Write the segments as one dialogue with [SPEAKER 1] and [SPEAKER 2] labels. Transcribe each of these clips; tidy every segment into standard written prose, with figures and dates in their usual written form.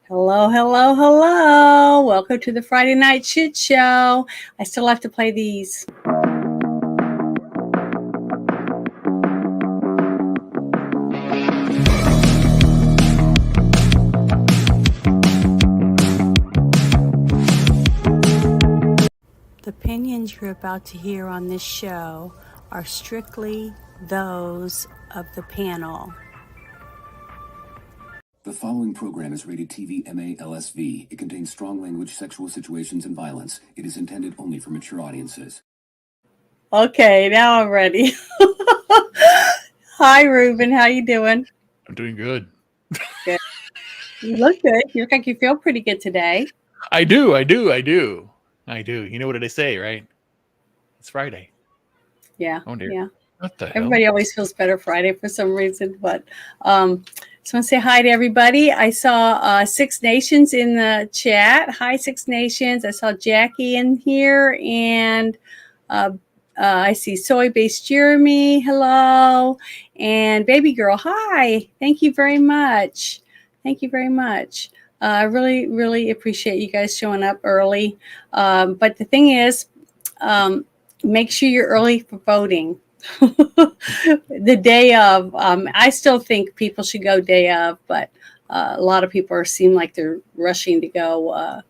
[SPEAKER 1] Hello, hello, hello. Welcome to the Friday Night Shit Show. I still have to play these. The opinions you're about to hear on this show are strictly those of the panel.
[SPEAKER 2] The following program is rated TV MA LSV. It contains strong language, sexual situations, and violence. It is intended only for mature audiences.
[SPEAKER 1] Okay, now I'm ready. Hi, Ruben. How you doing?
[SPEAKER 3] I'm doing good.
[SPEAKER 1] Good. You look good. You look like you feel pretty good today.
[SPEAKER 3] I do. You know what did I say, right? It's Friday.
[SPEAKER 1] Yeah.
[SPEAKER 3] Oh dear.
[SPEAKER 1] Yeah.
[SPEAKER 3] What the hell?
[SPEAKER 1] Everybody always feels better Friday for some reason. But just want to say hi to everybody. I saw Six Nations in the chat. Hi, Six Nations. I saw Jackie in here, and I see Soy-Based Jeremy. Hello. And Baby Girl. Hi. Thank you very much. Thank you very much. I really, really appreciate you guys showing up early. But the thing is, make sure you're early for voting. The day of, I still think people should go day of, but a lot of people seem like they're rushing to go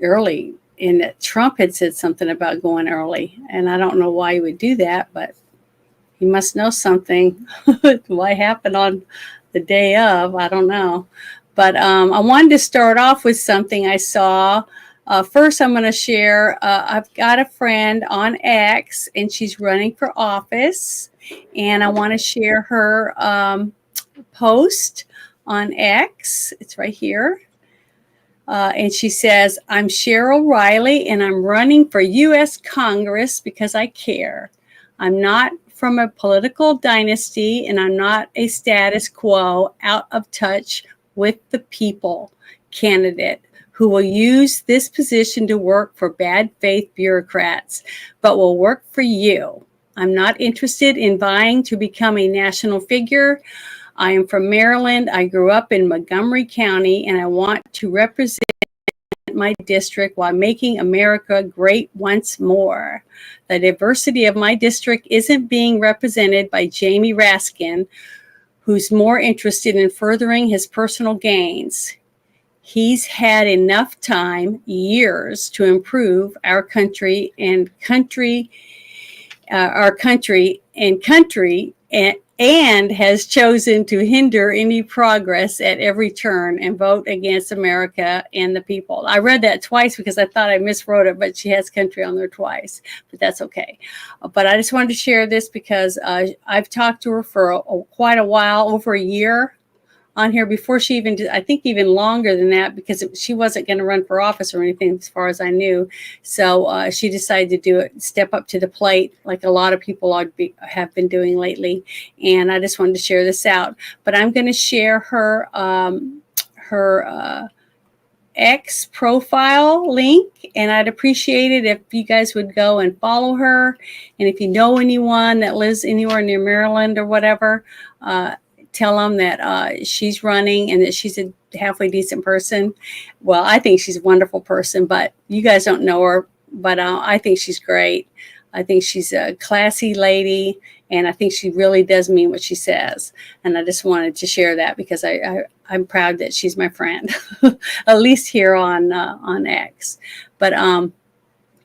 [SPEAKER 1] early. And Trump had said something about going early, and I don't know why he would do that, but he must know something. Why happened on the day of? I don't know. But I wanted to start off with something I saw. First, I'm going to share, I've got a friend on X, and she's running for office, and I want to share her post on X. It's right here. And she says, I'm Cheryl Riley, and I'm running for U.S. Congress because I care. I'm not from a political dynasty, and I'm not a status quo, out of touch with the people candidate who will use this position to work for bad faith bureaucrats, but will work for you. I'm not interested in vying to become a national figure. I am from Maryland. I grew up in Montgomery County, and I want to represent my district while making America great once more. The diversity of my district isn't being represented by Jamie Raskin, who's more interested in furthering his personal gains. He's had enough time, years, to improve our country and has chosen to hinder any progress at every turn and vote against America and the people. I read that twice because I thought I miswrote it, but she has country on there twice, but that's okay. But I just wanted to share this because I've talked to her for quite a while, over a year, on here before she even did, I think even longer than that, because she wasn't going to run for office or anything as far as I knew. So she decided to do it, step up to the plate like a lot of people have been doing lately. And I just wanted to share this out. But I'm going to share her X profile link, and I'd appreciate it if you guys would go and follow her. And if you know anyone that lives anywhere near Maryland or whatever, tell them that she's running and that she's a halfway decent person. Well, I think she's a wonderful person, but you guys don't know her, but I think she's great. I think she's a classy lady, and I think she really does mean what she says. And I just wanted to share that because I'm proud that she's my friend, at least here on X. But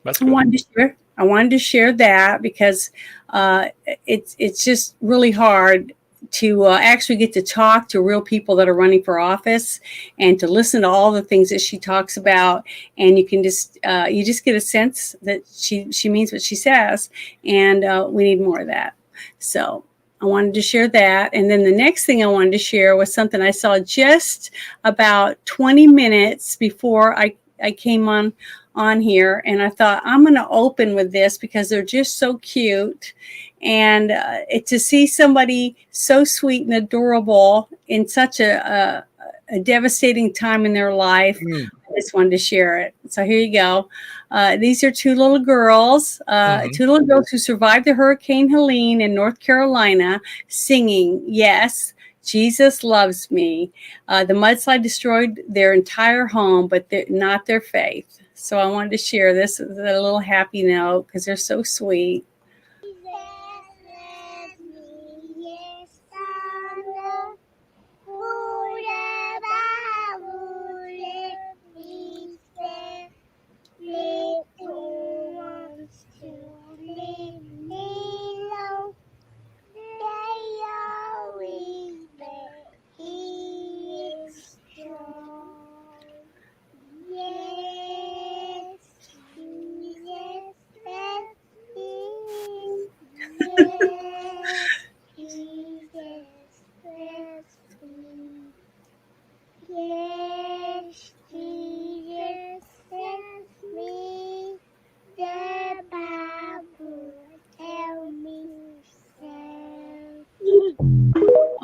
[SPEAKER 3] That's good.
[SPEAKER 1] I wanted to share that because it's just really hard to actually get to talk to real people that are running for office and to listen to all the things that she talks about. And you can just get a sense that she means what she says. And we need more of that. So I wanted to share that. And then the next thing I wanted to share was something I saw just about 20 minutes before I came on here. And I thought, I'm going to open with this because they're just so cute. And to see somebody so sweet and adorable in such a devastating time in their life, I just wanted to share it. So here you go. These are two little girls who survived the Hurricane Helene in North Carolina, singing, "Yes, Jesus loves me." The mudslide destroyed their entire home, but not their faith. So I wanted to share this as a little happy note because they're so sweet.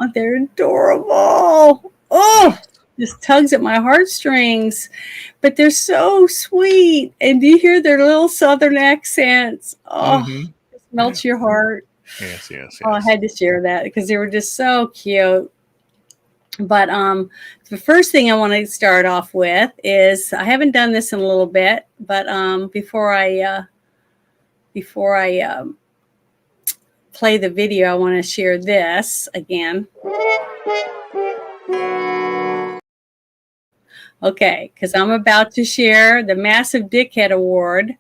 [SPEAKER 1] Oh, they're adorable. Oh, just tugs at my heartstrings, but they're so sweet. And do you hear their little Southern accents? Oh, it melts your heart.
[SPEAKER 3] Yes.
[SPEAKER 1] Oh, I had to share that because they were just so cute. But the first thing I want to start off with is, I haven't done this in a little bit, but before I play the video, I want to share this again. Okay, because I'm about to share the Massive Dickhead Award,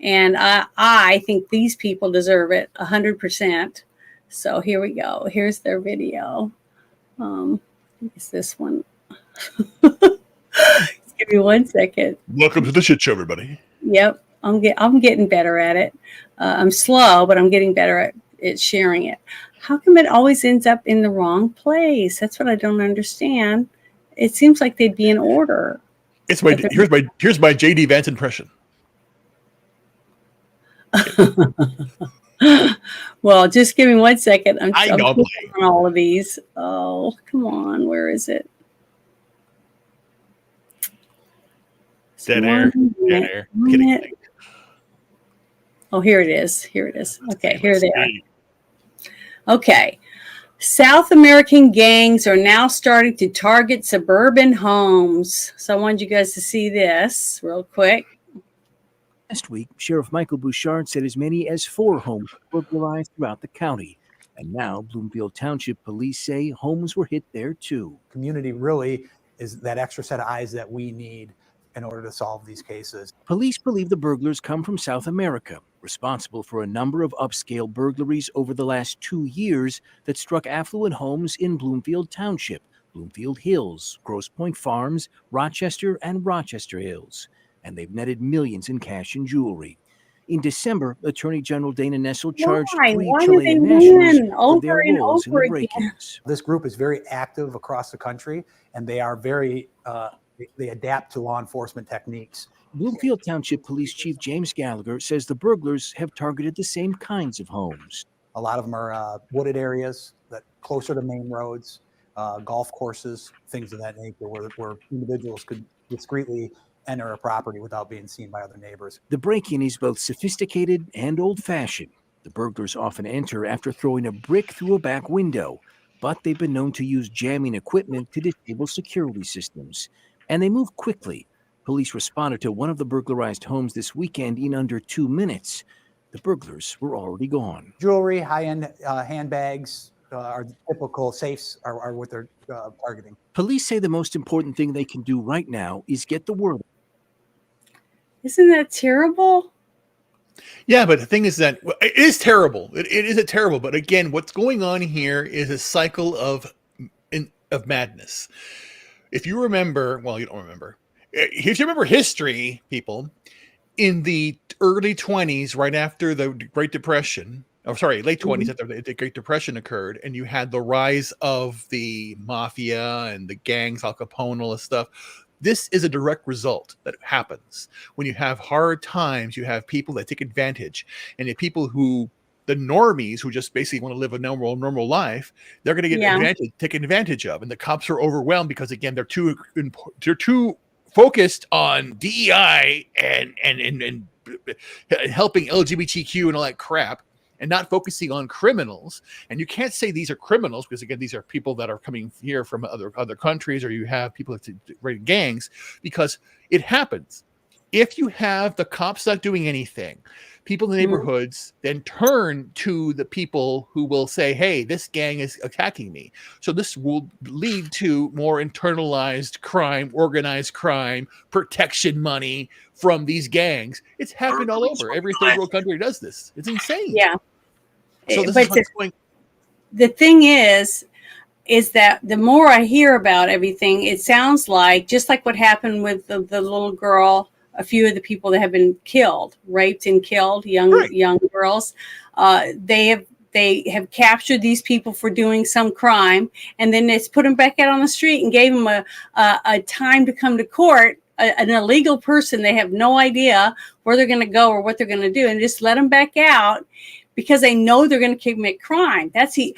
[SPEAKER 1] and I think these people deserve it 100%. So here we go. Here's their video. It's this one. Just give me 1 second.
[SPEAKER 3] Welcome to the shit show, everybody.
[SPEAKER 1] Yep, I'm getting better at it. I'm slow, but I'm getting better at sharing it. How come it always ends up in the wrong place? That's what I don't understand. It seems like they'd be in order.
[SPEAKER 3] Here's my JD Vance impression.
[SPEAKER 1] Well, just give me 1 second. I'm
[SPEAKER 3] playing
[SPEAKER 1] on all of these. Oh, come on. Where is it?
[SPEAKER 3] Dead air. Kidding.
[SPEAKER 1] Oh, here it is. Okay, here they are. Okay. South American gangs are now starting to target suburban homes. So I wanted you guys to see this real quick.
[SPEAKER 4] Last week, Sheriff Michael Bouchard said as many as 4 homes were burglarized throughout the county. And now Bloomfield Township police say homes were hit there too.
[SPEAKER 5] Community really is that extra set of eyes that we need in order to solve these cases.
[SPEAKER 4] Police believe the burglars come from South America, responsible for a number of upscale burglaries over the last 2 years that struck affluent homes in Bloomfield Township, Bloomfield Hills, Grosse Pointe Farms, Rochester, and Rochester Hills. And they've netted millions in cash and jewelry. In December, Attorney General Dana Nessel charged
[SPEAKER 1] Why?
[SPEAKER 4] 3
[SPEAKER 1] Why do they
[SPEAKER 4] Chilean nationals
[SPEAKER 1] win
[SPEAKER 4] for
[SPEAKER 1] over
[SPEAKER 4] their
[SPEAKER 1] and
[SPEAKER 4] roles in the
[SPEAKER 1] over again?
[SPEAKER 4] break-ins.
[SPEAKER 5] This group is very active across the country, and they are very they adapt to law enforcement techniques.
[SPEAKER 4] Bloomfield Township Police Chief James Gallagher says the burglars have targeted the same kinds of homes.
[SPEAKER 5] A lot of them are wooded areas that closer to main roads, golf courses, things of that nature, where individuals could discreetly enter a property without being seen by other neighbors.
[SPEAKER 4] The break-in is both sophisticated and old-fashioned. The burglars often enter after throwing a brick through a back window, but they've been known to use jamming equipment to disable security systems. And they move quickly. Police responded to one of the burglarized homes this weekend in under 2 minutes. The burglars were already gone.
[SPEAKER 5] Jewelry, high-end handbags, are typical safes are what they're targeting.
[SPEAKER 4] Police say the most important thing they can do right now is get the word.
[SPEAKER 1] Isn't that terrible?
[SPEAKER 3] Yeah, but the thing is that it is terrible. It is terrible. But again, what's going on here is a cycle of madness. If you remember, well, you don't remember. If you remember history, people, in the early 20s, right after the Great Depression, late 20s, after the Great Depression occurred, and you had the rise of the mafia and the gangs, Al Capone, all this stuff. This is a direct result that happens when you have hard times. You have people that take advantage, and the people who, the normies who just basically want to live a normal life, they're going to get taken advantage of, and the cops are overwhelmed because again they're too focused on DEI and helping LGBTQ and all that crap, and not focusing on criminals. And you can't say these are criminals because again, these are people that are coming here from other countries, or you have people that raid gangs, because it happens. If you have the cops not doing anything, people in the neighborhoods then turn to the people who will say, hey, this gang is attacking me. So this will lead to more internalized crime, organized crime, protection money from these gangs. It's happened all over. Every third world country does this. It's insane.
[SPEAKER 1] Yeah.
[SPEAKER 3] So this
[SPEAKER 1] But
[SPEAKER 3] is what's going.
[SPEAKER 1] the thing is that the more I hear about everything, it sounds like just like what happened with the little girl, a few of the people that have been killed, raped and killed, young girls. They have captured these people for doing some crime, and then it's put them back out on the street and gave them a time to come to court. An illegal person, they have no idea where they're going to go or what they're going to do, and just let them back out because they know they're going to commit crime. That's the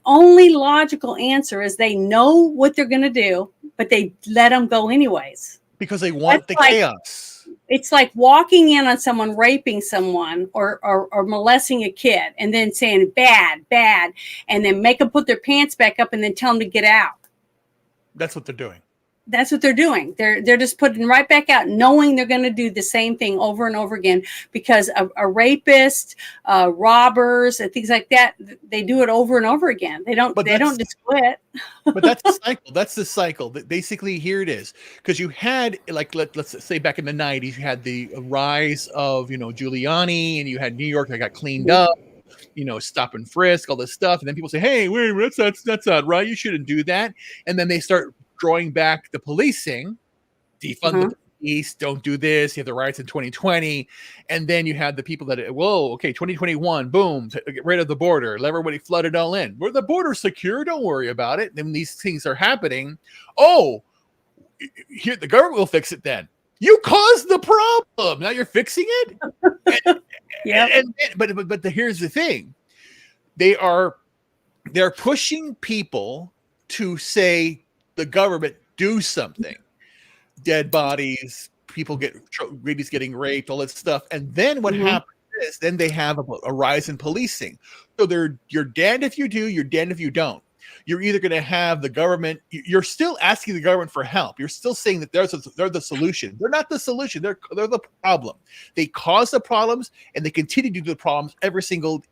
[SPEAKER 1] only logical answer is they know what they're going to do, but they let them go anyways.
[SPEAKER 3] Because they want the chaos.
[SPEAKER 1] It's like walking in on someone raping someone or molesting a kid and then saying bad, and then make them put their pants back up and then tell them to get out.
[SPEAKER 3] That's what they're doing.
[SPEAKER 1] That's what they're doing. They're just putting right back out, knowing they're going to do the same thing over and over again, because a rapist, robbers, and things like that, they do it over and over again. They don't just quit.
[SPEAKER 3] But that's the cycle. That's the cycle. Basically, here it is. Because you had, like, let's say back in the 90s, you had the rise of, Giuliani, and you had New York that got cleaned up, stop and frisk, all this stuff. And then people say, hey, wait, that's not right. You shouldn't do that. And then they start drawing back the policing, defund the police, don't do this. You have the riots in 2020. And then you have the people that, 2021, boom, get rid of the border, let everybody flood it all in. Where the border's secure, don't worry about it. Then these things are happening. Oh, here, the government will fix it then. You caused the problem. Now you're fixing it? But here's the thing. They're pushing people to say, the government do something. Dead bodies, babies getting raped, all that stuff. And then what happens is then they have a rise in policing. So you're damned if you do, you're damned if you don't. You're either going to have the government, you're still asking the government for help. You're still saying that they're the solution. They're not the solution. They're the problem. They cause the problems and they continue to do the problems every single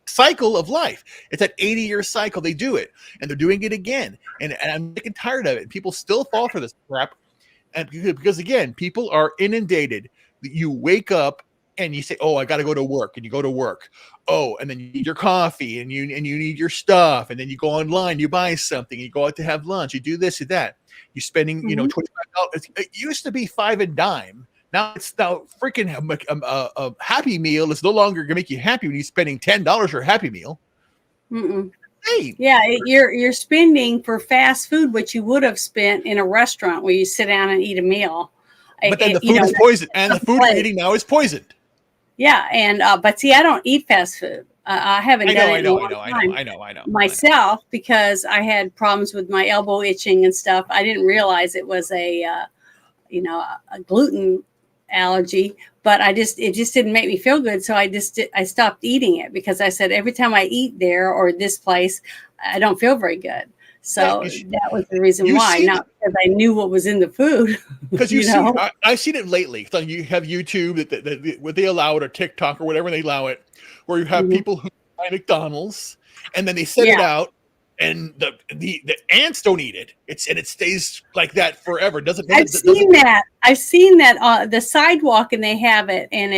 [SPEAKER 3] cycle of life. It's that 80-year cycle. They do it, and they're doing it again. And I'm getting tired of it. People still fall for this crap, and because again, people are inundated. You wake up and you say, "Oh, I got to go to work," and you go to work. Oh, and then you need your coffee, and you need your stuff, and then you go online, you buy something, you go out to have lunch, you do this and that. You're spending, $25. It used to be 5 and dime Now it's now freaking a Happy Meal is no longer gonna make you happy when you're spending $10 for a Happy Meal.
[SPEAKER 1] Mm-mm.
[SPEAKER 3] Hey,
[SPEAKER 1] Yeah, you're spending for fast food what you would have spent in a restaurant where you sit down and eat a meal.
[SPEAKER 3] but then the
[SPEAKER 1] You
[SPEAKER 3] food
[SPEAKER 1] know,
[SPEAKER 3] is poisoned, and the food
[SPEAKER 1] plate.
[SPEAKER 3] you're eating now is poisoned.
[SPEAKER 1] Yeah, and but see, I don't eat fast food. I haven't done it in a long time
[SPEAKER 3] I know.
[SPEAKER 1] myself because I had problems with my elbow itching and stuff. I didn't realize it was a gluten allergy, but it just didn't make me feel good. So I stopped eating it because I said every time I eat there or this place, I don't feel very good. So that was the reason why, not because I knew what was in the food.
[SPEAKER 3] Because I've seen it lately. So you have YouTube that what they allow it, or TikTok or whatever they allow it, where you have people who buy McDonald's and then they set it out, and the ants don't eat it. It stays like that forever. I've
[SPEAKER 1] seen that the sidewalk, and they have it, and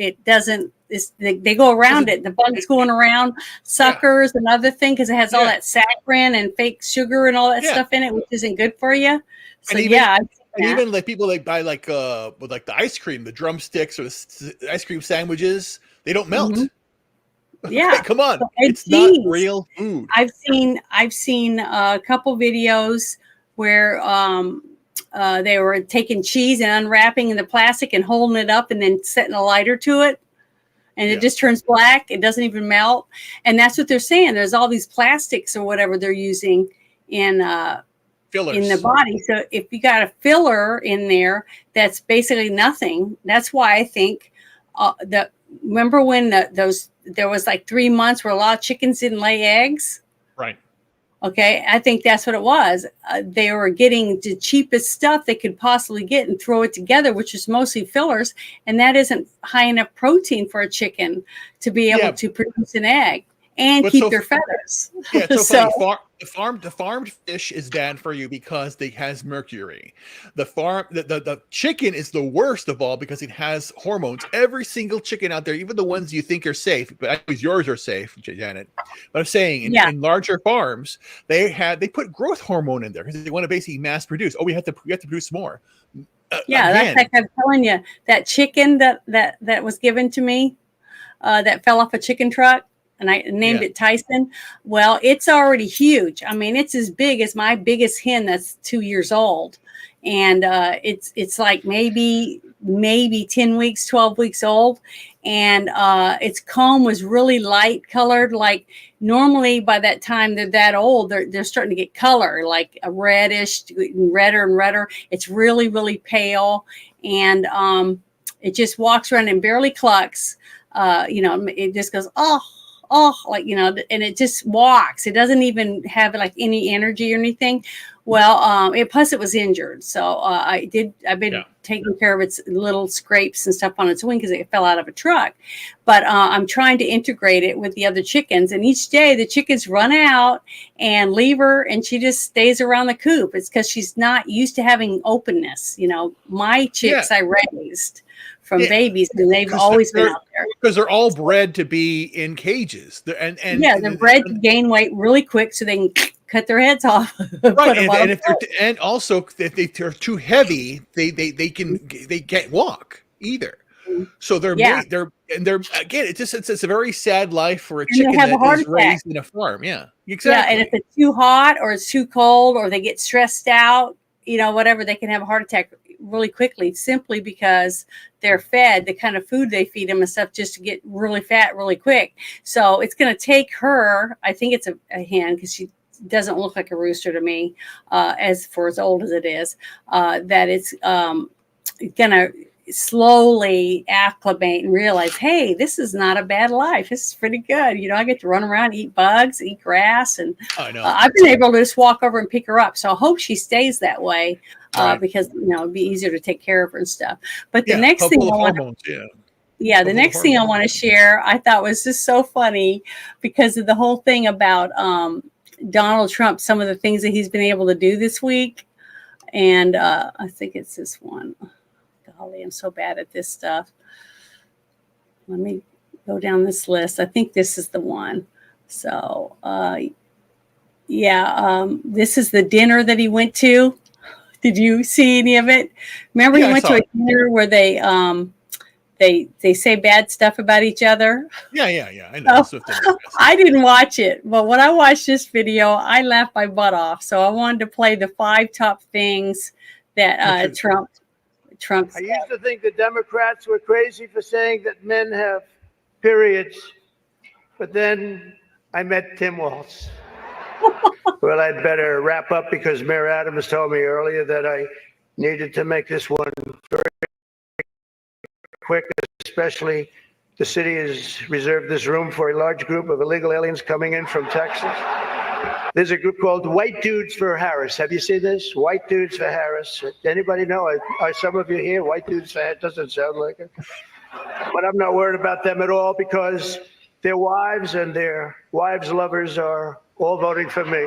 [SPEAKER 1] it doesn't. They go around it. The bugs going around, suckers, and other thing, because it has all that saccharin and fake sugar and all that stuff in it, which isn't good for you. So
[SPEAKER 3] even like people like buy with like the ice cream, the drumsticks or the ice cream sandwiches, they don't melt.
[SPEAKER 1] Yeah,
[SPEAKER 3] okay, come on, it's not real food.
[SPEAKER 1] I've seen a couple videos where they were taking cheese and unwrapping the plastic and holding it up and then setting a lighter to it. And it just turns black. It doesn't even melt. And that's what they're saying. There's all these plastics or whatever they're using in fillers in the body. So if you got a filler in there, that's basically nothing. That's why I think remember when there was like 3 months where a lot of chickens didn't lay eggs?
[SPEAKER 3] Right.
[SPEAKER 1] Okay, I think that's what it was. They were getting the cheapest stuff they could possibly get and throw it together, which is mostly fillers, and that isn't high enough protein for a chicken to be able to produce an egg and keep their feathers.
[SPEAKER 3] Yeah, it's so funny. The farmed fish is bad for you because it has mercury. The chicken is the worst of all because it has hormones. Every single chicken out there, even the ones you think are safe, but actually yours are safe, Janet. But I'm saying in larger farms, they put growth hormone in there because they want to basically mass produce. Oh, we have to produce more.
[SPEAKER 1] That's like I'm telling you, that chicken that was given to me, that fell off a chicken truck. And I named it Tyson. Well, it's already huge. I mean, it's as big as my biggest hen that's 2 years old. And it's like maybe 10 weeks, 12 weeks old. And its comb was really light colored. Like normally by that time they're that old, they're starting to get color, like a reddish, redder and redder. It's really, really pale. And it just walks around and barely clucks. It just goes, and it just walks. It doesn't even have like any energy or anything. Well, plus it was injured. So I've been taking care of its little scrapes and stuff on its wing because it fell out of a truck. But I'm trying to integrate it with the other chickens. And each day the chickens run out and leave her and she just stays around the coop. It's because she's not used to having openness. My chicks I raised from babies, and they've always been out there
[SPEAKER 3] because they're all bred to be in cages. They're
[SPEAKER 1] bred to gain weight really quick so they can cut their heads off.
[SPEAKER 3] Right, and also if they're too heavy, they can't walk either. So they're again. It's a very sad life for a chicken that is raised in a farm. Yeah, exactly.
[SPEAKER 1] Yeah, and if it's too hot or it's too cold or they get stressed out, whatever, they can have a heart attack really quickly simply because they're fed the kind of food they feed them and stuff just to get really fat really quick. So it's going to take her, I think it's a hen because she doesn't look like a rooster to me, as old as it is, that it's going to slowly acclimate and realize, hey, this is not a bad life. This is pretty good. I get to run around, eat bugs, eat grass. And I've been able to just walk over and pick her up. So I hope she stays that way because, it'd be easier to take care of her and stuff. But the next thing I want to share, I thought was just so funny because of the whole thing about Donald Trump, some of the things that he's been able to do this week. And I think it's this one. Golly, I'm so bad at this stuff. Let me go down this list. I think this is the one. So, this is the dinner that he went to Did you see any of it? Remember,
[SPEAKER 3] Yeah,
[SPEAKER 1] he
[SPEAKER 3] I
[SPEAKER 1] went
[SPEAKER 3] saw
[SPEAKER 1] to a
[SPEAKER 3] it.
[SPEAKER 1] dinner where they say bad stuff about each other.
[SPEAKER 3] Yeah. I know.
[SPEAKER 1] Oh,
[SPEAKER 3] Swift and West.
[SPEAKER 1] I didn't watch it, but when I watched this video, I laughed my butt off. So I wanted to play the 5 top things that Trump
[SPEAKER 6] I
[SPEAKER 1] said.
[SPEAKER 6] used to think the Democrats were crazy for saying that men have periods, but then I met Tim Walz. Well, I'd better wrap up because Mayor Adams told me earlier that I needed to make this one very quick, especially the city has reserved this room for a large group of illegal aliens coming in from Texas. There's a group called White Dudes for Harris. Have you seen this? White Dudes for Harris. Anybody know? Are some of you here? White Dudes for Harris? Doesn't sound like it. But I'm not worried about them at all because their wives and their wives' lovers are all voting for me.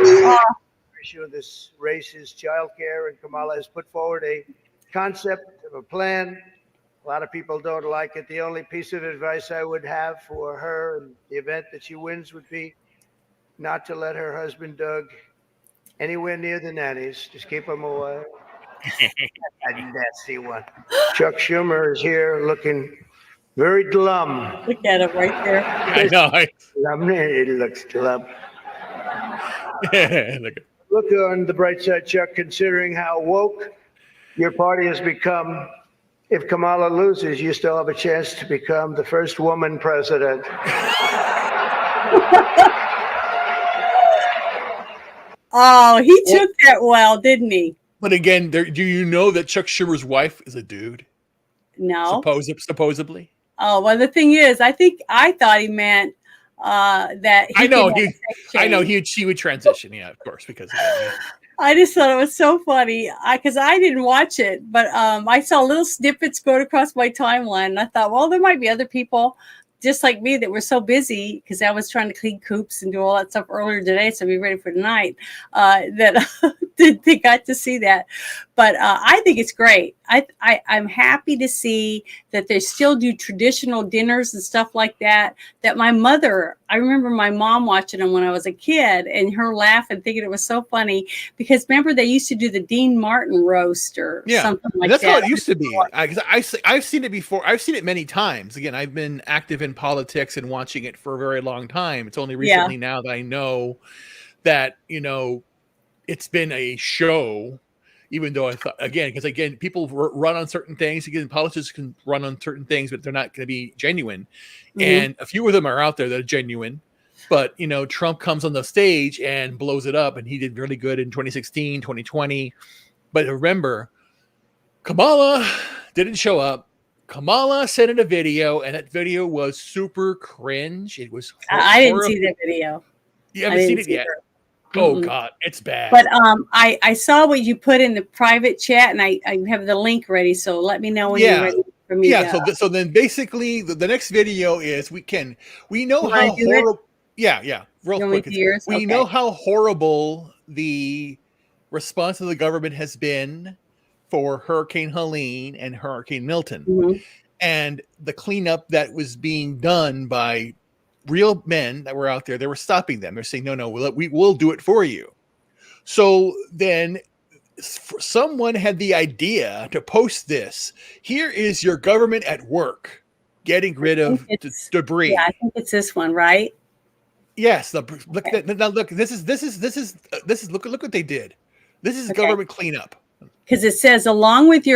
[SPEAKER 6] The issue of this race is childcare, and Kamala has put forward a concept of a plan. A lot of people don't like it. The only piece of advice I would have for her in the event that she wins would be not to let her husband, Doug, anywhere near the nannies. Just keep him away. A nasty one. Chuck Schumer is here looking very glum.
[SPEAKER 1] Look at it right there.
[SPEAKER 3] I know.
[SPEAKER 6] It looks glum.
[SPEAKER 3] Look,
[SPEAKER 6] Look on the bright side, Chuck, considering how woke your party has become. If Kamala loses, you still have a chance to become the first woman president.
[SPEAKER 1] Oh, he took that well, didn't he?
[SPEAKER 3] but again, do you know that Chuck Schumer's wife is a dude?
[SPEAKER 1] No.
[SPEAKER 3] Supposedly.
[SPEAKER 1] Oh, well, the thing is, I thought he meant that he
[SPEAKER 3] I know
[SPEAKER 1] could have a sex
[SPEAKER 3] I know
[SPEAKER 1] change.
[SPEAKER 3] she would transition. Yeah, of course, because of that, yeah.
[SPEAKER 1] I just thought it was so funny because I didn't watch it, but I saw little snippets going across my timeline. And I thought, well, there might be other people just like me that were so busy because I was trying to clean coops and do all that stuff earlier today, so be ready for tonight. That they got to see that, but I think it's great. I'm happy to see that they still do traditional dinners and stuff like that. That my mother, I remember my mom watching them when I was a kid, and her laughing, thinking it was so funny because remember they used to do the Dean Martin roast or something like
[SPEAKER 3] that's
[SPEAKER 1] that.
[SPEAKER 3] how it used to be. I've seen it before. I've seen it many times. Again, I've been active in politics and watching it for a very long time. It's only recently now that I know that it's been a show. Even though I thought because people run on certain things. Again, politicians can run on certain things, but they're not going to be genuine. Mm-hmm. And a few of them are out there that are genuine. But Trump comes on the stage and blows it up, and he did really good in 2016, 2020. But remember, Kamala didn't show up. Kamala sent in a video, and that video was super cringe. It was.
[SPEAKER 1] I didn't see that video.
[SPEAKER 3] You haven't seen it yet. Oh God, it's bad.
[SPEAKER 1] But I saw what you put in the private chat, and I have the link ready. So let me know when you're ready for me.
[SPEAKER 3] Yeah. So then basically the next video is we know how horrible. Yeah. Real quick. We know how horrible the response of the government has been for Hurricane Helene and Hurricane Milton, and the cleanup that was being done by real men that were out there. They were stopping them. They're saying, no, we'll do it for you. So then someone had the idea to post this. Here is your government at work getting rid of debris.
[SPEAKER 1] Yeah, I think it's this one, right?
[SPEAKER 3] Yes. Look at that. Now look, this is look what they did. This is government cleanup.
[SPEAKER 1] Because it says, along with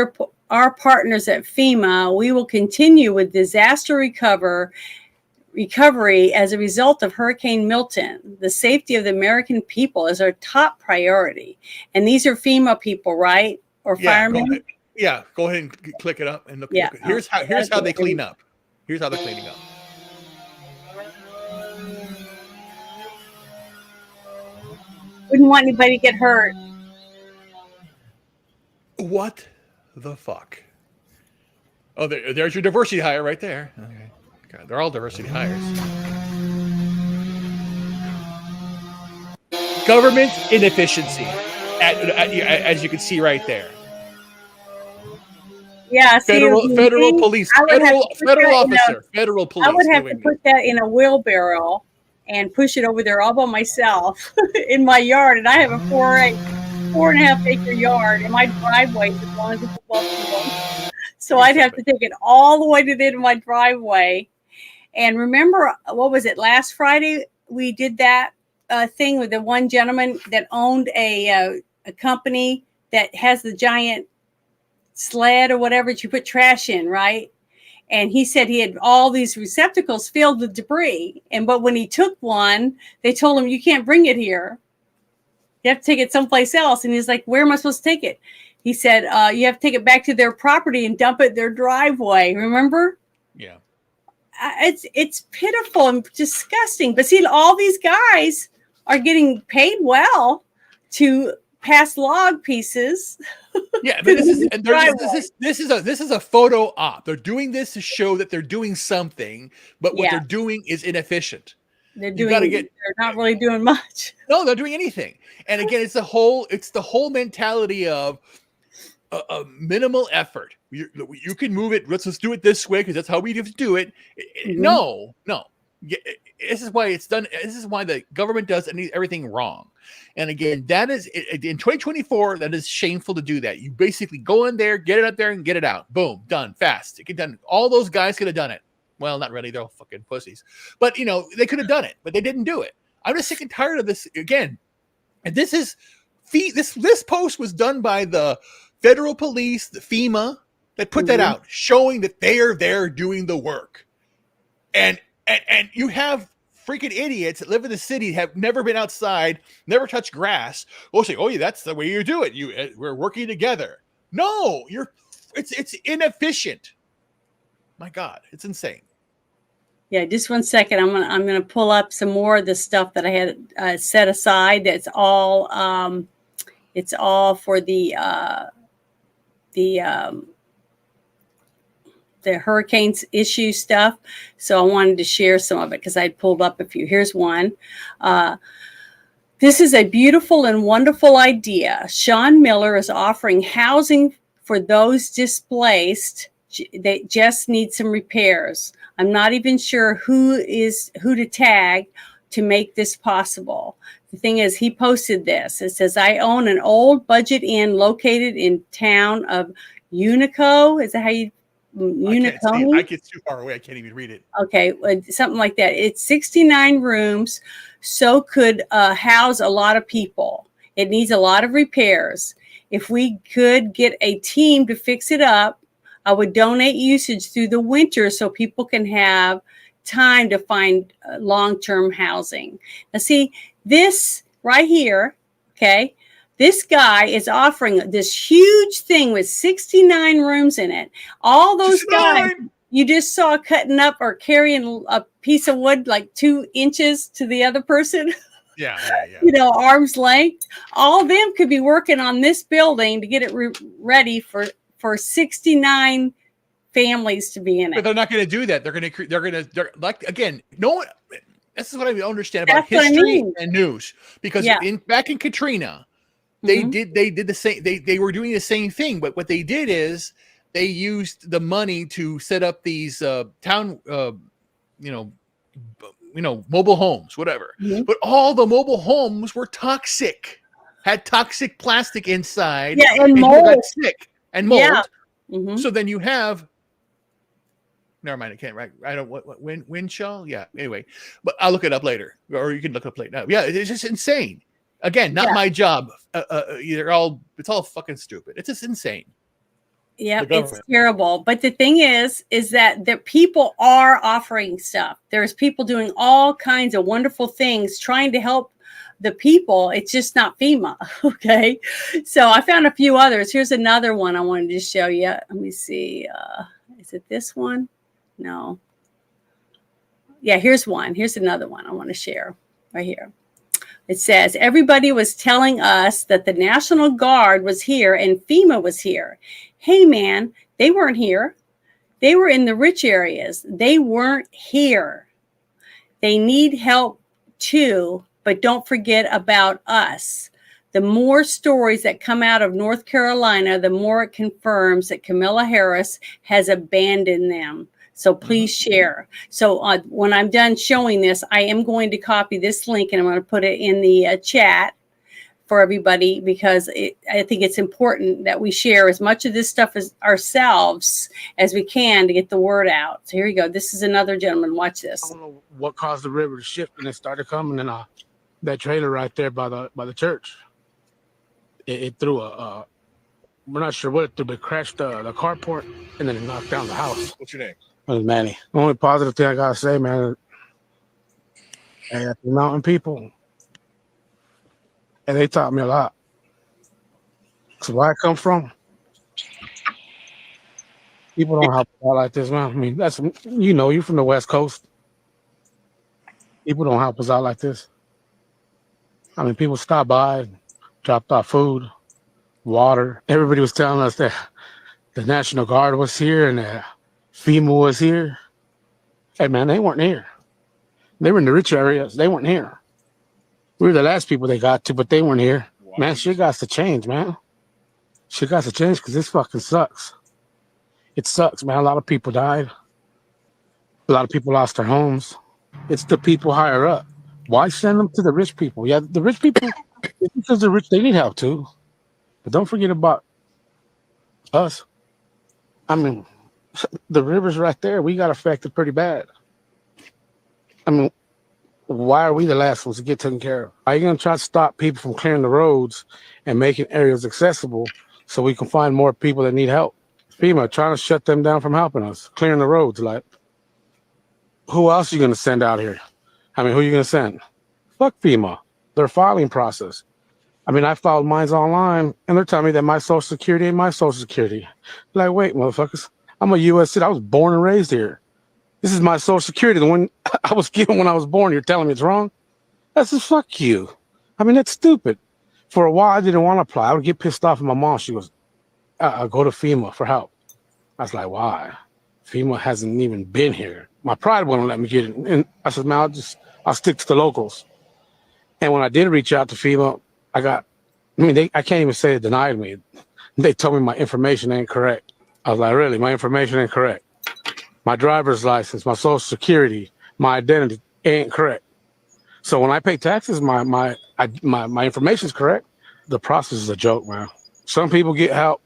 [SPEAKER 1] our partners at FEMA, we will continue with disaster recovery as a result of Hurricane Milton. The safety of the American people is our top priority. And these are FEMA people, right? Or firemen?
[SPEAKER 3] Go ahead and click it up and look. Here's how they clean up. Here's how they're cleaning up.
[SPEAKER 1] Wouldn't want anybody to get hurt.
[SPEAKER 3] What the fuck? Oh, there's your diversity hire right there. Okay. God, they're all diversity hires. Government inefficiency, as you can see right there.
[SPEAKER 1] Yeah,
[SPEAKER 3] federal police, federal officer, federal police.
[SPEAKER 1] I would have to put that in a wheelbarrow and push it over there all by myself in my yard. And I have a 4.5 acre yard, and my driveway is as long as a football field. So I'd have to take it all the way to the end of my driveway. And remember, what was it, last Friday? We did that thing with the one gentleman that owned a company that has the giant sled or whatever that you put trash in, right? And he said he had all these receptacles filled with debris. But when he took one, they told him, you can't bring it here. You have to take it someplace else. And he's like, where am I supposed to take it? He said, you have to take it back to their property and dump it in their driveway. Remember?
[SPEAKER 3] Yeah.
[SPEAKER 1] It's pitiful and disgusting. But see, all these guys are getting paid well to pass log pieces.
[SPEAKER 3] Yeah, but this is a photo op. They're doing this to show that they're doing something, but what they're doing is inefficient.
[SPEAKER 1] They're not really doing much.
[SPEAKER 3] No, they're doing anything. And again, it's the whole mentality of a minimal effort. You can move it. Let's do it this way because that's how we do it. Mm-hmm. No. This is why it's done. This is why the government does everything wrong. And again, that is in 2024. That is shameful to do that. You basically go in there, get it up there, and get it out. Boom, done, fast. It get done. All those guys could have done it. Well, not really. They're all fucking pussies. But they could have done it, but they didn't do it. I'm just sick and tired of this again. And this post was done by the federal police, the FEMA, that put that out, showing that they are there doing the work. And you have freaking idiots that live in the city, have never been outside, never touched grass. We'll say, oh yeah, that's the way you do it. We're working together. No, it's inefficient. My God, it's insane.
[SPEAKER 1] Yeah, just 1 second. I'm gonna pull up some more of the stuff that I had set aside. That's all. It's all for the hurricanes issue stuff. So I wanted to share some of it because I pulled up a few. Here's one. This is a beautiful and wonderful idea. Sean Miller is offering housing for those displaced. They just need some repairs. I'm not even sure who to tag to make this possible. The thing is, he posted this. It says, I own an old budget inn located in town of Unico. Is that how you
[SPEAKER 3] I get too far away. I can't even read it.
[SPEAKER 1] Okay, something like that. It's 69 rooms, so could house a lot of people. It needs a lot of repairs. If we could get a team to fix it up, I would donate usage through the winter so people can have time to find long-term housing. Now, see, this right here, okay, this guy is offering this huge thing with 69 rooms in it. All those guys you just saw cutting up or carrying a piece of wood like 2 inches to the other person.
[SPEAKER 3] Yeah.
[SPEAKER 1] Arm's length. All of them could be working on this building to get it ready for 69 families to be in it.
[SPEAKER 3] But they're not going to do that. They're like, again, no one. This is what I understand about history and news, because back in Katrina, they did the same. They were doing the same thing, but what they did is they used the money to set up these town, mobile homes, whatever. Mm-hmm. But all the mobile homes were toxic, had toxic plastic inside,
[SPEAKER 1] and mold.
[SPEAKER 3] Got sick and mold.
[SPEAKER 1] Yeah. Mm-hmm.
[SPEAKER 3] So then you have. Never mind. I can't. Right. I don't. What wind shell? Yeah. Anyway, but I'll look it up later, or you can look it up later. Yeah, it's just insane. Again, not my job. It's all fucking stupid. It's just insane.
[SPEAKER 1] Yeah, it's terrible. But the thing is that the people are offering stuff. There's people doing all kinds of wonderful things, trying to help the people. It's just not FEMA. Okay. So I found a few others. Here's another one I wanted to show you. Let me see. Is it this one? No. Yeah, here's one. Here's another one I want to share right here. It says, everybody was telling us that the National Guard was here and FEMA was here. Hey, man, they weren't here. They were in the rich areas. They weren't here. They need help too, but don't forget about us. The more stories that come out of North Carolina, the more it confirms that Kamala Harris has abandoned them. So please share. So when I'm done showing this, I am going to copy this link and I'm going to put it in the chat for everybody, because I think it's important that we share as much of this stuff as ourselves as we can to get the word out. So here you go. This is another gentleman. Watch this.
[SPEAKER 7] I don't know what caused the river to shift, and it started coming. And that trailer right there by the church, it threw we're not sure what it threw, but it crashed the carport, and then it knocked down the house.
[SPEAKER 3] What's your name?
[SPEAKER 7] It was Manny. The only positive thing I gotta say, man, hey, the mountain people, and they taught me a lot. So where I come from, people don't help out like this, man. I mean, that's, you're from the West Coast. People don't help us out like this. I mean, people stop by, dropped off food, water. Everybody was telling us that the National Guard was here and that FEMA was here. Hey, man, they weren't here. They were in the richer areas. They weren't here. We were the last people they got to, but they weren't here. Wow. Man, shit got to change, man. Shit got to change because this fucking sucks. It sucks, man. A lot of people died. A lot of people lost their homes. It's the people higher up. Why send them to the rich people? Yeah, the rich people, because they're rich, they need help too. But don't forget about us. I mean, the river's right there. We got affected pretty bad. I mean, why are we the last ones to get taken care of? Are you going to try to stop people from clearing the roads and making areas accessible so we can find more people that need help? FEMA trying to shut them down from helping us, clearing the roads. Like, who else are you going to send out here? I mean, who are you going to send? Fuck FEMA. Their filing process. I mean, I filed mine online, and they're telling me that my Social Security ain't my Social Security. Like, wait, motherfuckers. I'm a U.S. citizen. I was born and raised here. This is my Social Security, the one I was given when I was born. You're telling me it's wrong? That's just fuck you. I mean, that's stupid. For a while, I didn't want to apply. I would get pissed off at my mom. She goes, I'll go to FEMA for help. I was like, why? FEMA hasn't even been here. My pride wouldn't let me get it. And I said, man, I'll stick to the locals. And when I did reach out to FEMA, I can't even say it denied me. They told me my information ain't correct. I was like, really? My information ain't correct. My driver's license, my Social Security, my identity ain't correct. So when I pay taxes, my information is correct. The process is a joke, man. Some people get help.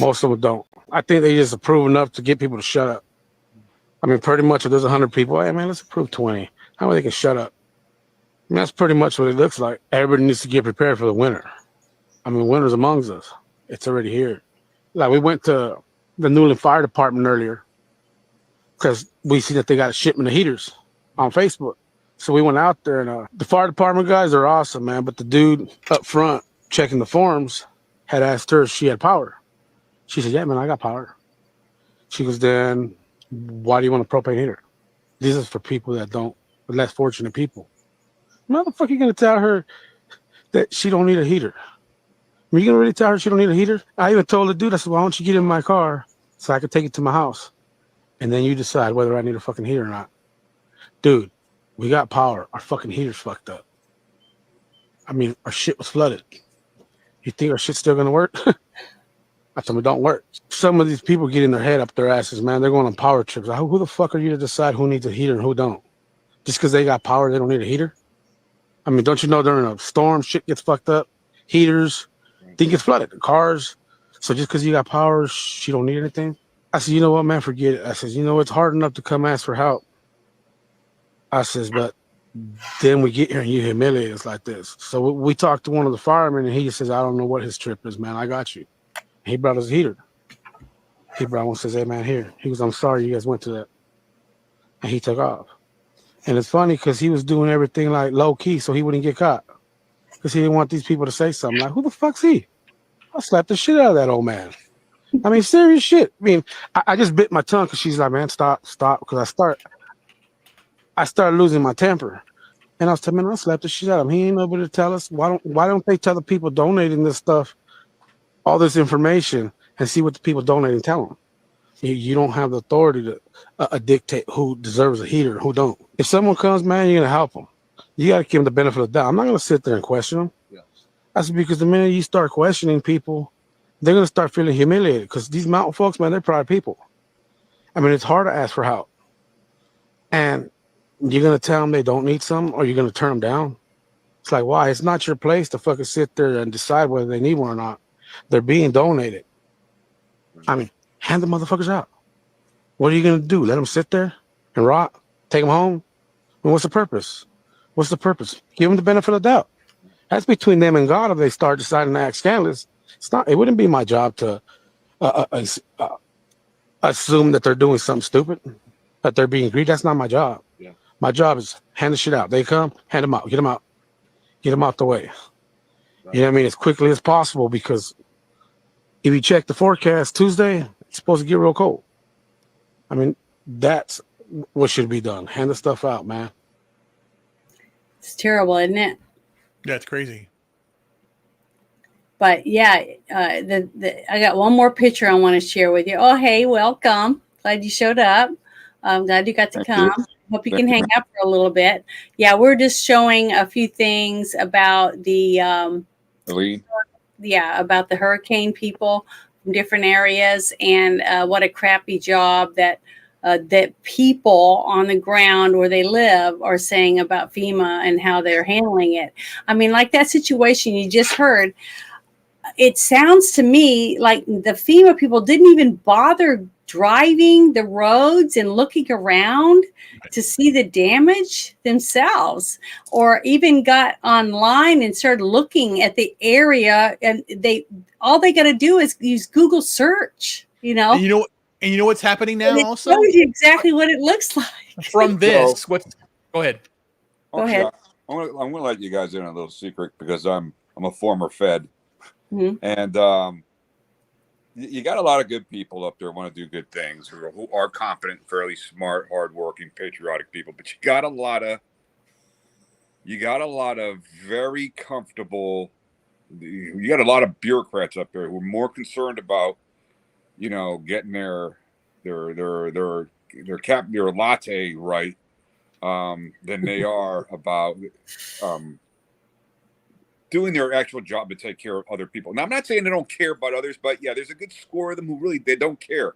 [SPEAKER 7] Most of them don't. I think they just approve enough to get people to shut up. I mean, pretty much if there's 100 people, hey, man, let's approve 20. How about they can shut up? I mean, that's pretty much what it looks like. Everybody needs to get prepared for the winter. I mean, winter's amongst us. It's already here. Like, we went to the Newland Fire Department earlier because we see that they got a shipment of heaters on Facebook. So we went out there, and the fire department guys are awesome, man. But the dude up front checking the forms had asked her if she had power. She said, yeah, man, I got power. She goes, then why do you want a propane heater? This is for people that don't, less fortunate people. Motherfucker, you gonna tell her that she don't need a heater? Are you gonna really tell her she don't need a heater? I even told the dude, I said, why don't you get in my car so I could take it to my house? And then you decide whether I need a fucking heater or not. Dude, we got power. Our fucking heater's fucked up. I mean, our shit was flooded. You think our shit's still gonna work? I told them it don't work. Some of these people get in their head up their asses, man. They're going on power trips. Who the fuck are you to decide who needs a heater and who don't? Just because they got power, they don't need a heater? I mean, don't you know during a storm, shit gets fucked up? Heaters, things get flooded. Cars. So just because you got power, she don't need anything? I said, you know what, man, forget it. I said, you know, it's hard enough to come ask for help. I says, but then we get here and you humiliate us like this. So we talked to one of the firemen, and he just says, I don't know what his trip is, man. I got you. He brought us a heater. He brought one, says, hey, man, here. He goes, I'm sorry you guys went to that. And he took off. And it's funny because he was doing everything like low key so he wouldn't get caught. Because he didn't want these people to say something. Like, who the fuck's he? I slapped the shit out of that old man. I mean, serious shit. I mean, I just bit my tongue because she's like, man, stop. Because I started losing my temper. And I was telling him, I slapped the shit out of him. He ain't nobody to tell us. Why don't they tell the people donating this stuff, all this information, and see what the people donating tell them? You don't have the authority to dictate who deserves a heater and who don't. If someone comes, man, you're going to help them. You got to give them the benefit of the doubt. I'm not going to sit there and question them. Yes. That's because the minute you start questioning people, they're going to start feeling humiliated because these mountain folks, man, they're proud people. I mean, it's hard to ask for help. And you're going to tell them they don't need some, or you're going to turn them down? It's like, why? It's not your place to fucking sit there and decide whether they need one or not. They're being donated. I mean, hand the motherfuckers out. What are you going to do? Let them sit there and rot? Take them home? And what's the purpose? What's the purpose? Give them the benefit of the doubt. That's between them and God. If they start deciding to act scandalous, it's not. It wouldn't be my job to assume that they're doing something stupid, that they're being greedy. That's not my job.
[SPEAKER 8] Yeah.
[SPEAKER 7] My job is hand the shit out. They come, hand them out. Get them out. Get them out the way.
[SPEAKER 8] Right.
[SPEAKER 7] You know what I mean? As quickly as possible, because if you check the forecast Tuesday, it's supposed to get real cold. I mean, that's what should be done. Hand the stuff out, man.
[SPEAKER 1] It's terrible, isn't it?
[SPEAKER 3] That's crazy.
[SPEAKER 1] But yeah, I got one more picture I want to share with you. Oh, hey, welcome. Glad you showed up. I'm glad you got to come. Hope you can hang out for a little bit. Yeah, we're just showing a few things about the about the hurricane people from different areas, and what a crappy job that people on the ground where they live are saying about FEMA and how they're handling it. I mean, like that situation you just heard, it sounds to me like the FEMA people didn't even bother driving the roads and looking around to see the damage themselves, or even got online and started looking at the area. And all they got to do is use Google search,
[SPEAKER 3] And you know what's happening now
[SPEAKER 1] and it
[SPEAKER 3] also?
[SPEAKER 1] shows you exactly what it looks like.
[SPEAKER 3] From this, go ahead.
[SPEAKER 1] Go ahead.
[SPEAKER 8] I'm gonna let you guys in on a little secret, because I'm a former Fed.
[SPEAKER 1] Mm-hmm.
[SPEAKER 8] And you got a lot of good people up there who want to do good things, who are competent, fairly smart, hardworking, patriotic people. But you got a lot of very comfortable. You got a lot of bureaucrats up there who are more concerned about, getting their latte right, than they are about doing their actual job to take care of other people. Now, I'm not saying they don't care about others, but yeah, there's a good score of them who really, they don't care.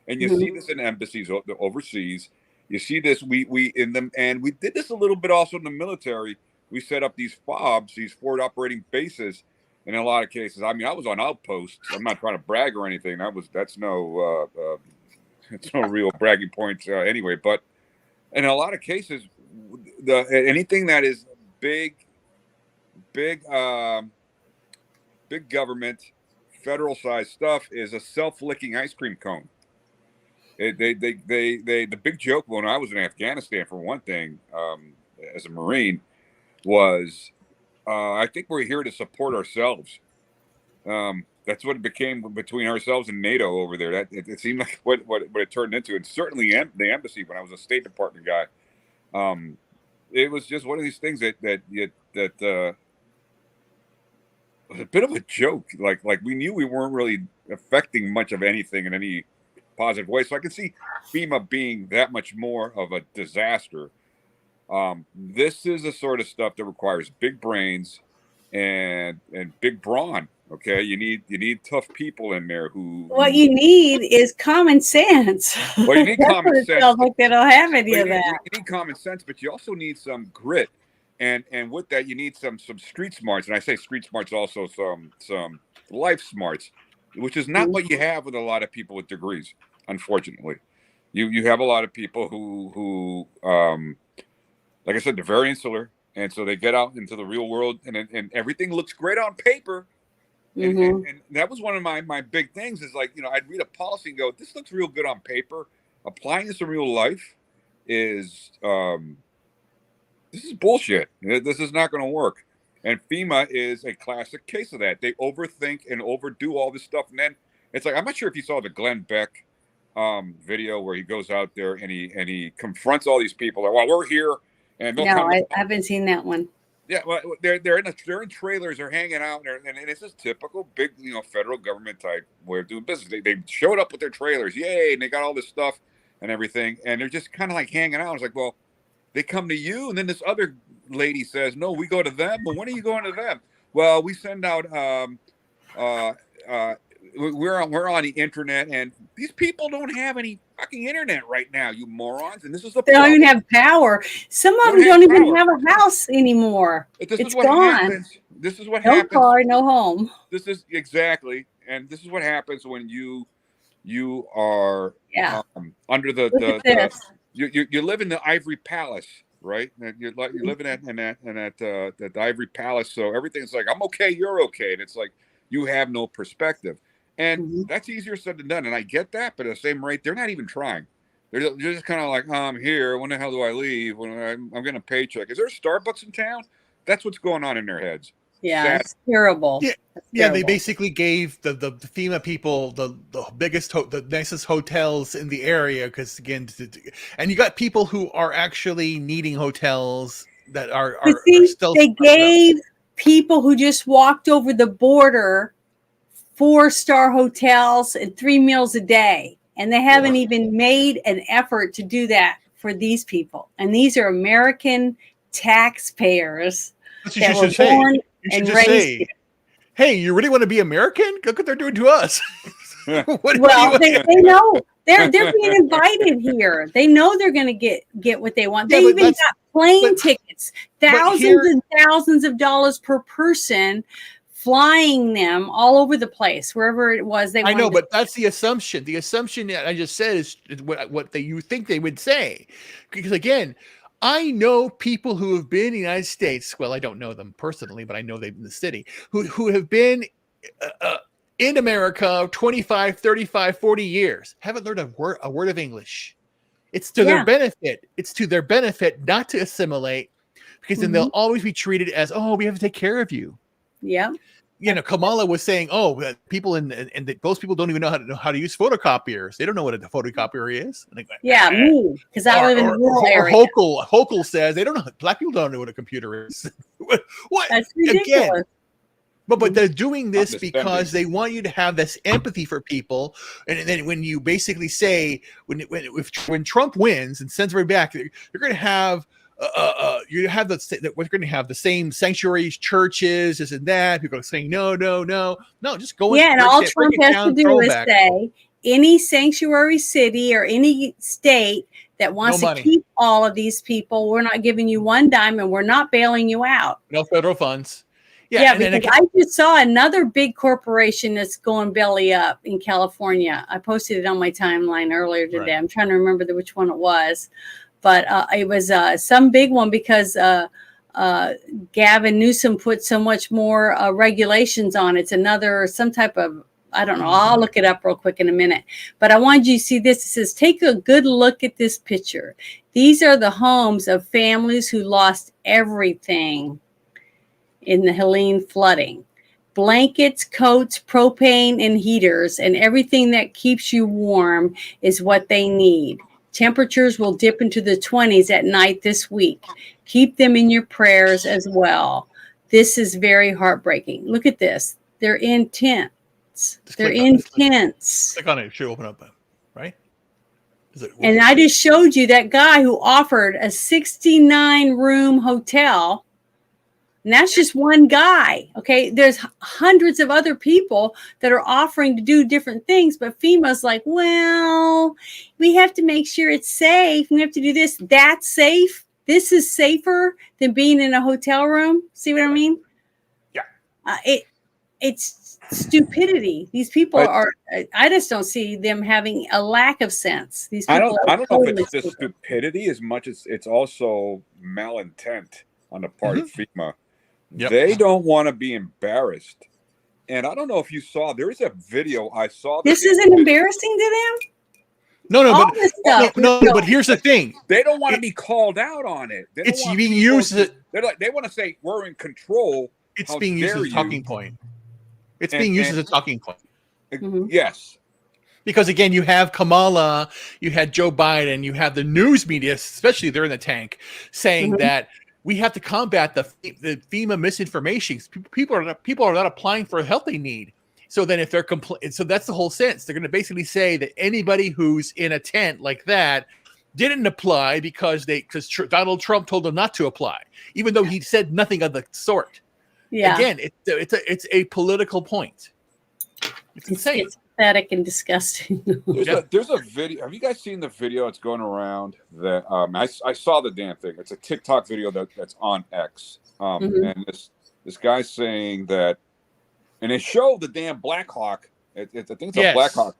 [SPEAKER 8] And you see this in embassies overseas. You see this, we in them, and we did this a little bit also in the military. We set up these FOBs, these forward operating bases, in a lot of cases. I mean, I was on outposts. I'm not trying to brag or anything. That's no real bragging point anyway. But in a lot of cases, anything that is big government, federal size stuff is a self-licking ice cream cone. The big joke when I was in Afghanistan, for one thing, as a Marine, was I think we're here to support ourselves. That's what it became between ourselves and NATO over there. That it seemed like what it turned into, and certainly the embassy when I was a State Department guy. It was just one of these things that was a bit of a joke. Like we knew we weren't really affecting much of anything in any positive way. So I can see FEMA being that much more of a disaster. This is the sort of stuff that requires big brains and big brawn. Okay, you need tough people in there who.
[SPEAKER 1] What you need is common sense.
[SPEAKER 8] Well, you need common sense.
[SPEAKER 1] Sounds like they don't have any of that.
[SPEAKER 8] You need common sense, but you also need some grit. And with that, you need some street smarts, and I say street smarts, also some life smarts, which is not what you have with a lot of people with degrees. Unfortunately, you have a lot of people who like I said, they're very insular, and so they get out into the real world, and everything looks great on paper. And that was one of my big things. Is like, I'd read a policy and go, "This looks real good on paper." Applying this in real life is. This is bullshit. This is not going to work. And FEMA is a classic case of that. They overthink and overdo all this stuff. And then it's like, I'm not sure if you saw the Glenn Beck video where he goes out there and he confronts all these people. Like, well, we're here. And
[SPEAKER 1] No, I haven't seen that one.
[SPEAKER 8] Yeah, well, they're in trailers, they're hanging out, and this is typical big, federal government type way of doing business. They showed up with their trailers, yay, and they got all this stuff and everything, and they're just kind of like hanging out. It's like, well, they come to you, and then this other lady says, no, we go to them. But when are you going to them? Well, we send out we're on the internet, and these people don't have any fucking internet right now, you morons. And this is the
[SPEAKER 1] They don't
[SPEAKER 8] problem.
[SPEAKER 1] even have power. Some of them
[SPEAKER 8] Don't
[SPEAKER 1] don't
[SPEAKER 8] have
[SPEAKER 1] even
[SPEAKER 8] power.
[SPEAKER 1] have a house anymore.
[SPEAKER 8] This
[SPEAKER 1] It's
[SPEAKER 8] is what
[SPEAKER 1] gone.
[SPEAKER 8] happens. This is what
[SPEAKER 1] No
[SPEAKER 8] happens.
[SPEAKER 1] car, no home.
[SPEAKER 8] This is exactly, and this is what happens when you are
[SPEAKER 1] Yeah.
[SPEAKER 8] under
[SPEAKER 1] Look at this.
[SPEAKER 8] you live in the ivory palace, right? And you live in that ivory palace, so everything's like, I'm okay, you're okay, and it's like you have no perspective, and that's easier said than done. And I get that, but at the same rate, they're not even trying. They're just kind of like, oh, I'm here. When the hell do I leave? When I'm getting a paycheck. Is there a Starbucks in town? That's what's going on in their heads.
[SPEAKER 1] Yeah,
[SPEAKER 8] Sad.
[SPEAKER 1] it's terrible.
[SPEAKER 3] Yeah,
[SPEAKER 1] It's
[SPEAKER 3] yeah. They
[SPEAKER 1] terrible.
[SPEAKER 3] basically gave the FEMA people the biggest, the nicest hotels in the area, because again, and you got people who are actually needing hotels that are still.
[SPEAKER 1] They gave people who just walked over the border 4-star hotels and 3 meals a day, and they haven't even made an effort to do that for these people. And these are American taxpayers that were born and raised here.
[SPEAKER 3] Hey, you really want to be American? Look what they're doing to us.
[SPEAKER 1] Well, they know they're being invited here. They know they're going to get what they want. They even got plane tickets, thousands and thousands of dollars per person, flying them all over the place, wherever it was they wanted.
[SPEAKER 3] I know, but that's the assumption. The assumption that I just said is what you think they would say. Because again, I know people who have been in the United States. Well, I don't know them personally, but I know they've been in the city who have been in America 25, 35, 40 years, haven't learned a word of English. It's to their benefit. It's to their benefit not to assimilate, because then they'll always be treated as, oh, we have to take care of you.
[SPEAKER 1] Yeah.
[SPEAKER 3] You know, Kamala was saying, oh, people and those people don't even know how to use photocopiers. They don't know what a photocopier is. And
[SPEAKER 1] me, because I live in a rural area.
[SPEAKER 3] Hochul says they don't know. Black people don't know what a computer is. What?
[SPEAKER 1] That's ridiculous.
[SPEAKER 3] Again, but they're doing this because they want you to have this empathy for people. And then when you basically say, when Trump wins and sends everybody back, you're going to have we're going to have the same sanctuaries, churches, this and that. People are saying no, just go.
[SPEAKER 1] Yeah, and all Trump has to do is say any sanctuary city or any state that wants to keep all of these people, we're not giving you one dime and we're not bailing you out.
[SPEAKER 3] No federal funds.
[SPEAKER 1] Yeah, because I just saw another big corporation that's going belly up in California. I posted it on my timeline earlier today. Right. I'm trying to remember which one it was. But it was some big one because Gavin Newsom put so much more regulations on it. It's some type of, I don't know. I'll look it up real quick in a minute. But I wanted you to see this. It says, take a good look at this picture. These are the homes of families who lost everything in the Helene flooding. Blankets, coats, propane, and heaters, and everything that keeps you warm is what they need. Temperatures will dip into the 20s at night this week. Keep them in your prayers as well. This is very heartbreaking. Look at this. They're intense. They're intense.
[SPEAKER 3] Click on it. It should open up, right?
[SPEAKER 1] And I just showed you that guy who offered a 69-room hotel. And that's just one guy. Okay. There's hundreds of other people that are offering to do different things, but FEMA's like, well, we have to make sure it's safe. We have to do this. That's safe. This is safer than being in a hotel room. See what I mean?
[SPEAKER 8] Yeah.
[SPEAKER 1] It's stupidity. These people I just don't see them having a lack of sense. These people
[SPEAKER 8] I don't know if it's just stupidity as much as it's also malintent on the part of FEMA. Yep. They don't want to be embarrassed. And I don't know if you saw, there is a video I saw.
[SPEAKER 1] This isn't embarrassing to them?
[SPEAKER 3] No, but here's the thing.
[SPEAKER 8] They don't want to be called out on it.
[SPEAKER 3] It's being used.
[SPEAKER 8] They want to say, we're in control.
[SPEAKER 3] It's being used as a talking point. It's being used as a talking point.
[SPEAKER 8] Yes.
[SPEAKER 3] Because again, you have Kamala, you had Joe Biden, you have the news media, especially they're in the tank, saying that we have to combat the FEMA misinformation. People are not applying for a health they need. So then if they're so that's the whole sense. They're going to basically say that anybody who's in a tent like that didn't apply because Donald Trump told them not to apply, even though he said nothing of the sort. Yeah. Again, it's a political point. It's
[SPEAKER 1] It's
[SPEAKER 3] insane.
[SPEAKER 1] pathetic and disgusting.
[SPEAKER 8] There's a video. Have you guys seen the video that's going around? That I saw the damn thing. It's a TikTok video that's on X.
[SPEAKER 1] Mhm.
[SPEAKER 8] And this guy's saying that, and they show the damn Black Hawk. I think it's a
[SPEAKER 3] Yes.
[SPEAKER 8] Black Hawk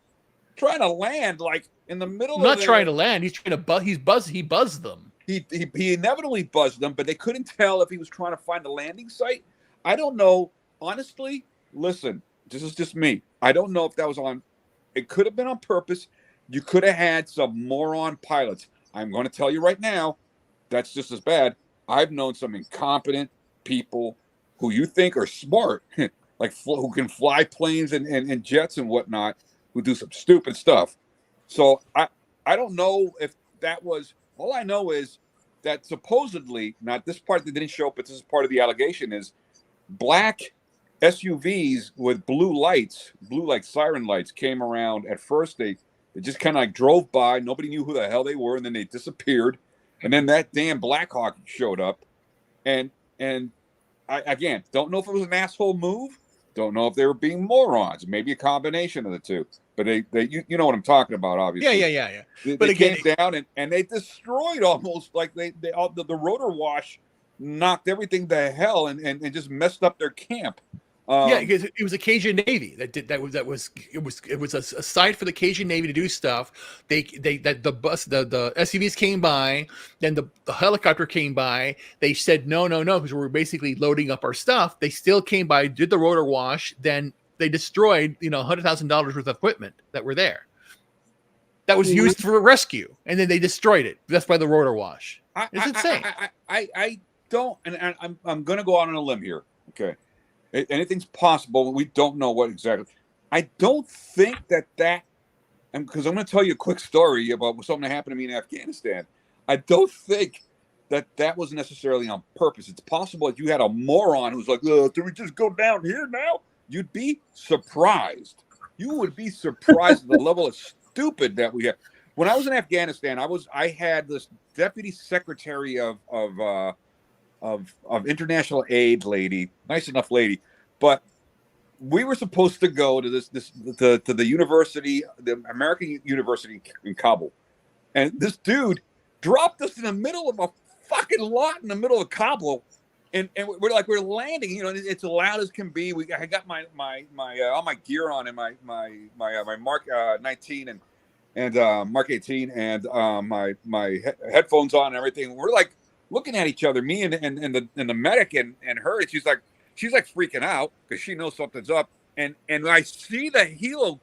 [SPEAKER 8] trying to land like in the middle.
[SPEAKER 3] Not
[SPEAKER 8] of
[SPEAKER 3] trying to land. He's trying to buzz. He buzzed them.
[SPEAKER 8] He inevitably buzzed them, but they couldn't tell if he was trying to find a landing site. I don't know. Honestly, listen, this is just me. I don't know if that was on. It could have been on purpose. You could have had some moron pilots. I'm going to tell you right now, that's just as bad. I've known some incompetent people who you think are smart, like who can fly planes and jets and whatnot, who do some stupid stuff. So I don't know if that was. All I know is that supposedly, not this part that didn't show up, but this is part of the allegation, is black SUVs with blue lights, blue like siren lights, came around. At first, they just kind of like drove by. Nobody knew who the hell they were, and then they disappeared. And then that damn Black Hawk showed up, and I again don't know if it was an asshole move. Don't know if they were being morons. Maybe a combination of the two. But they you know what I'm talking about, obviously.
[SPEAKER 3] Yeah.
[SPEAKER 8] But
[SPEAKER 3] But
[SPEAKER 8] they
[SPEAKER 3] again,
[SPEAKER 8] came down and they destroyed almost like the rotor wash knocked everything to hell and just messed up their camp.
[SPEAKER 3] Because it was a Cajun Navy it was a site for the Cajun Navy to do stuff. The SUVs came by, then the helicopter came by. They said no because we're basically loading up our stuff. They still came by, did the rotor wash, then they destroyed $100,000 worth of equipment that were there. That was used for rescue, and then they destroyed it. That's by the rotor wash. It's insane.
[SPEAKER 8] I don't, and I'm going to go out on a limb here. Okay. Anything's possible. We don't know what exactly. I don't think that, and because I'm going to tell you a quick story about something that happened to me in Afghanistan. I don't think that was necessarily on purpose. It's possible that you had a moron who's like, "Do we just go down here now?" You'd be surprised. You would be surprised at the level of stupid that we have. When I was in Afghanistan, I had this deputy secretary of international aid lady, nice enough lady, but we were supposed to go to the university, the American University in Kabul, and this dude dropped us in the middle of a fucking lot in the middle of Kabul, and we're landing, it's loud as can be. I got my all my gear on and my Mark 19 and Mark 18 and my headphones on and everything. We're like looking at each other, me and the medic and her, and she's like freaking out because she knows something's up. And I see the helo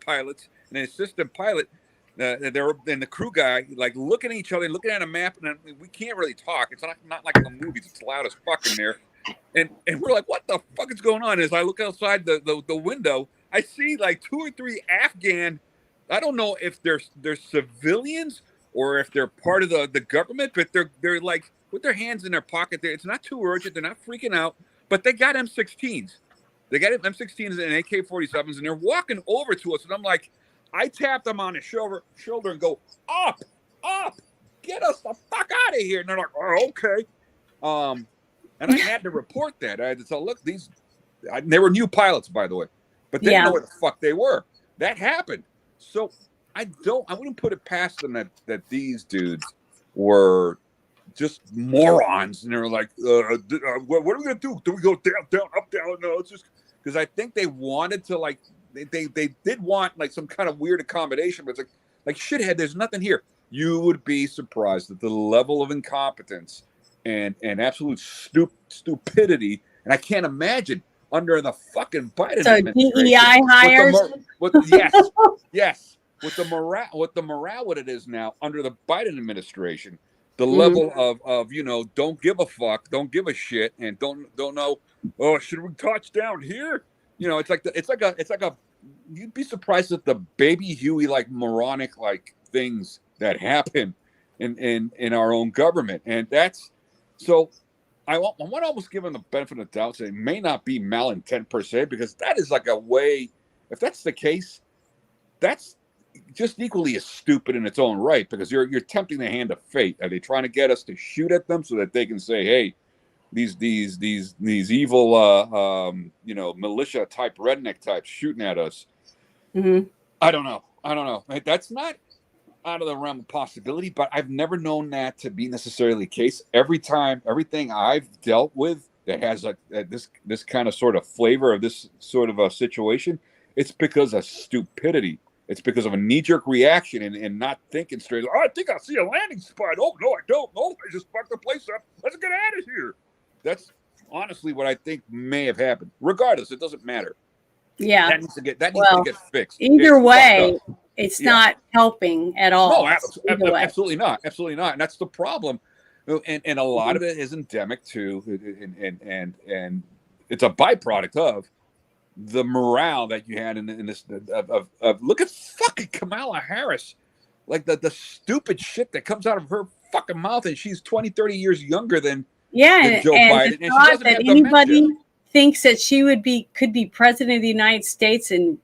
[SPEAKER 8] pilots and the assistant pilot, they're and the crew guy like looking at each other, looking at a map, and we can't really talk. It's not like in the movies; it's loud as fuck in there. And we're like, what the fuck is going on? As I look outside the window, I see like 2 or 3 Afghan. I don't know if they're civilians or if they're part of the government, but they're like with their hands in their pocket. It's not too urgent. They're not freaking out, but they got M16s. They got M16s and AK-47s, and they're walking over to us. And I'm like, I tapped them on the shoulder and go, up, get us the fuck out of here. And they're like, oh, okay. And I had to report that. I had to tell, look, they were new pilots, by the way, but they didn't know where the fuck they were. That happened. So I wouldn't put it past them that these dudes were just morons, and they were like, what are we gonna do? Do we go down, up, down? No, it's just because I think they wanted to like they did want like some kind of weird accommodation, but it's like shithead. There's nothing here. You would be surprised at the level of incompetence and absolute stupidity, and I can't imagine under the fucking Biden administration.
[SPEAKER 1] DEI hires.
[SPEAKER 8] Yes. With the morale, what it is now under the Biden administration, the level of don't give a fuck, don't give a shit, and don't know. Oh, should we touch down here? It's like a. You'd be surprised at the baby Huey like moronic like things that happen in our own government, and that's so. I want to almost give them the benefit of the doubt. So it may not be malintent per se, because that is like a way. If that's the case, that's just equally as stupid in its own right, because you're tempting the hand of fate. Are they trying to get us to shoot at them so that they can say, hey, these evil militia type redneck types shooting at us.
[SPEAKER 1] Mm-hmm.
[SPEAKER 8] I don't know. That's not out of the realm of possibility, but I've never known that to be necessarily the case. Everything I've dealt with that has this kind of sort of flavor of this sort of a situation, it's because of stupidity. It's because of a knee-jerk reaction and not thinking straight. Oh, I think I see a landing spot. Oh, no, I don't. No, I just fucked the place up. Let's get out of here. That's honestly what I think may have happened. Regardless, it doesn't matter.
[SPEAKER 1] Yeah.
[SPEAKER 8] That needs to get fixed.
[SPEAKER 1] Either way, it's not helping at all.
[SPEAKER 8] No, absolutely not. Absolutely not. And that's the problem. And a lot of it is endemic to, and it's a byproduct of the morale that you had in this of look at fucking Kamala Harris, like the stupid shit that comes out of her fucking mouth, and she's 20, 30 years younger than Joe Biden, and she doesn't have
[SPEAKER 1] anybody thinks that she could be president of the United States, and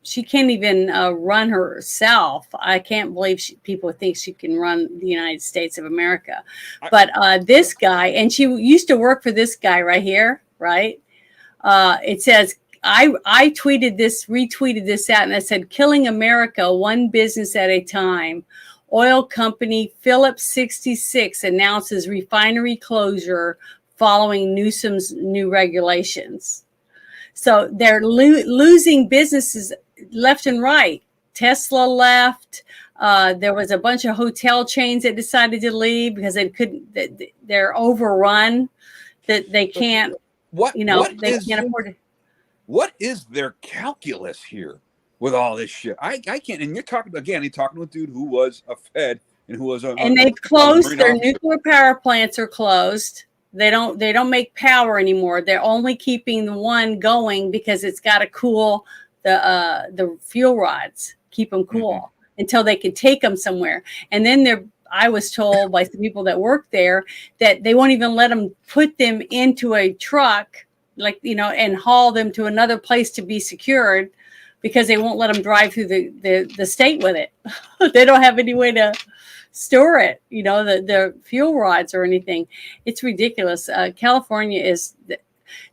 [SPEAKER 1] she can't even run herself. I can't believe people think she can run the United States of America. But this guy, and she used to work for this guy right here, right? It says, I retweeted this out, and I said, "Killing America one business at a time. Oil company Phillips 66 announces refinery closure following Newsom's new regulations." So they're losing businesses left and right. Tesla left. There was a bunch of hotel chains that decided to leave because they're overrun. That they can't. They can't afford it.
[SPEAKER 8] What is their calculus here with all this shit? I can't. And you're talking to a dude who was a Fed and who was
[SPEAKER 1] and they've closed their nuclear power plants are closed. They don't make power anymore. They're only keeping the one going because it's got to cool the fuel rods, keep them cool until they can take them somewhere. And then I was told by some people that work there that they won't even let them put them into a truck, and haul them to another place to be secured because they won't let them drive through the state with it. They don't have any way to store it, the fuel rods or anything. It's ridiculous. California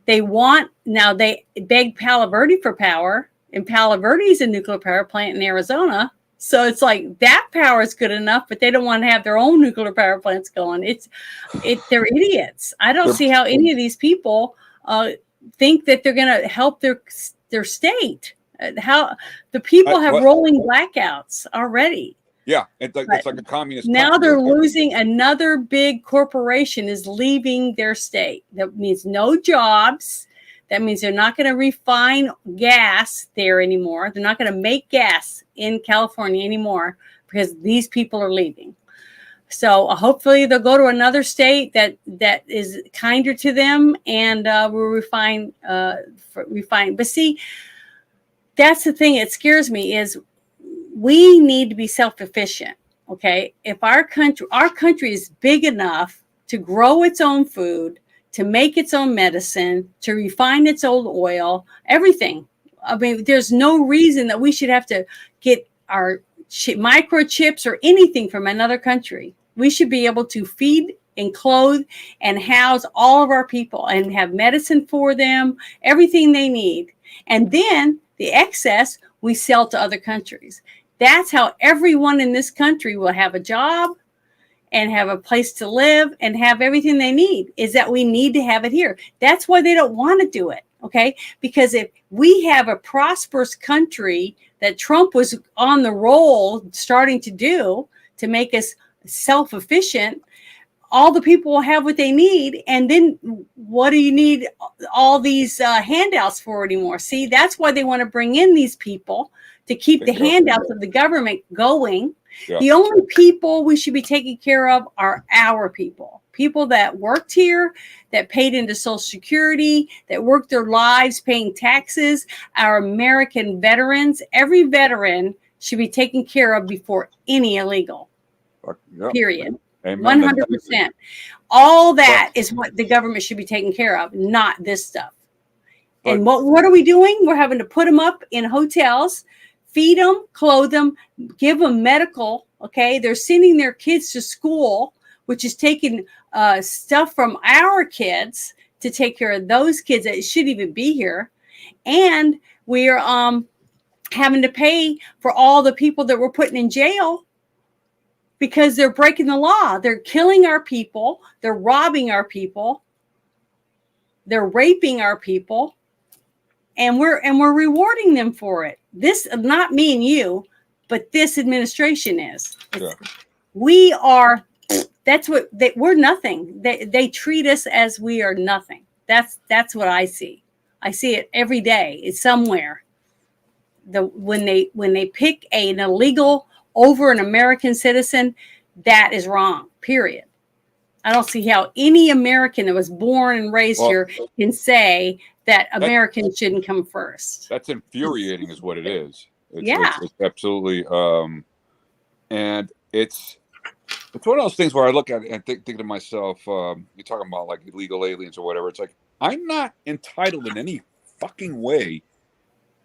[SPEAKER 1] they beg Palo Verde for power, and Palo Verde is a nuclear power plant in Arizona. So it's like that power is good enough, but they don't want to have their own nuclear power plants going. They're idiots. I don't see how any of these people think that they're going to help their state. How the people have rolling blackouts already.
[SPEAKER 8] Yeah, it's like a communist.
[SPEAKER 1] Now they're losing. Another big corporation is leaving their state. That means no jobs. That means they're not going to refine gas there anymore. They're not going to make gas in California anymore because these people are leaving. So hopefully they'll go to another state that is kinder to them and will refine. But see, that's the thing. It scares me is we need to be self-sufficient. Okay, if our country is big enough to grow its own food, to make its own medicine, to refine its own oil, everything. I mean, there's no reason that we should have to get our microchips or anything from another country. We should be able to feed and clothe and house all of our people and have medicine for them, everything they need. And then the excess we sell to other countries. That's how everyone in this country will have a job and have a place to live and have everything they need, is that we need to have it here. That's why they don't want to do it, okay? Because if we have a prosperous country that Trump was on the roll starting to do to make us self-efficient, all the people will have what they need. And then what do you need all these handouts for anymore? See, that's why they want to bring in these people to keep the handouts of the government going. Yeah. The only people we should be taking care of are our people that worked here, that paid into Social Security, that worked their lives paying taxes, our American veterans. Every veteran should be taken care of before any illegal, period. 100%. All that is what the government should be taking care of, not this stuff. And what are we doing? We're having to put them up in hotels, feed them, clothe them, give them medical. Okay, they're sending their kids to school which is taking stuff from our kids to take care of those kids that shouldn't even be here. And we're having to pay for all the people that we're putting in jail because they're breaking the law. They're killing our people. They're robbing our people. They're raping our people. And we're rewarding them for it. This, not me and you, but this administration is.
[SPEAKER 8] Yeah.
[SPEAKER 1] We are, that's what, we're nothing. They treat us as we are nothing. That's what I see. I see it every day. It's somewhere. When they pick an illegal over an American citizen, that is wrong, period. I don't see how any American that was born and raised here can say that Americans shouldn't come first.
[SPEAKER 8] That's infuriating is what it is. It's absolutely, and it's one of those things where I look at it and think to myself, you're talking about like illegal aliens or whatever. It's like, I'm not entitled in any fucking way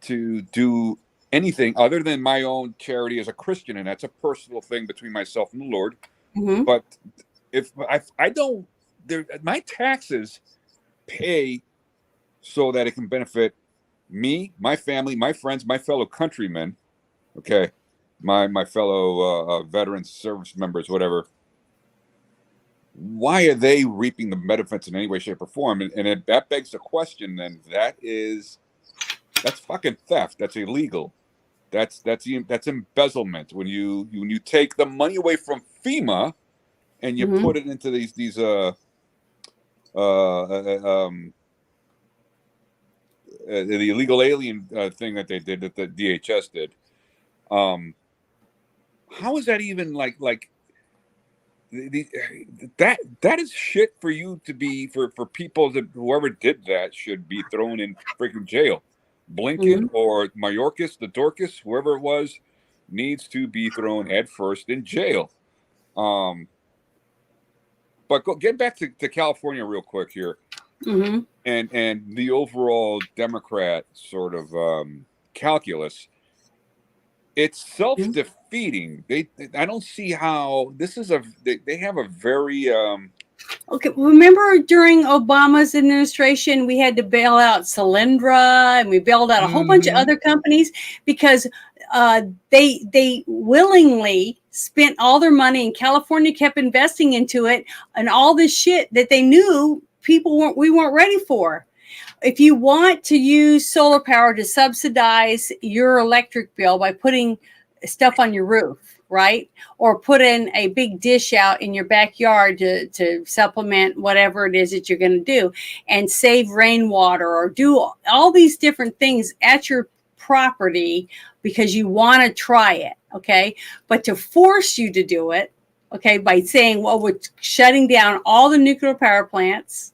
[SPEAKER 8] to do anything other than my own charity as a Christian, and that's a personal thing between myself and the Lord.
[SPEAKER 1] Mm-hmm.
[SPEAKER 8] But if I don't, my taxes pay so that it can benefit me, my family, my friends, my fellow countrymen, okay, my fellow veterans, service members, whatever. Why are they reaping the benefits in any way, shape, or form? And that begs the question. Then that's fucking theft. That's illegal. That's embezzlement. When you take the money away from FEMA and you put it into these the illegal alien thing that they did, that the DHS did. How is that even like that is shit for you to be for people that whoever did that should be thrown in freaking jail. Blinken or Mayorkas, the Dorcas, whoever it was, needs to be thrown head first in jail. But get back to California real quick here, and the overall Democrat sort of calculus. It's self-defeating. I don't see how this is they have a very
[SPEAKER 1] Okay, remember during Obama's administration, we had to bail out Solyndra and we bailed out a whole bunch of other companies because they willingly spent all their money, and California kept investing into it and all this shit that they knew we weren't ready for. If you want to use solar power to subsidize your electric bill by putting stuff on your roof, right? Or put in a big dish out in your backyard to supplement whatever it is that you're going to do and save rainwater or do all these different things at your property because you want to try it, okay? But to force you to do it, okay, by saying, well, we're shutting down all the nuclear power plants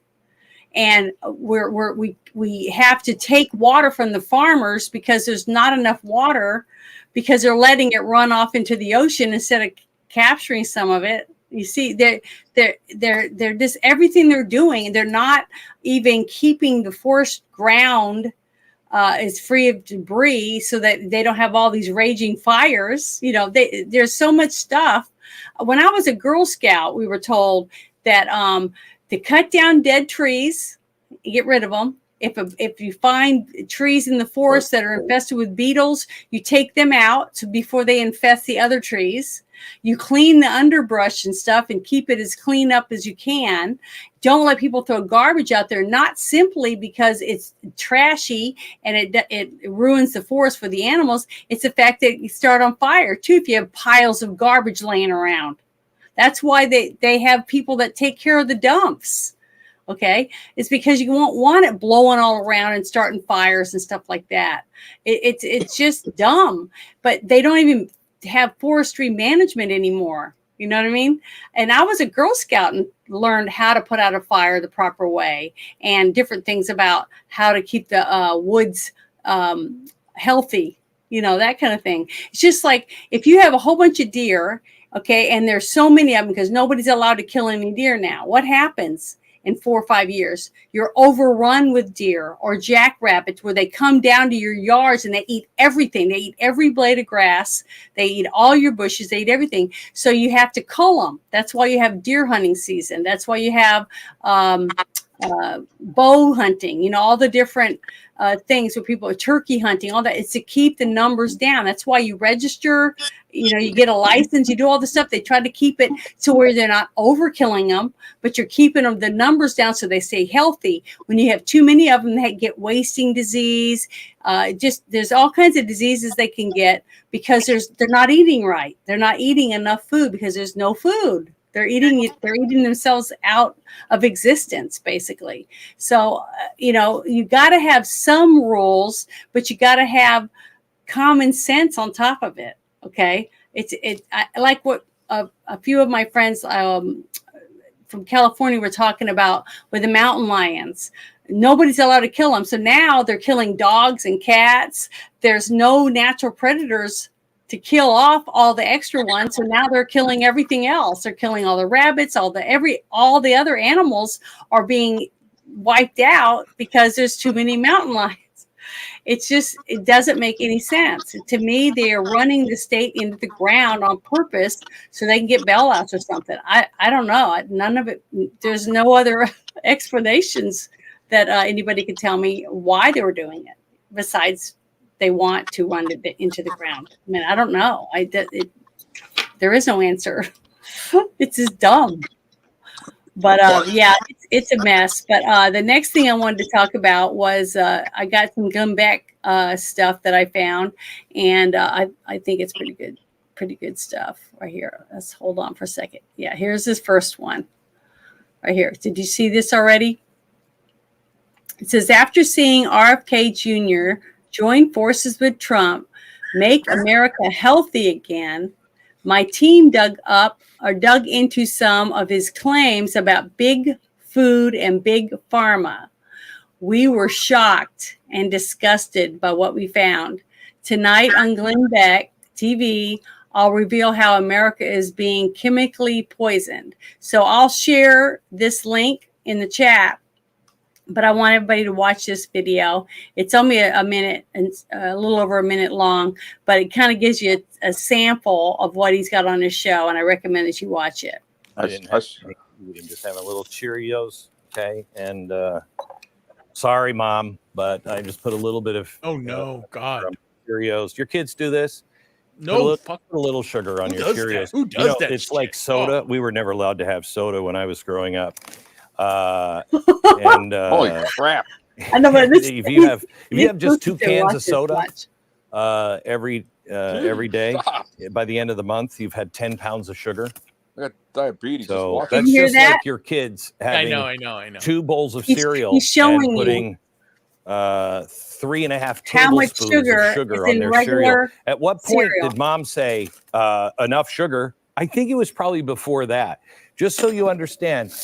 [SPEAKER 1] and we have to take water from the farmers because there's not enough water because they're letting it run off into the ocean instead of capturing some of it. You see, they're just everything they're doing. They're not even keeping the forest ground is free of debris so that they don't have all these raging fires. You know, there's so much stuff. When I was a Girl Scout, we were told that to cut down dead trees, get rid of them. If you find trees in the forest that are infested with beetles, you take them out before they infest the other trees. You clean the underbrush and stuff and keep it as clean up as you can. Don't let people throw garbage out there, not simply because it's trashy and it ruins the forest for the animals. It's the fact that you start on fire, too, if you have piles of garbage laying around. That's why they have people that take care of the dumps. Okay, it's because you won't want it blowing all around and starting fires and stuff like that. It's just dumb. But they don't even have forestry management anymore. You know what I mean? And I was a Girl Scout and learned how to put out a fire the proper way and different things about how to keep the woods healthy. You know, that kind of thing. It's just like if you have a whole bunch of deer, okay, and there's so many of them because nobody's allowed to kill any deer now. What happens? in 4 or 5 years. You're overrun with deer or jackrabbits where they come down to your yards and they eat everything. They eat every blade of grass. They eat all your bushes. They eat everything. So you have to cull them. That's why you have deer hunting season. That's why you have bow hunting, you know, all the different things where people are turkey hunting, all that. It's to keep the numbers down. That's why you register, you know, you get a license, you do all the stuff. They try to keep it to where they're not overkilling them, but you're keeping them, the numbers down so they stay healthy. When you have too many of them, they get wasting disease. There's all kinds of diseases they can get because they're not eating right. They're not eating enough food because there's no food. They're eating themselves out of existence, basically. So, you know, you got to have some rules, but you got to have common sense on top of it. Okay. I like what a few of my friends from California were talking about with the mountain lions. Nobody's allowed to kill them. So now they're killing dogs and cats. There's no natural predators to kill off all the extra ones. So now they're killing everything else. They're killing all the rabbits, all the other animals are being wiped out because there's too many mountain lions. It doesn't make any sense. To me, they are running the state into the ground on purpose so they can get bailouts or something. I don't know. None of it. There's no other explanations that anybody could tell me why they were doing it besides they want to run it into the ground. I mean, I don't know. There is no answer. It's just dumb. But yeah, it's a mess. But the next thing I wanted to talk about was I got some Gumbeck stuff that I found, and I think it's pretty good stuff right here. Let's hold on for a second. Yeah, here's this first one right here. Did you see this already? It says, after seeing RFK Jr. join forces with Trump, make America healthy again, my team dug into some of his claims about big food and big pharma. We were shocked and disgusted by what we found. Tonight on Glenn Beck TV, I'll reveal how America is being chemically poisoned. So I'll share this link in the chat, but I want everybody to watch this video. It's only a minute and a little over a minute long, but it kind of gives you a sample of what he's got on his show, and I recommend that you watch it.
[SPEAKER 9] We can just have a little Cheerios, okay? And sorry, Mom, but I just put a little bit of
[SPEAKER 3] God,
[SPEAKER 9] Cheerios. Your kids do this?
[SPEAKER 3] No,
[SPEAKER 9] put a little sugar on your Cheerios.
[SPEAKER 3] Who does that?
[SPEAKER 9] It's like soda. Oh. We were never allowed to have soda when I was growing up. Holy
[SPEAKER 8] crap!
[SPEAKER 9] I know, but if you have just 2 cans of soda every day, by the end of the month, you've had 10 pounds of sugar.
[SPEAKER 8] I got diabetes.
[SPEAKER 9] So that's just like your kids having
[SPEAKER 3] I know.
[SPEAKER 9] 2 bowls of cereal
[SPEAKER 1] he's showing
[SPEAKER 9] and putting 3.5 tablespoons of sugar on their cereal. At what point did Mom say enough sugar? I think it was probably before that. Just so you understand,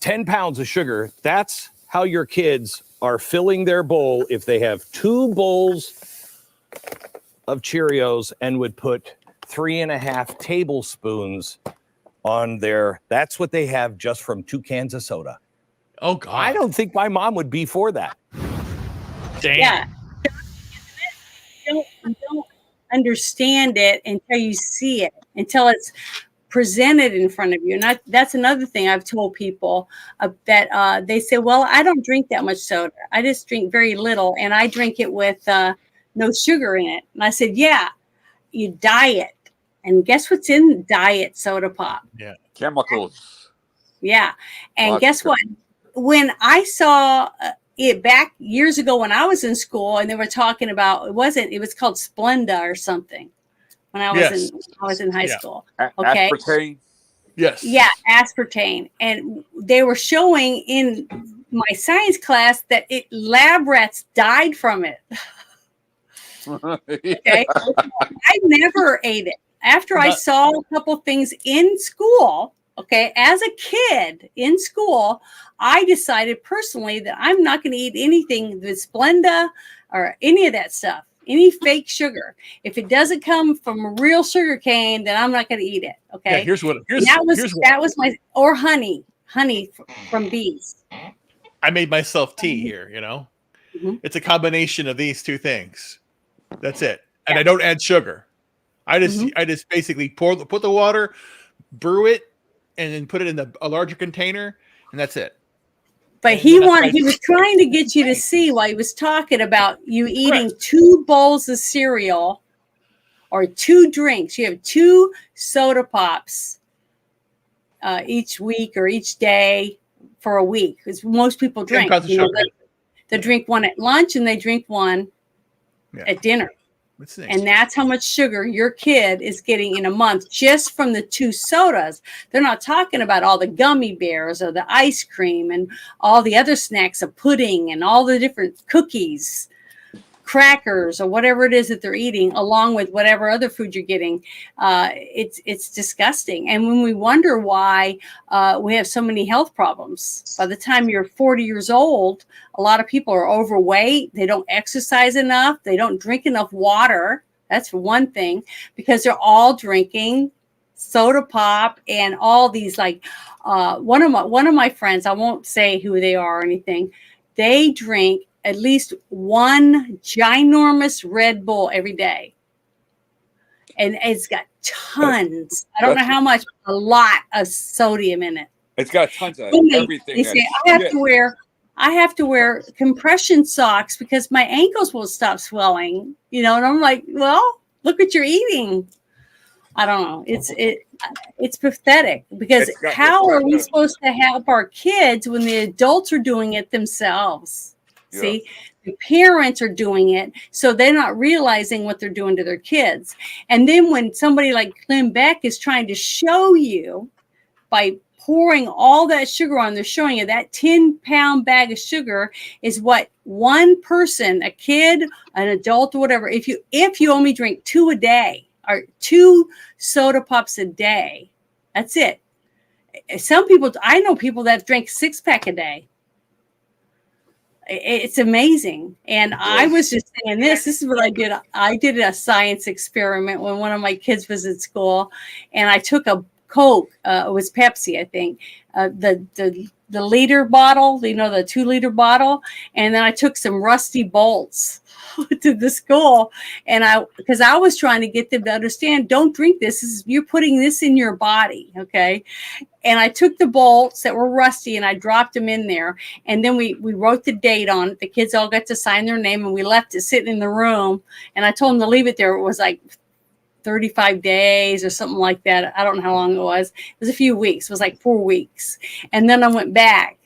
[SPEAKER 9] 10 pounds of sugar, that's how your kids are filling their bowl if they have 2 bowls of Cheerios and would put 3.5 tablespoons on their, that's what they have just from 2 cans of soda.
[SPEAKER 3] Oh, God.
[SPEAKER 9] I don't think my mom would be for that.
[SPEAKER 3] Damn.
[SPEAKER 1] Yeah. You don't understand it until you see it, until it's presented in front of you. And that's another thing I've told people that they say, well, I don't drink that much soda. I just drink very little, and I drink it with no sugar in it. And I said, yeah, you diet. And guess what's in diet soda pop?
[SPEAKER 3] Yeah.
[SPEAKER 8] Chemicals.
[SPEAKER 1] Yeah. And guess what? When I saw it back years ago when I was in school, and they were talking about, it was called Splenda or something. When I was in high school. Okay.
[SPEAKER 8] Aspartame.
[SPEAKER 3] Yes.
[SPEAKER 1] Yeah, aspartame. And they were showing in my science class that lab rats died from it. Okay. I never ate it. After I saw a couple things in school, okay, as a kid in school, I decided personally that I'm not going to eat anything with Splenda or any of that stuff. Any fake sugar. If it doesn't come from real sugar cane, then I'm not going to eat it. Okay.
[SPEAKER 3] Yeah, that was
[SPEAKER 1] my, or honey. honey from bees.
[SPEAKER 3] I made myself tea here, It's a combination of these two things. That's it. And I don't add sugar. I just basically put the water, brew it, and then put it in a larger container, and that's it.
[SPEAKER 1] But he was trying to get you to see while he was talking about you eating 2 bowls of cereal or 2 drinks. You have 2 soda pops each week or each day for a week, because most people drink. They drink one at lunch and they drink one at dinner.
[SPEAKER 3] Nice.
[SPEAKER 1] And that's how much sugar your kid is getting in a month just from the 2 sodas. They're not talking about all the gummy bears or the ice cream and all the other snacks of pudding and all the different cookies, crackers, or whatever it is that they're eating, along with whatever other food you're getting. It's disgusting. And when we wonder why we have so many health problems, by the time you're 40 years old, a lot of people are overweight. They don't exercise enough. They don't drink enough water. That's for one thing, because they're all drinking soda pop and all these, like one of my friends, I won't say who they are or anything, they drink at least 1 ginormous Red Bull every day. And it's got tons. I don't know how much, a lot of sodium in it.
[SPEAKER 8] It's got tons of everything.
[SPEAKER 1] They say, I have to wear compression socks because my ankles will stop swelling. And I'm like, well, look what you're eating. I don't know. It's pathetic, because how are we supposed to help our kids when the adults are doing it themselves? Yeah. See, the parents are doing it, so they're not realizing what they're doing to their kids. And then when somebody like Clem Beck is trying to show you by pouring all that sugar on, they're showing you that 10-pound bag of sugar is what one person, a kid, an adult, or whatever, if you only drink 2 a day or 2 soda pops a day, that's it. Some people, I know people that drink 6-pack a day. It's amazing. And I was just saying this is what I did. I did a science experiment when one of my kids was at school, and I took a Coke. It was Pepsi, I think. The liter bottle, the 2-liter bottle. And then I took some rusty bolts to the school. And because I was trying to get them to understand, don't drink this. You're putting this in your body. Okay. And I took the bolts that were rusty and I dropped them in there. And then we wrote the date on it. The kids all got to sign their name, and we left it sitting in the room. And I told them to leave it there. It was like 35 days or something like that. I don't know how long it was. It was a few weeks. It was like 4 weeks. And then I went back,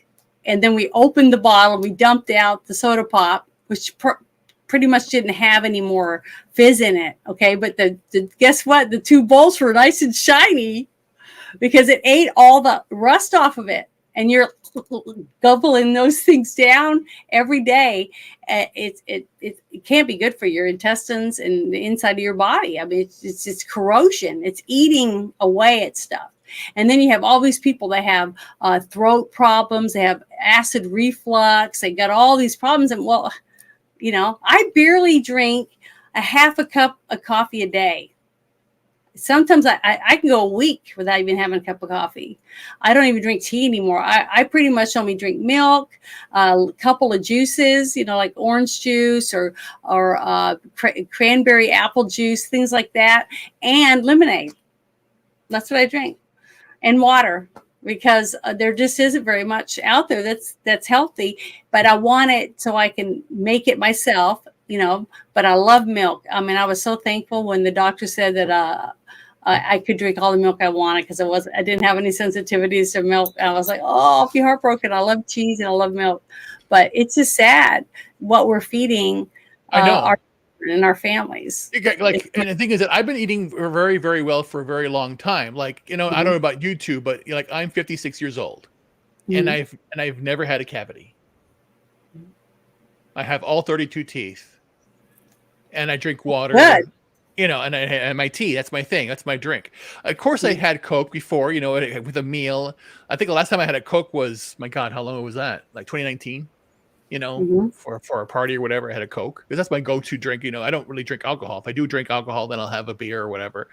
[SPEAKER 1] and then we opened the bottle. We dumped out the soda pop, which pretty much didn't have any more fizz in it. Okay. But guess what? The 2 bolts were nice and shiny because it ate all the rust off of it. And you're gobbling those things down every day. It can't be good for your intestines and the inside of your body. I mean, it's corrosion. It's eating away at stuff. And then you have all these people that have throat problems. They have acid reflux. They got all these problems. And I barely drink a half a cup of coffee a day. Sometimes I can go a week without even having a cup of coffee. I don't even drink tea anymore. I pretty much only drink milk, a couple of juices, like orange juice or cranberry apple juice, things like that, and lemonade. That's what I drink, and water, because there just isn't very much out there that's healthy. But I want it so I can make it myself, But I love milk. I mean, I was so thankful when the doctor said that I could drink all the milk I wanted, because I didn't have any sensitivities to milk. And I was like, oh, I'll be heartbroken. I love cheese and I love milk. But it's just sad what we're feeding our and our families.
[SPEAKER 3] And the thing is that I've been eating very, very well for a very long time. I don't know about you two, but I'm 56 years old, and I've never had a cavity. I have all 32 teeth, and I drink water.
[SPEAKER 1] Good.
[SPEAKER 3] And my tea, that's my thing. That's my drink. Of course, I had Coke before, with a meal. I think the last time I had a Coke was, my God, how long was that? Like 2019, for a party or whatever, I had a Coke. Because that's my go-to drink. I don't really drink alcohol. If I do drink alcohol, then I'll have a beer or whatever.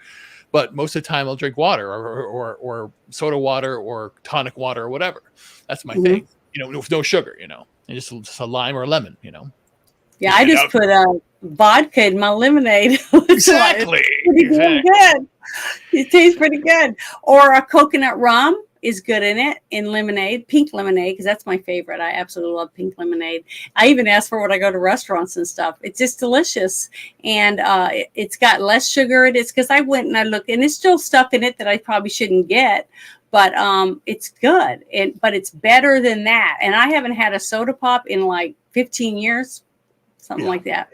[SPEAKER 3] but most of the time I'll drink water or soda water or tonic water or whatever. That's my thing. With no sugar, and just a lime or a lemon,
[SPEAKER 1] Yeah, I just put vodka in my lemonade.
[SPEAKER 3] Exactly.
[SPEAKER 1] Good. It tastes pretty good. Or a coconut rum is good in lemonade, pink lemonade, because that's my favorite. I absolutely love pink lemonade. I even ask for when I go to restaurants and stuff. It's just delicious. And it's got less sugar in it. It's because I went and I looked, and there's still stuff in it that I probably shouldn't get. But it's good. But it's better than that. And I haven't had a soda pop in like 15 years. Something like that.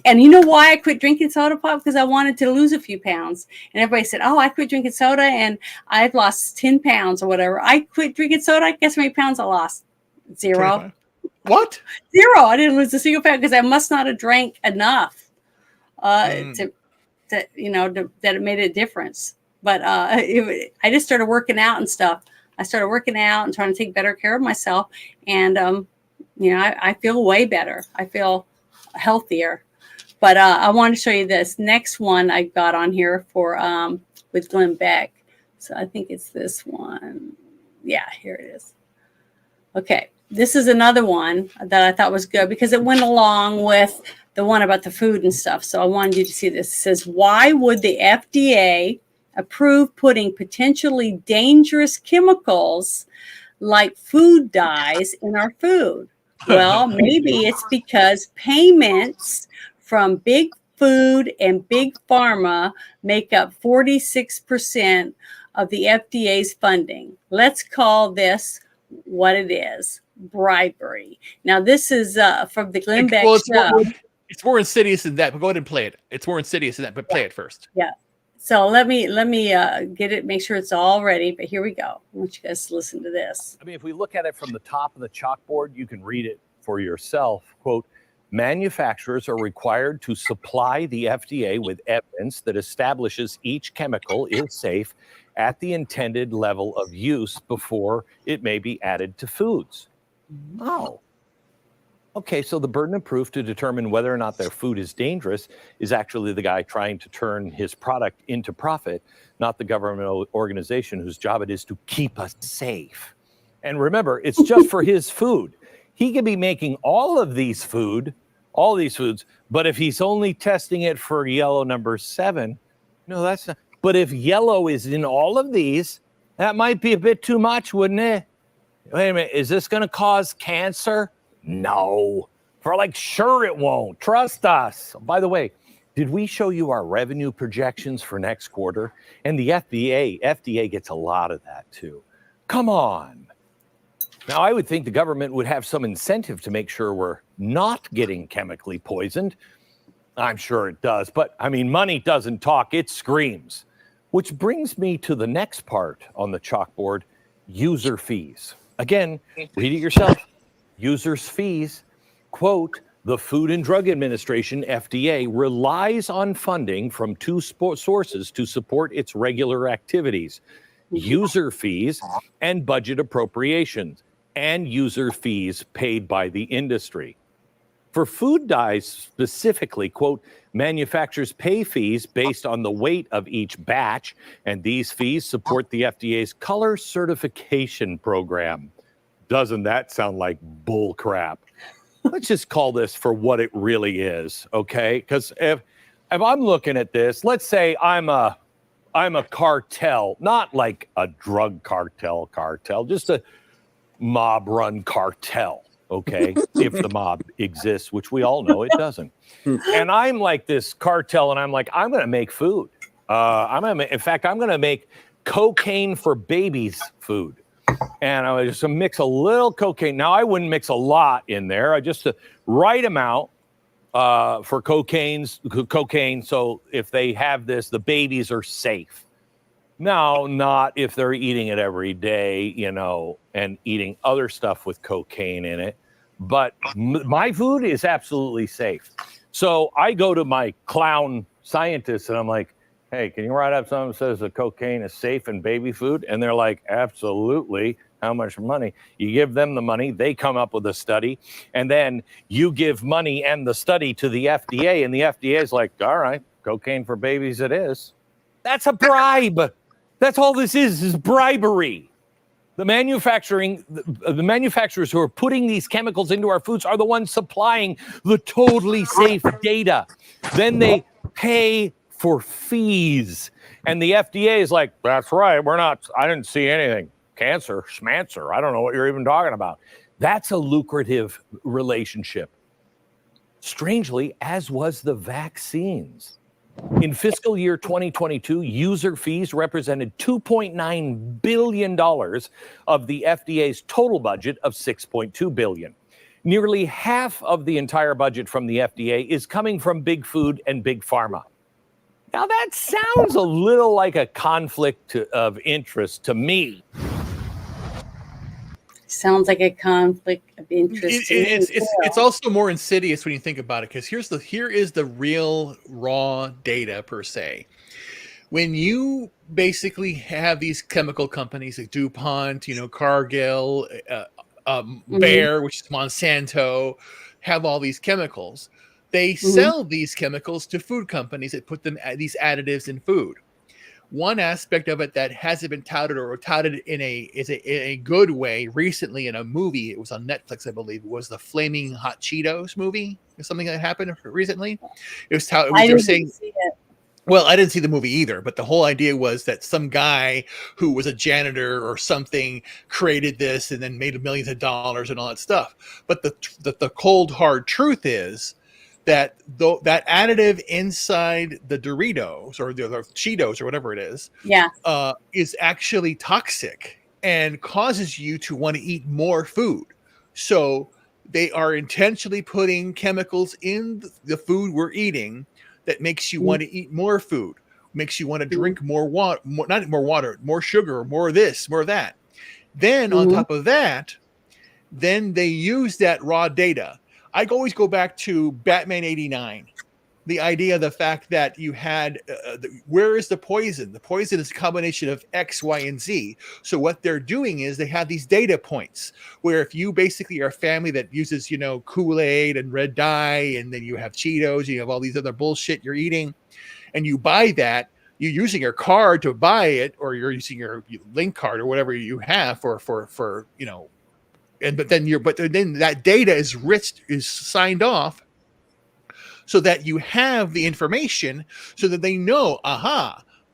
[SPEAKER 1] And you know why I quit drinking soda pop? Because I wanted to lose a few pounds. And everybody said, I quit drinking soda and I've lost 10 pounds or whatever. I quit drinking soda. Guess how many pounds I lost? 0.
[SPEAKER 3] 25. What?
[SPEAKER 1] 0. I didn't lose a single pound because I must not have drank enough that it made a difference. But I just started working out and stuff. I started working out and trying to take better care of myself. And, I feel way better. I feel healthier. But I want to show you this next one I got on here for with Glenn Beck. So I think it's this one. Yeah, here it is. Okay, this is another one that I thought was good because it went along with the one about the food and stuff. So I wanted you to see this. It says, why would the FDA approve putting potentially dangerous chemicals like food dyes in our food? Well, maybe it's because payments from big food and big pharma make up 46% of the FDA's funding. Let's call this what it is, bribery. Now, this is from the Glenn Beck show.
[SPEAKER 3] It's more insidious than that, but go ahead and play it. It's more insidious than that, but play it first.
[SPEAKER 1] Yeah. So let me get it, make sure it's all ready. But here we go. I want you guys to listen to this.
[SPEAKER 9] I mean, if we look at it from the top of the chalkboard, you can read it for yourself. Quote, manufacturers are required to supply the FDA with evidence that establishes each chemical is safe at the intended level of use before it may be added to foods. Oh. Okay, so the burden of proof to determine whether or not their food is dangerous is actually the guy trying to turn his product into profit, not the government organization whose job it is to keep us safe. And remember, it's just for his food. He could be making all these foods, but if he's only testing it for yellow number 7, no, that's not. But if yellow is in all of these, that might be a bit too much, wouldn't it? Wait a minute, is this going to cause cancer? No. Sure it won't. Trust us. By the way, did we show you our revenue projections for next quarter? And the FDA gets a lot of that too. Come on. Now, I would think the government would have some incentive to make sure we're not getting chemically poisoned. I'm sure it does. But, I mean, money doesn't talk. It screams. Which brings me to the next part on the chalkboard, user fees. Again, read it yourself. Users' fees, quote, the Food and Drug Administration, FDA, relies on funding from 2 sources to support its regular activities, user fees and budget appropriations, and user fees paid by the industry. For food dyes specifically, quote, manufacturers pay fees based on the weight of each batch, and these fees support the FDA's color certification program. Doesn't that sound like bull crap? Let's just call this for what it really is, okay? Because if I'm looking at this, let's say I'm a cartel, not like a drug cartel, just a mob-run cartel, okay? If the mob exists, which we all know it doesn't. And I'm like this cartel, and I'm like, I'm going to make food. I'm going to make cocaine for babies food. And I would just mix a little cocaine. Now, I wouldn't mix a lot in there. I just the right amount for cocaine. So if they have this, the babies are safe. Now, not if they're eating it every day, and eating other stuff with cocaine in it. But my food is absolutely safe. So I go to my clown scientist and I'm like, hey, can you write up something that says that cocaine is safe in baby food? And they're like, absolutely. How much money? You give them the money, they come up with a study, and then you give money and the study to the FDA, and the FDA is like, all right, cocaine for babies it is. That's a bribe. That's all this is bribery. The manufacturers who are putting these chemicals into our foods are the ones supplying the totally safe data. Then they pay for fees. And the FDA is like, that's right, I didn't see anything. Cancer, schmancer, I don't know what you're even talking about. That's a lucrative relationship. Strangely, as was the vaccines. In fiscal year 2022, user fees represented $2.9 billion of the FDA's total budget of $6.2 billion. Nearly half of the entire budget from the FDA is coming from big food and big pharma. Now that sounds a little like a conflict of interest to me.
[SPEAKER 1] Sounds like a conflict of interest.
[SPEAKER 3] It's also more insidious when you think about it, because here is the real raw data per se. When you basically have these chemical companies like DuPont, Cargill, Bayer, which is Monsanto, have all these chemicals. They sell these chemicals to food companies that put these additives in food. One aspect of it that hasn't been touted or touted in a good way recently in a movie, it was on Netflix, I believe, was the Flaming Hot Cheetos movie. Or something that happened recently. It was how
[SPEAKER 1] I didn't see it.
[SPEAKER 3] Well, I didn't see the movie either, but the whole idea was that some guy who was a janitor or something created this and then made millions of dollars and all that stuff. But the cold hard truth is that that additive inside the Doritos or the Cheetos or whatever it is, is actually toxic and causes you to want to eat more food. So they are intentionally putting chemicals in the food we're eating that makes you want to eat more food, makes you want to drink more water, not more water, more sugar, more of this, more of that. Then on top of that, then they use that raw data. I always go back to Batman 89. The idea of the fact that you had, where is the poison? The poison is a combination of X, Y, and Z. So what they're doing is they have these data points where if you basically are a family that uses, Kool-Aid and red dye, and then you have Cheetos, you have all these other bullshit you're eating, and you buy that, you're using your card to buy it, or you're using your link card or whatever you have for but then that data is signed off so that you have the information so that they know,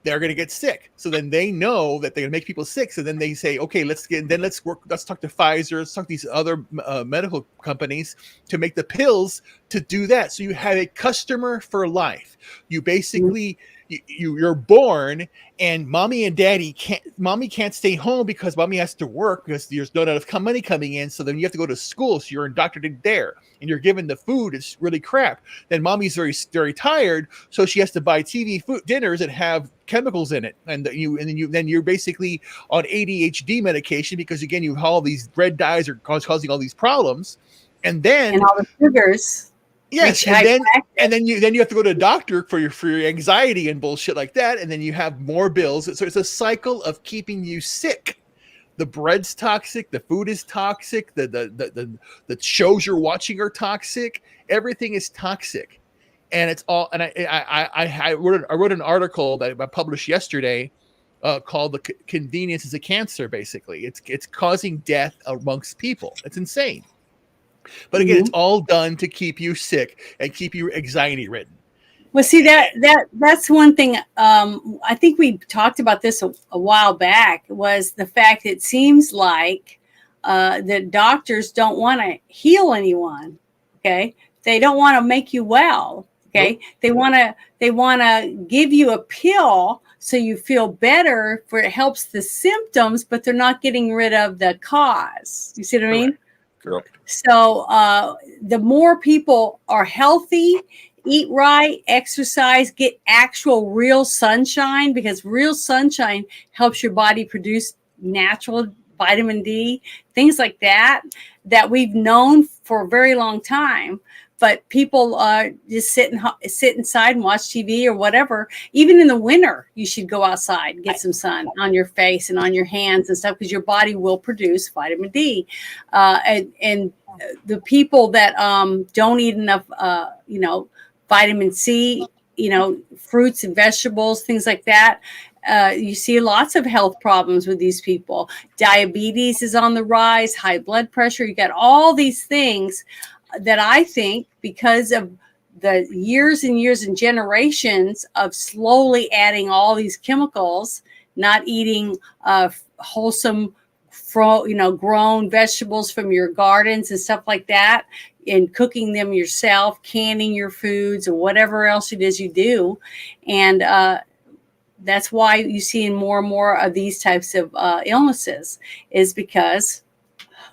[SPEAKER 3] they're going to get sick. So then they know that they're going to make people sick. So then they say, okay, let's talk to Pfizer, let's talk to these other medical companies to make the pills to do that. So you have a customer for life. You basically, you're born and mommy can't stay home because mommy has to work because there's not enough money coming in. So then you have to go to school. So you're indoctrinated there and you're given the food. It's really crap. Then mommy's very, very tired. So she has to buy TV food dinners that have chemicals in it. And then you're basically on ADHD medication because again, you have all these red dyes are causing all these problems. And
[SPEAKER 1] all the sugars.
[SPEAKER 3] Yes, and then you have to go to a doctor for your anxiety and bullshit like that, and then you have more bills. So it's a cycle of keeping you sick. The bread's toxic, the food is toxic, the shows you're watching are toxic. Everything is toxic, and it's all. And I wrote an article that I published yesterday called "The Convenience is a Cancer." Basically, it's causing death amongst people. It's insane. But again, it's all done to keep you sick and keep you anxiety ridden.
[SPEAKER 1] Well, see that's one thing. I think we talked about this a while back. Was the fact it seems like that doctors don't want to heal anyone. Okay, they don't want to make you well. Okay, nope. They want to give you a pill so you feel better, for it helps the symptoms, but they're not getting rid of the cause. You see what I mean?
[SPEAKER 8] Correct.
[SPEAKER 1] So the more people are healthy, eat right, exercise, get actual real sunshine, because real sunshine helps your body produce natural vitamin D, things like that we've known for a very long time. But people just sit inside and watch TV or whatever. Even in the winter, you should go outside and get some sun on your face and on your hands and stuff, because your body will produce vitamin D. And the people that don't eat enough, vitamin C, fruits and vegetables, things like that. You see lots of health problems with these people. Diabetes is on the rise, high blood pressure. You got all these things that I think, because of the years and years and generations of slowly adding all these chemicals, not eating wholesome, grown vegetables from your gardens and stuff like that, and cooking them yourself, canning your foods, or whatever else it is you do. And that's why you see more and more of these types of illnesses, is because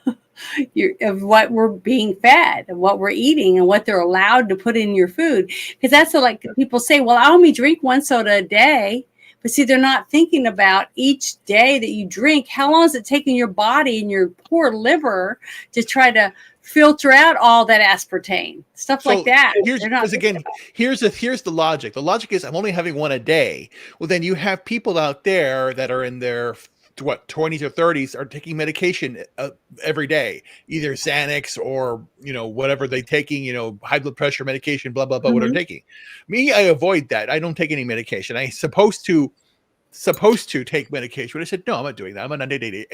[SPEAKER 1] of what we're being fed, and what we're eating, and what they're allowed to put in your food. Because that's like people say, well, I only drink 1 soda a day. But see, they're not thinking about each day that you drink, how long is it taking your body and your poor liver to try to filter out all that aspartame, stuff like that.
[SPEAKER 3] Here's the logic. The logic is, I'm only having 1 a day. Well, then you have people out there that are in their 20s or 30s are taking medication every day, either Xanax or whatever they're taking, high blood pressure medication, blah blah blah. What they're taking. Me, I avoid that. I don't take any medication. I'm supposed to take medication, but I said no, I'm not doing that. I'm an idiot.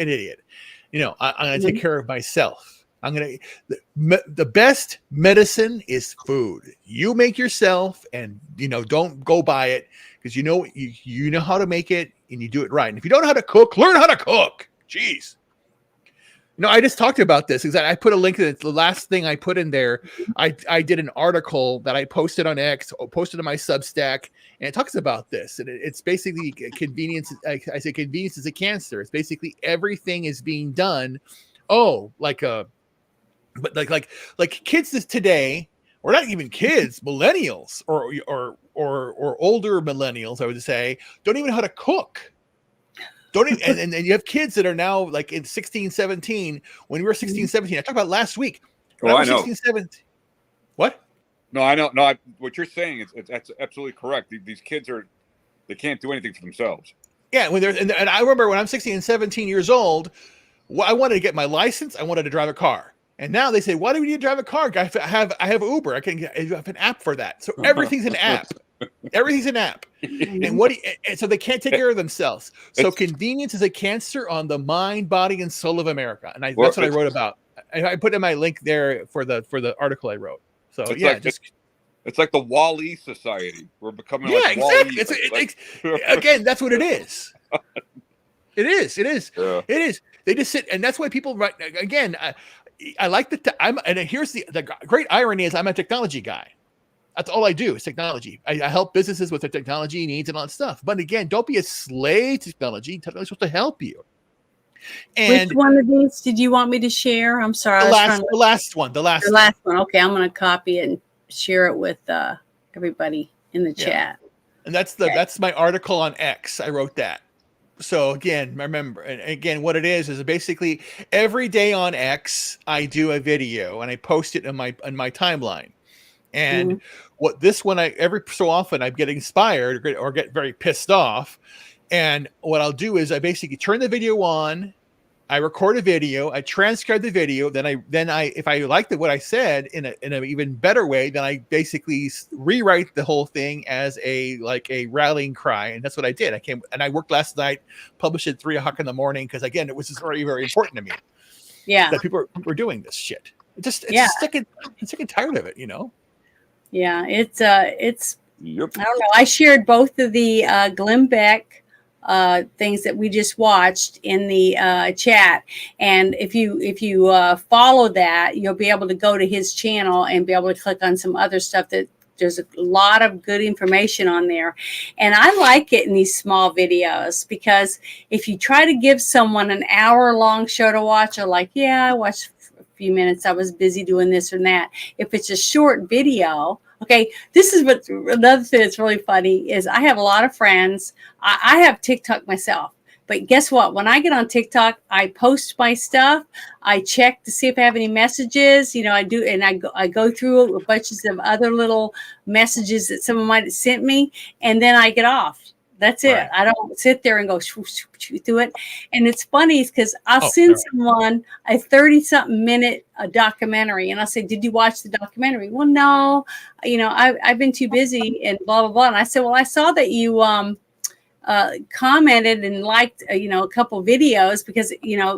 [SPEAKER 3] I'm going to take care of myself. The best medicine is food. You make yourself, and don't go buy it, because you know how to make it, and you do it right. And if you don't know how to cook, learn how to cook. Jeez. I just talked about this because I put a link to it. The last thing I put in there, I did an article that I posted on X, posted on my Substack, and it talks about this. And it's basically convenience. I say convenience is a cancer. It's basically everything is being done. Like kids today, or not even kids, millennials or older millennials, I would say, don't even know how to cook. Don't even, and you have kids that are now like in 16, 17. When we were 16, 17, I talked about last week.
[SPEAKER 8] Oh, I know.
[SPEAKER 3] 16, 17. What?
[SPEAKER 8] No, I know. No, what you're saying that's absolutely correct. These kids they can't do anything for themselves.
[SPEAKER 3] Yeah, and I remember when I'm 16 and 17 years old, I wanted to get my license. I wanted to drive a car. And now they say, why do we need to drive a car? I have Uber. I have an app for that. So everything's an app. Everything's an app. And so they can't take care of themselves. So convenience is a cancer on the mind, body, and soul of America. And that's what I wrote about. I put in my link there for the article I wrote. So
[SPEAKER 8] it's like the Wall-E society. We're becoming
[SPEAKER 3] exactly. Again, that's what it is. It is.
[SPEAKER 8] Yeah.
[SPEAKER 3] It is. They just sit, and that's why people write again. I like and here's the great irony is I'm a technology guy. That's all I do is technology. I help businesses with their technology needs and all that stuff. But again, don't be a slave to technology. Technology is supposed to help you. And
[SPEAKER 1] which one of these did you want me to share? I'm sorry.
[SPEAKER 3] The last one.
[SPEAKER 1] Okay, I'm going to copy it and share it with everybody in the chat.
[SPEAKER 3] And that's my article on X. I wrote that. So again, remember, and again, what it is basically every day on X, I do a video and I post it in my timeline. And what this one, every so often I get inspired or get very pissed off. And what I'll do is I basically turn the video on, I record a video, I transcribe the video, then I if I liked what I said in an even better way, then I basically rewrite the whole thing as a rallying cry, and that's what I did. I worked last night, published it at 3:00 in the morning because again, it was just very, very important to me.
[SPEAKER 1] Yeah,
[SPEAKER 3] that people are doing this shit. I'm sick and tired of it,
[SPEAKER 1] Yeah, it's Yep. I don't know. I shared both of the Glenn Beck things that we just watched in the chat, and if you follow that, you'll be able to go to his channel and be able to click on some other stuff that there's a lot of good information on there. And I like it in these small videos, because if you try to give someone an hour-long show to watch, or I watched a few minutes, I was busy doing this or that. If it's a short video, okay, this is what another thing that's really funny is I have a lot of friends. I have TikTok myself, but guess what? When I get on TikTok, I post my stuff. I check to see if I have any messages. I do, and I go through a bunch of other little messages that someone might have sent me, and then I get off That's it.
[SPEAKER 3] Right.
[SPEAKER 1] I don't sit there and go through it. And it's funny because I'll send someone a 30-something minute documentary, and I'll say, "Did you watch the documentary?" Well, no, I've been too busy and blah blah blah. And I said, "Well, I saw that you commented and liked a couple videos because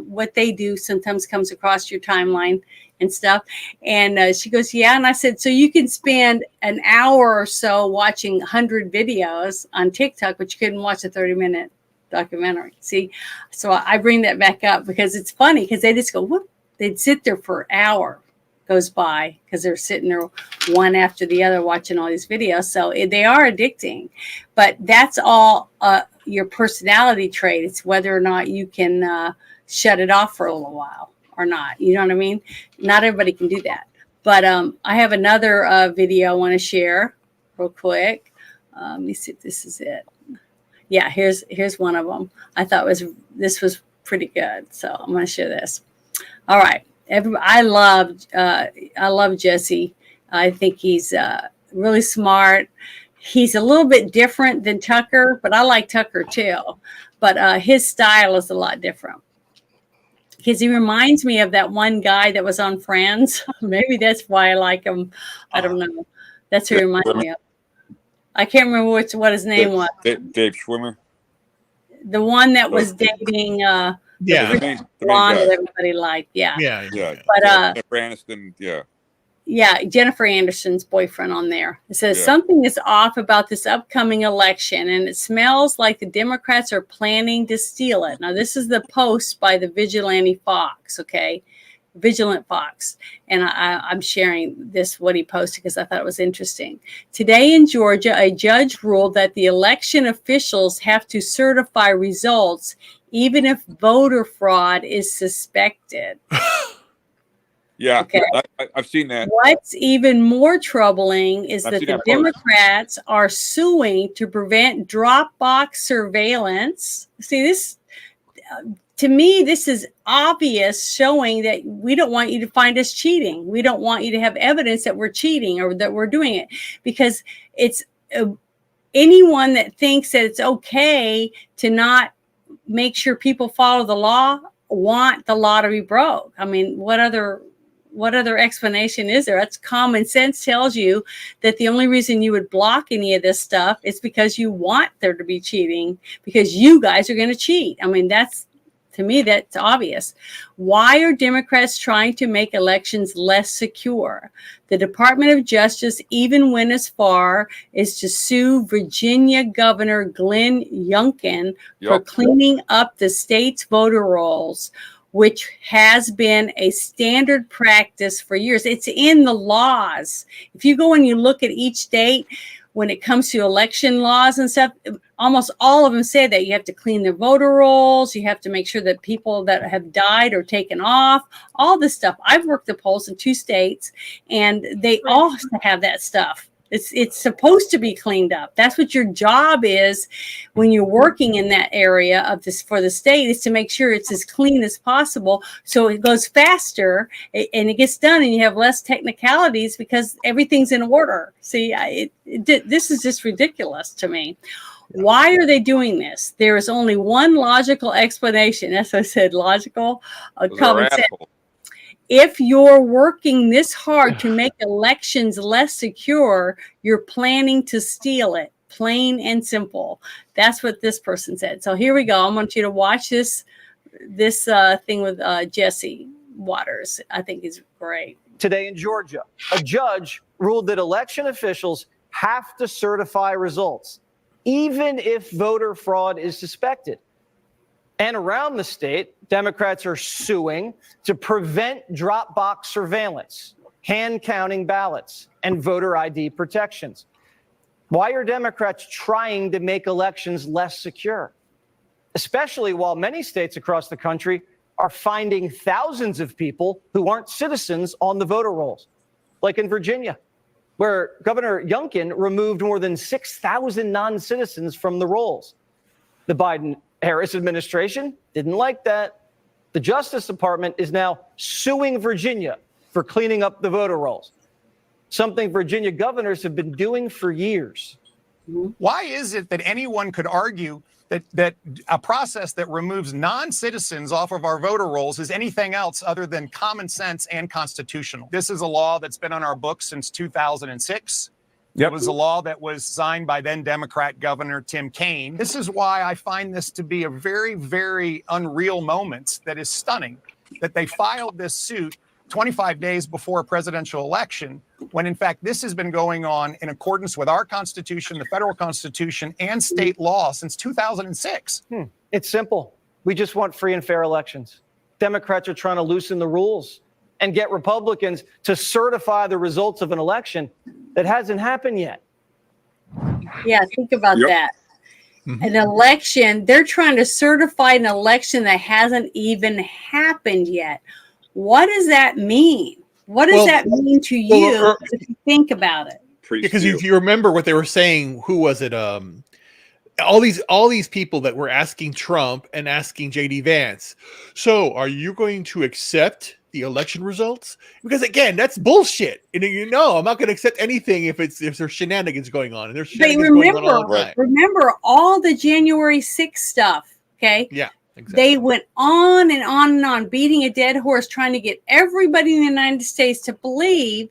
[SPEAKER 1] what they do sometimes comes across your timeline and stuff." And she goes, "Yeah." And I said, "So you can spend an hour or so watching 100 videos on TikTok, but you couldn't watch a 30-minute documentary." See, so I bring that back up because it's funny because they just go, whoop, they'd sit there for an hour goes by because they're sitting there one after the other watching all these videos. So they are addicting, but that's all your personality trait. It's whether or not you can shut it off for a little while or not. You know what I mean? Not everybody can do that. But I have another video I want to share real quick. Let me see if this is it. Yeah, here's one of them. I thought this was pretty good. So I'm going to share this. All right. I love Jesse. I think he's really smart. He's a little bit different than Tucker, but I like Tucker too. But his style is a lot different because he reminds me of that one guy that was on Friends. Maybe that's why I like him. I don't know. That's who he reminds me of. I can't remember what his name was.
[SPEAKER 8] Dave Schwimmer.
[SPEAKER 1] The one that was dating
[SPEAKER 8] the main
[SPEAKER 1] blonde
[SPEAKER 8] guy.
[SPEAKER 1] that everybody liked. Yeah.
[SPEAKER 8] But Jennifer Aniston,
[SPEAKER 1] Jennifer Anderson's boyfriend on there. It says something is off about this upcoming election, and it smells like the Democrats are planning to steal it. Now, this is the post by the Vigilante Fox, okay? Vigilant Fox. And I'm sharing this, what he posted, because I thought it was interesting. Today in Georgia, a judge ruled that the election officials have to certify results even if voter fraud is suspected.
[SPEAKER 8] Yeah,
[SPEAKER 1] okay.
[SPEAKER 8] I've seen that.
[SPEAKER 1] What's even more troubling is that the Democrats are suing to prevent Dropbox surveillance. See, this, to me, this is obvious, showing that we don't want you to find us cheating. We don't want you to have evidence that we're cheating or that we're doing it, because it's anyone that thinks that it's okay to not make sure people follow the law want the law to be broke. I mean, what other explanation is there? That's common sense tells you that the only reason you would block any of this stuff is because you want there to be cheating, because you guys are going to cheat. I mean, to me, that's obvious. Why are Democrats trying to make elections less secure? The Department of Justice even went as far as to sue Virginia Governor Glenn Youngkin for cleaning up the state's voter rolls, which has been a standard practice for years. It's in the laws. If you go and you look at each state, when it comes to election laws and stuff, almost all of them say that you have to clean their voter rolls. You have to make sure that people that have died are taken off, all this stuff. I've worked the polls in 2 states, and they all have that stuff. It's supposed to be cleaned up. That's what your job is when you're working in that area of this for the state, is to make sure it's as clean as possible, so it goes faster and it gets done, and you have less technicalities because everything's in order. See, this is just ridiculous to me. Why are they doing this? There is only one logical explanation. That's what I said, logical, common sense. If you're working this hard to make elections less secure, you're planning to steal it. Plain and simple. That's what this person said. So here we go. I want you to watch this thing with Jesse Waters. I think is great.
[SPEAKER 10] Today in Georgia, a judge ruled that election officials have to certify results, even if voter fraud is suspected. And around the state, Democrats are suing to prevent Dropbox surveillance, hand counting ballots, and voter ID protections. Why are Democrats trying to make elections less secure? Especially while many states across the country are finding thousands of people who aren't citizens on the voter rolls, like in Virginia, where Governor Youngkin removed more than 6,000 non-citizens from the rolls. The Biden-Harris administration didn't like that. The Justice Department is now suing Virginia for cleaning up the voter rolls, something Virginia governors have been doing for years.
[SPEAKER 11] Why is it that anyone could argue that a process that removes non-citizens off of our voter rolls is anything else other than common sense and constitutional? This is a law that's been on our books since 2006. It was a law that was signed by then Democrat Governor Tim Kaine. This is why I find this to be a very, very unreal moment that is stunning, that they filed this suit 25 days before a presidential election, when in fact this has been going on in accordance with our Constitution, the federal Constitution, and state law since 2006.
[SPEAKER 10] It's simple. We just want free and fair elections. Democrats are trying to loosen the rules and get Republicans to certify the results of an election that hasn't happened yet.
[SPEAKER 1] Yeah, think about that. An election, they're trying to certify an election that hasn't even happened yet. What does that mean? What does that mean to you if you think about it?
[SPEAKER 3] Because if you remember what they were saying, who was it? All these people that were asking Trump and asking JD Vance. So, are you going to accept the election results? Because again, that's bullshit. And I'm not going to accept anything if there's shenanigans going on. And there's shenanigans going on all the time.
[SPEAKER 1] Remember all the January 6th stuff. Okay.
[SPEAKER 3] Yeah. Exactly.
[SPEAKER 1] They went on and on and on, beating a dead horse, trying to get everybody in the United States to believe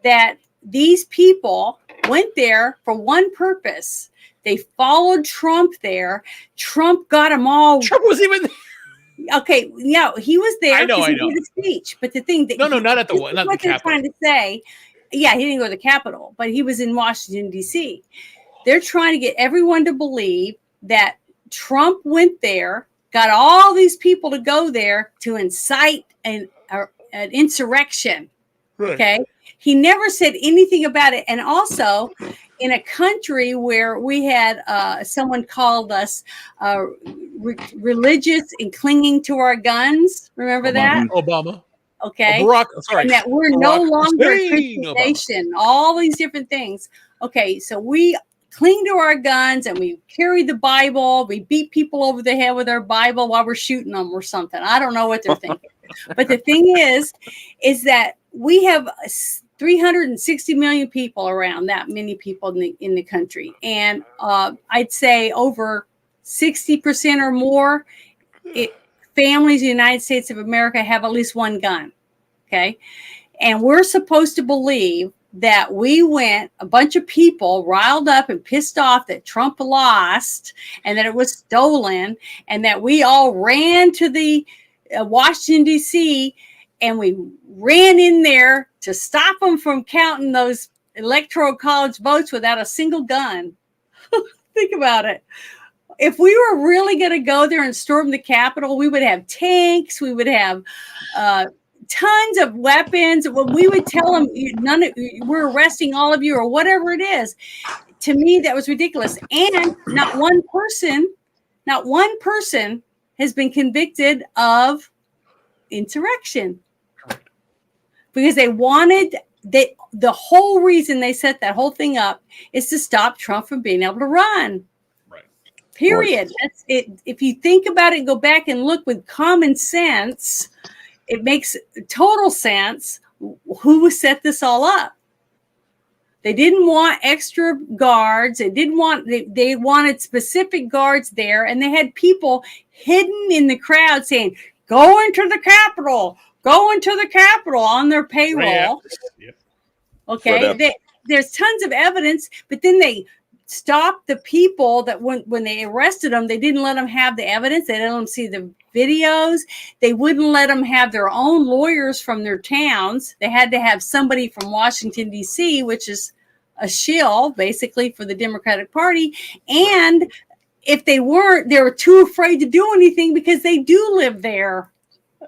[SPEAKER 1] that these people went there for one purpose. They followed Trump there. Trump got them all.
[SPEAKER 3] Trump was even there.
[SPEAKER 1] Okay, yeah, he was there.
[SPEAKER 3] I know.
[SPEAKER 1] He did a speech, but the thing that
[SPEAKER 3] not at the not
[SPEAKER 1] what
[SPEAKER 3] the
[SPEAKER 1] they're
[SPEAKER 3] Capitol.
[SPEAKER 1] trying to say, yeah, he didn't go to the Capitol, but he was in Washington D.C. They're trying to get everyone to believe that Trump went there, got all these people to go there to incite an insurrection.
[SPEAKER 3] Right.
[SPEAKER 1] Okay. He never said anything about it. And also, in a country where we had someone called us religious and clinging to our guns. Remember that?
[SPEAKER 3] Obama.
[SPEAKER 1] Okay.
[SPEAKER 3] Barack, sorry.
[SPEAKER 1] And that we're no longer a Christian nation. All these different things. Okay. So we cling to our guns and we carry the Bible. We beat people over the head with our Bible while we're shooting them or something. I don't know what they're thinking. But the thing is that we have 360 million people around, that many people in the country. And I'd say over 60% or more families in the United States of America have at least one gun. Okay. And we're supposed to believe that we went, a bunch of people riled up and pissed off that Trump lost and that it was stolen, and that we all ran to the Washington, D.C., and we ran in there to stop them from counting those electoral college votes without a single gun. Think about it. If we were really going to go there and storm the Capitol, we would have tanks, we would have tons of weapons. When we would tell them, we're arresting all of you or whatever it is. To me, that was ridiculous. And not one person has been convicted of insurrection. Because they wanted, the whole reason they set that whole thing up is to stop Trump from being able to run.
[SPEAKER 3] Right.
[SPEAKER 1] Period. That's it. If you think about it, go back and look with common sense, it makes total sense who set this all up. They didn't want extra guards. They wanted specific guards there, and they had people hidden in the crowd saying, "Go into the Capitol, go into the Capitol" on their payroll.
[SPEAKER 3] Right. Yep.
[SPEAKER 1] Okay. There's tons of evidence, but then they stopped the people that when they arrested them, they didn't let them have the evidence. They didn't let them see the videos. They wouldn't let them have their own lawyers from their towns. They had to have somebody from Washington, D.C., which is a shill basically for the Democratic Party. And if they weren't, they were too afraid to do anything because they do live there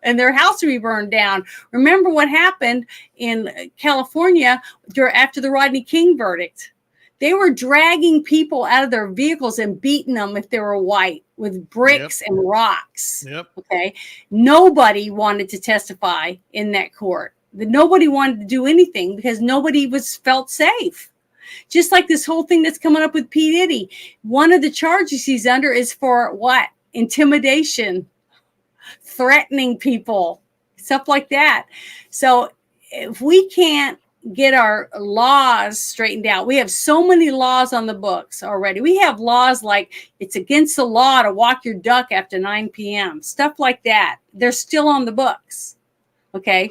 [SPEAKER 1] and their house would be burned down. Remember what happened in California after the Rodney King verdict? They were dragging people out of their vehicles and beating them if they were white with bricks and rocks.
[SPEAKER 3] Yep.
[SPEAKER 1] Okay. Nobody wanted to testify in that court. Nobody wanted to do anything because nobody felt safe. Just like this whole thing that's coming up with P. Diddy. One of the charges he's under is for what? Intimidation, threatening people, stuff like that. So if we can't get our laws straightened out. We have so many laws on the books already. We have laws like it's against the law to walk your duck after 9 p.m. Stuff like that. They're still on the books. Okay.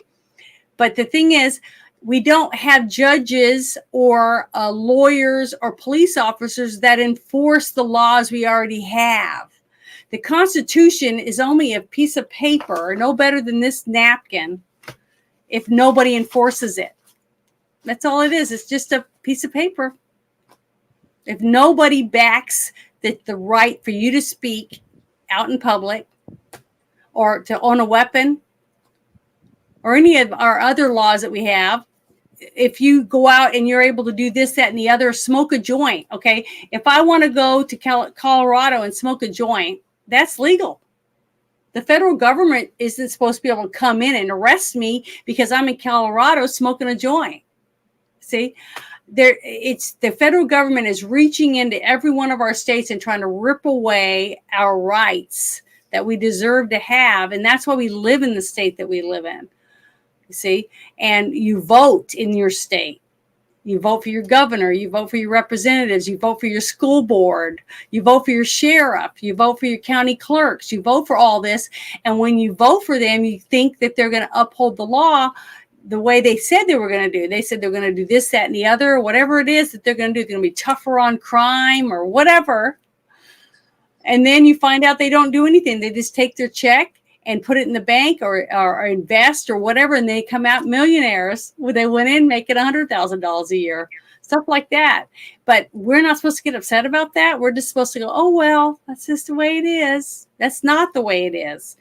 [SPEAKER 1] But the thing is, we don't have judges or lawyers or police officers that enforce the laws we already have. The Constitution is only a piece of paper, no better than this napkin, if nobody enforces it. That's all it is. It's just a piece of paper. If nobody backs the right for you to speak out in public or to own a weapon or any of our other laws that we have, if you go out and you're able to do this, that, and the other, smoke a joint, okay? If I want to go to Colorado and smoke a joint, that's legal. The federal government isn't supposed to be able to come in and arrest me because I'm in Colorado smoking a joint. See, it's the federal government is reaching into every one of our states and trying to rip away our rights that we deserve to have. And that's why we live in the state that we live in. You see, and you vote in your state. You vote for your governor, you vote for your representatives, you vote for your school board, you vote for your sheriff, you vote for your county clerks, you vote for all this. And when you vote for them, you think that they're going to uphold the law the way they said they were going to do. They said they're going to do this, that, and the other, or whatever it is that they're going to do. They're going to be tougher on crime or whatever. And then you find out they don't do anything. They just take their check and put it in the bank or invest or whatever, and they come out millionaires where they went in making $100,000 a year, stuff like that. But we're not supposed to get upset about that. We're just supposed to go, oh, well, that's just the way it is. That's not the way it is.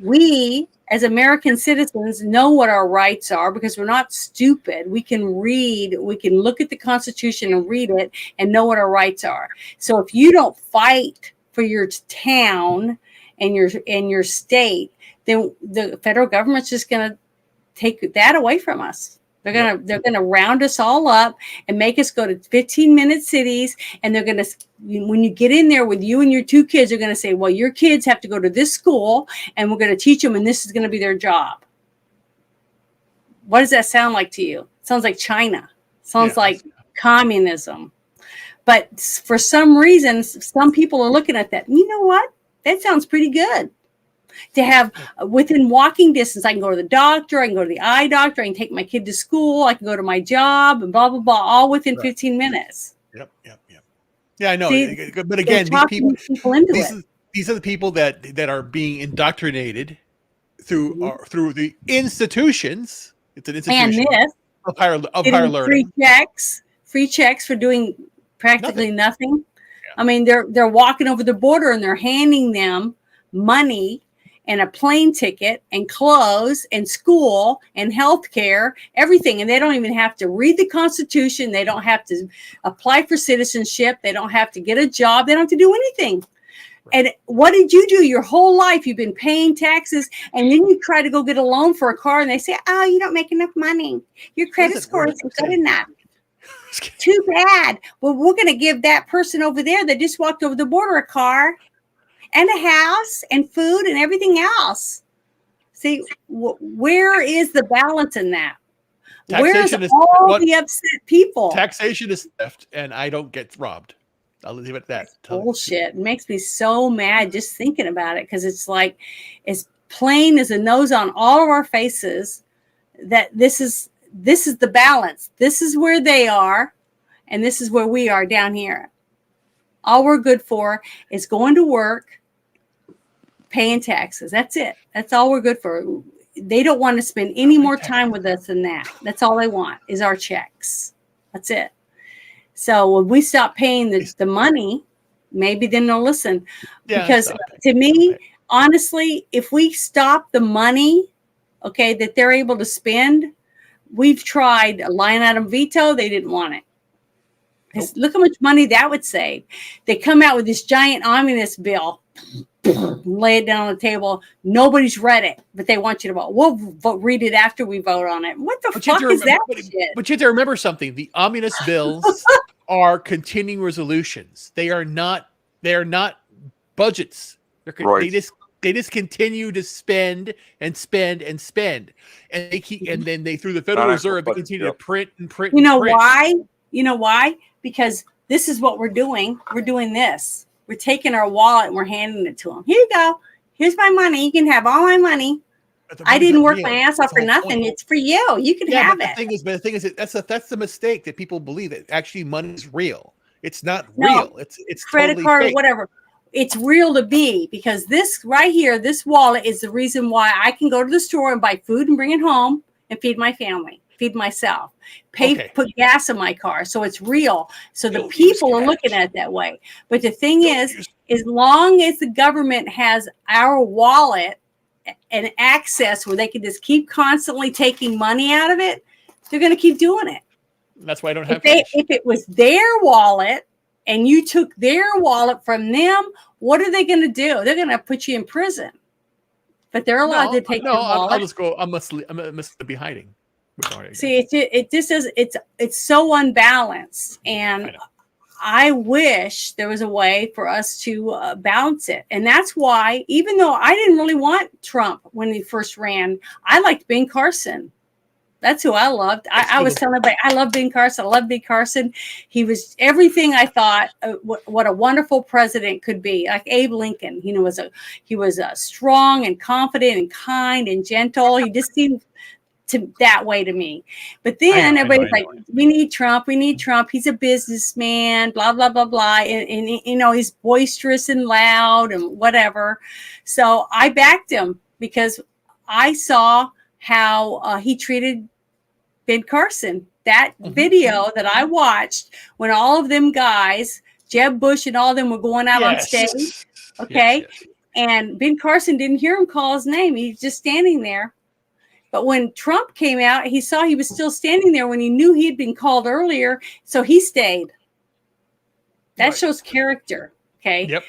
[SPEAKER 1] We, as American citizens, know what our rights are because we're not stupid. We can read, we can look at the Constitution and read it and know what our rights are. So if you don't fight for your town and your state, then the federal government's just going to take that away from us. They're gonna round us all up and make us go to 15-minute cities, and they're gonna, when you get in there with you and your two kids, they're gonna say, well, your kids have to go to this school, and we're gonna teach them, and this is gonna be their job. What does that sound like to you? It sounds like China. It sounds like communism. But for some reason, some people are looking at that. You know what? That sounds pretty good. To have within walking distance, I can go to the doctor, I can go to the eye doctor, I can take my kid to school, I can go to my job, and blah, blah, blah, all within 15 minutes.
[SPEAKER 3] Yep. Yeah, I know.
[SPEAKER 1] See,
[SPEAKER 3] but again, these are the people that are being indoctrinated through the institutions. It's an institution of higher learning. Free checks for doing practically nothing. Yeah. I mean, they're walking over the border and they're handing them money and a plane ticket and clothes and school and health care, everything. And they don't even have to read the Constitution. They don't have to apply for citizenship. They don't have to get a job. They don't have to do anything. Right. And what did you do your whole life? You've been paying taxes, and then you try to go get a loan for a car, and they say, oh, you don't make enough money. Your credit score isn't good enough. Too bad. Well, we're going to give that person over there that just walked over the border a car and a house and food and everything else. See, where is the balance in that? Where's all the upset people? Taxation is theft, and I don't get robbed. I'll leave it at that.
[SPEAKER 1] Bullshit. It makes me so mad just thinking about it, because it's like as plain as a nose on all of our faces that this is the balance. This is where they are, and this is where we are down here. All we're good for is going to work, paying taxes. That's it. That's all we're good for. They don't want to spend any more time with us than that. That's all they want is our checks. That's it. So when we stop paying the money, maybe then they'll listen. Yeah, because to me, honestly, if we stop the money, okay, that they're able to spend, we've tried a line item veto. They didn't want it. Nope. Look how much money that would save. They come out with this giant omnibus bill, lay it down on the table. Nobody's read it, but they want you to vote. We'll read it after we vote on it. What the fuck is that shit? But
[SPEAKER 3] you have to remember something. The omnibus bills are continuing resolutions. They are not budgets. They They just continue to spend and spend and spend, and they keep, and then they through the Federal Reserve they continue to print and print.
[SPEAKER 1] You know
[SPEAKER 3] and print.
[SPEAKER 1] why? You know why? Because this is what we're doing. We're doing this. We're taking our wallet and we're handing it to them. Here you go. Here's my money. You can have all my money. I didn't work my ass off for nothing. It's for you. You can have it.
[SPEAKER 3] The thing is, that's the mistake that people believe that actually money is real. It's not real. It's
[SPEAKER 1] credit
[SPEAKER 3] totally
[SPEAKER 1] card
[SPEAKER 3] fake.
[SPEAKER 1] or whatever. It's real to me because this right here, this wallet is the reason why I can go to the store and buy food and bring it home and feed my family, feed myself, put gas in my car. So it's real. So the people are looking at it that way. But the thing is, as long as the government has our wallet and access where they can just keep constantly taking money out of it, they're going to keep doing it.
[SPEAKER 3] That's why I don't have
[SPEAKER 1] if it was their wallet and you took their wallet from them, what are they going to do? They're going to put you in prison. But they're allowed to take your wallet.
[SPEAKER 3] I'll just go. I must be hiding.
[SPEAKER 1] See, it just is. It's so unbalanced, and I wish there was a way for us to balance it. And that's why, even though I didn't really want Trump when he first ran, I liked Ben Carson. That's who I loved. I was telling everybody, I love Ben Carson. I love Ben Carson. He was everything I thought what a wonderful president could be. Like Abe Lincoln, he was strong and confident and kind and gentle. He just seemed that way to me. But then everybody's like, we need Trump. We need Trump. He's a businessman, blah, blah, blah, blah. And he's boisterous and loud and whatever. So I backed him because I saw how he treated Ben Carson. That video that I watched when all of them guys, Jeb Bush and all of them were going out on stage. Okay. Yes. And Ben Carson didn't hear him call his name. He's just standing there. But when Trump came out, he saw he was still standing there when he knew he had been called earlier. So he stayed. That shows character. Okay. Yep.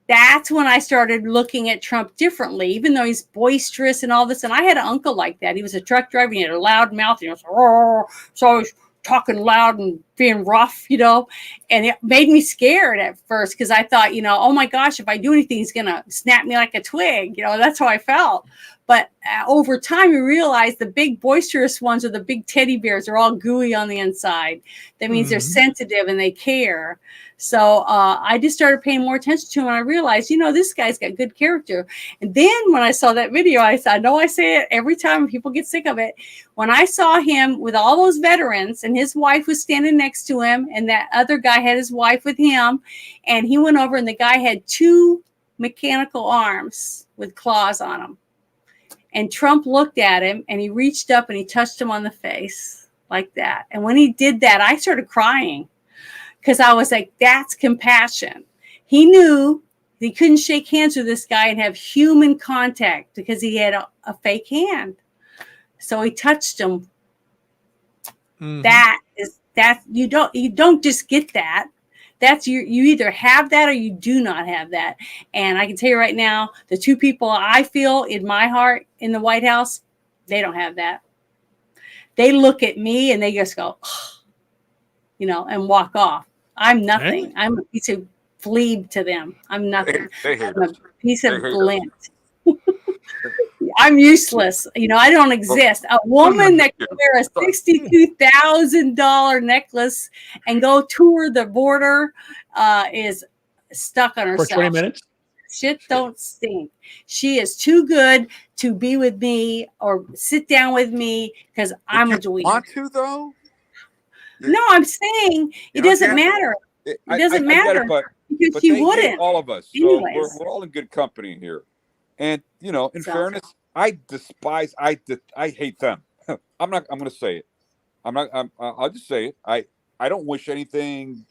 [SPEAKER 1] That's when I started looking at Trump differently, even though he's boisterous and all this. And I had an uncle like that. He was a truck driver. He had a loud mouth. So I was talking loud and being rough, and it made me scared at first because I thought, oh my gosh, if I do anything, he's going to snap me like a twig. That's how I felt. But over time, you realize the big boisterous ones or the big teddy bears are all gooey on the inside. That means they're sensitive and they care. So I just started paying more attention to him. And I realized, this guy's got good character. And then when I saw that video, I know I say it every time people get sick of it. When I saw him with all those veterans and his wife was standing next to him and that other guy had his wife with him and he went over and the guy had 2 mechanical arms with claws on them. And Trump looked at him and he reached up and he touched him on the face like that. And when he did that, I started crying because I was like, that's compassion. He knew he couldn't shake hands with this guy and have human contact because he had a fake hand. So he touched him. Mm-hmm. You don't just get that. That's you either have that or you do not have that. And I can tell you right now, the 2 people I feel in my heart in the White House, they don't have that. They look at me and they just go, and walk off. I'm nothing. I'm a piece of flea to them. I'm nothing. I'm a piece of lint. I'm useless. I don't exist. A woman that can wear a $62,000 necklace and go tour the border is stuck on herself.
[SPEAKER 3] For 20 minutes?
[SPEAKER 1] Shit don't stink. She is too good to be with me or sit down with me because I'm a dweeb.
[SPEAKER 8] Want to, though?
[SPEAKER 1] No, I'm saying it doesn't matter. It doesn't matter because she wouldn't.
[SPEAKER 8] All of us. So we're all in good company here. And, in fairness, I hate them. I'm going to say it. I'll just say it. I don't wish anything.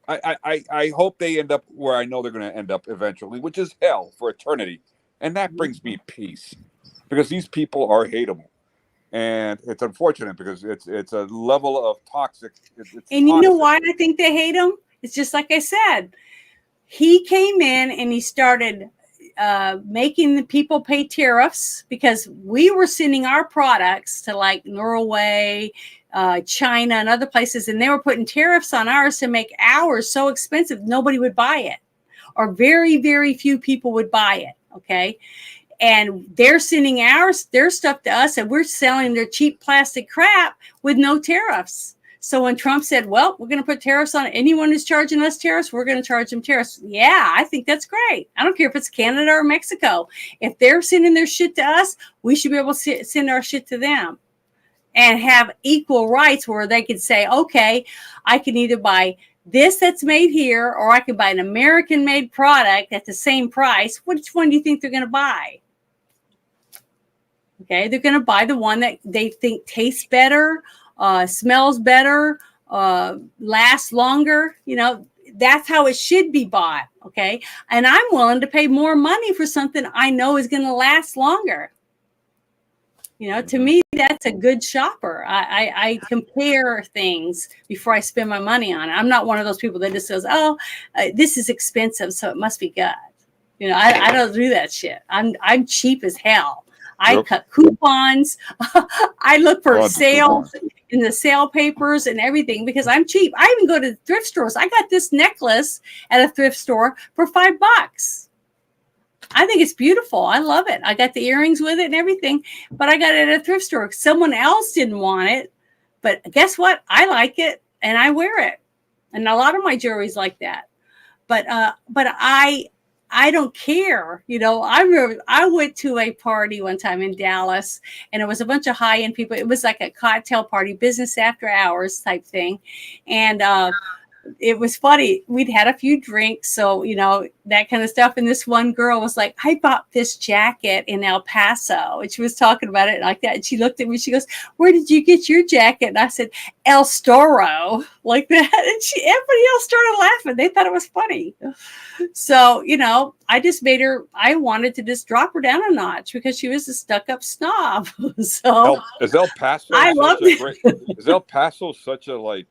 [SPEAKER 8] I hope they end up where I know they're going to end up eventually, which is hell for eternity. And that brings me peace because these people are hateable. And it's unfortunate because it's a level of toxic.
[SPEAKER 1] And you know why I think they hate him? It's just like I said. He came in and he started making the people pay tariffs because we were sending our products to like Norway, China, and other places, and they were putting tariffs on ours to make ours so expensive nobody would buy it. or very, very few people would buy it. Okay. And they're sending their stuff to us, and we're selling their cheap plastic crap with no tariffs. So when Trump said, well, we're going to put tariffs on anyone who's charging us tariffs, we're going to charge them tariffs. Yeah, I think that's great. I don't care if it's Canada or Mexico. If they're sending their shit to us, we should be able to send our shit to them and have equal rights where they could say, okay, I can either buy this that's made here, or I can buy an American-made product at the same price. Which one do you think they're going to buy? Okay, they're going to buy the one that they think tastes better, smells better, lasts longer. You know, that's how it should be bought. Okay, and I'm willing to pay more money for something I know is going to last longer. You know, to me, that's a good shopper. I compare things before I spend my money on it. I'm not one of those people that just says, oh, this is expensive, so it must be good. You know, I don't do that shit. I'm cheap as hell. I cut coupons. I look for sales in the sale papers and everything because I'm cheap. I even go to thrift stores. I got this necklace at a thrift store for $5. I think it's beautiful. I love it. I got the earrings with it and everything, but I got it at a thrift store. Someone else didn't want it, but guess what? I like it and I wear it. And a lot of my jewelry's like that. But I don't care. You know, I went to a party one time in Dallas, and it was a bunch of high-end people. It was like a cocktail party, business after hours type thing. And it was funny. We'd had a few drinks, so, you know, that kind of stuff. And this one girl was like, I bought this jacket in El Paso. And she was talking about it like that. And she looked at me, she goes, where did you get your jacket? And I said, El Storo, like that. And everybody else started laughing. They thought it was funny. So, you know, I just I wanted to just drop her down a notch because she was a stuck-up snob. So
[SPEAKER 8] is El Paso
[SPEAKER 1] I love it.
[SPEAKER 8] Is El Paso such a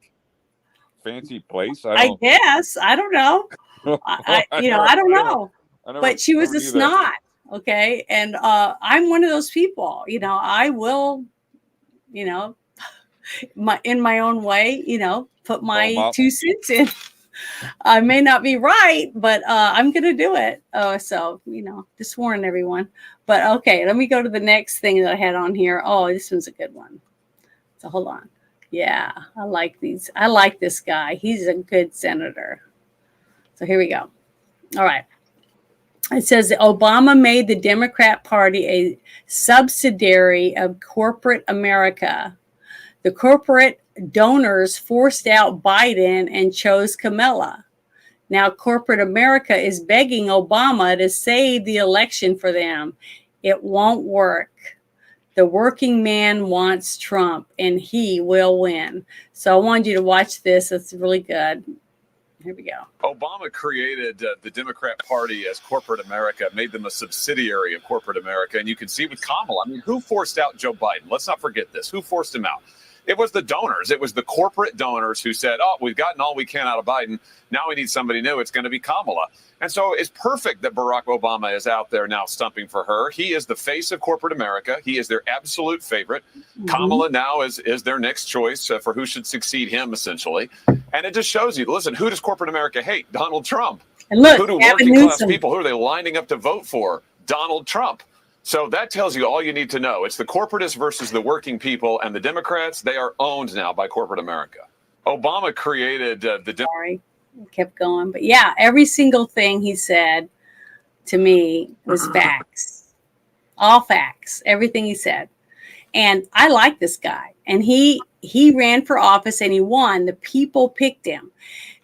[SPEAKER 8] fancy place?
[SPEAKER 1] I guess. I don't know. I don't know. But she was a snot. Okay. And I'm one of those people, you know, I will, you know, in my own way, you know, put my 2 cents in. I may not be right, but I'm going to do it. So, you know, just warn everyone. But okay, let me go to the next thing that I had on here. Oh, this one's a good one. So hold on. Yeah, I like these. I like this guy. He's a good senator. So here we go. All right. It says Obama made the Democrat Party a subsidiary of corporate America. The corporate donors forced out Biden and chose Kamala. Now corporate America is begging Obama to save the election for them. It won't work. The working man wants Trump, and he will win. So I wanted you to watch this. It's really good. Here we go.
[SPEAKER 12] Obama created the Democrat Party as corporate America, made them a subsidiary of corporate America. And you can see with Kamala, I mean, who forced out Joe Biden? Let's not forget this. Who forced him out? It was the donors. It was the corporate donors who said, oh, we've gotten all we can out of Biden. Now we need somebody new. It's going to be Kamala. And so it's perfect that Barack Obama is out there now stumping for her. He is the face of corporate America. He is their absolute favorite. Mm-hmm. Kamala now is their next choice for who should succeed him, essentially. And it just shows you, listen, who does corporate America hate? Donald Trump. And look, who do working class people, who are they lining up to vote for? Donald Trump. So that tells you all you need to know. It's the corporatists versus the working people, and the Democrats, they are owned now by corporate America. Obama created
[SPEAKER 1] Sorry, kept going. But yeah, every single thing he said to me was facts. All facts, everything he said. And I like this guy. And he ran for office and he won. The people picked him.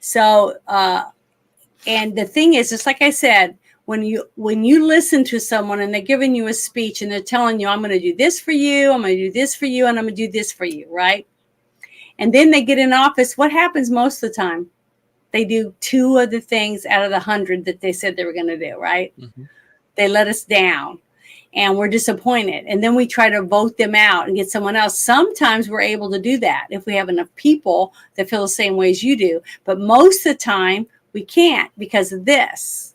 [SPEAKER 1] So, and the thing is, just like I said, when you listen to someone and they're giving you a speech and they're telling you, I'm going to do this for you, I'm going to do this for you, and I'm going to do this for you, right? And then they get in office. What happens most of the time? They do 2 of the things out of the 100 that they said they were going to do, right? Mm-hmm. They let us down and we're disappointed. And then we try to vote them out and get someone else. Sometimes we're able to do that if we have enough people that feel the same way as you do. But most of the time we can't because of this.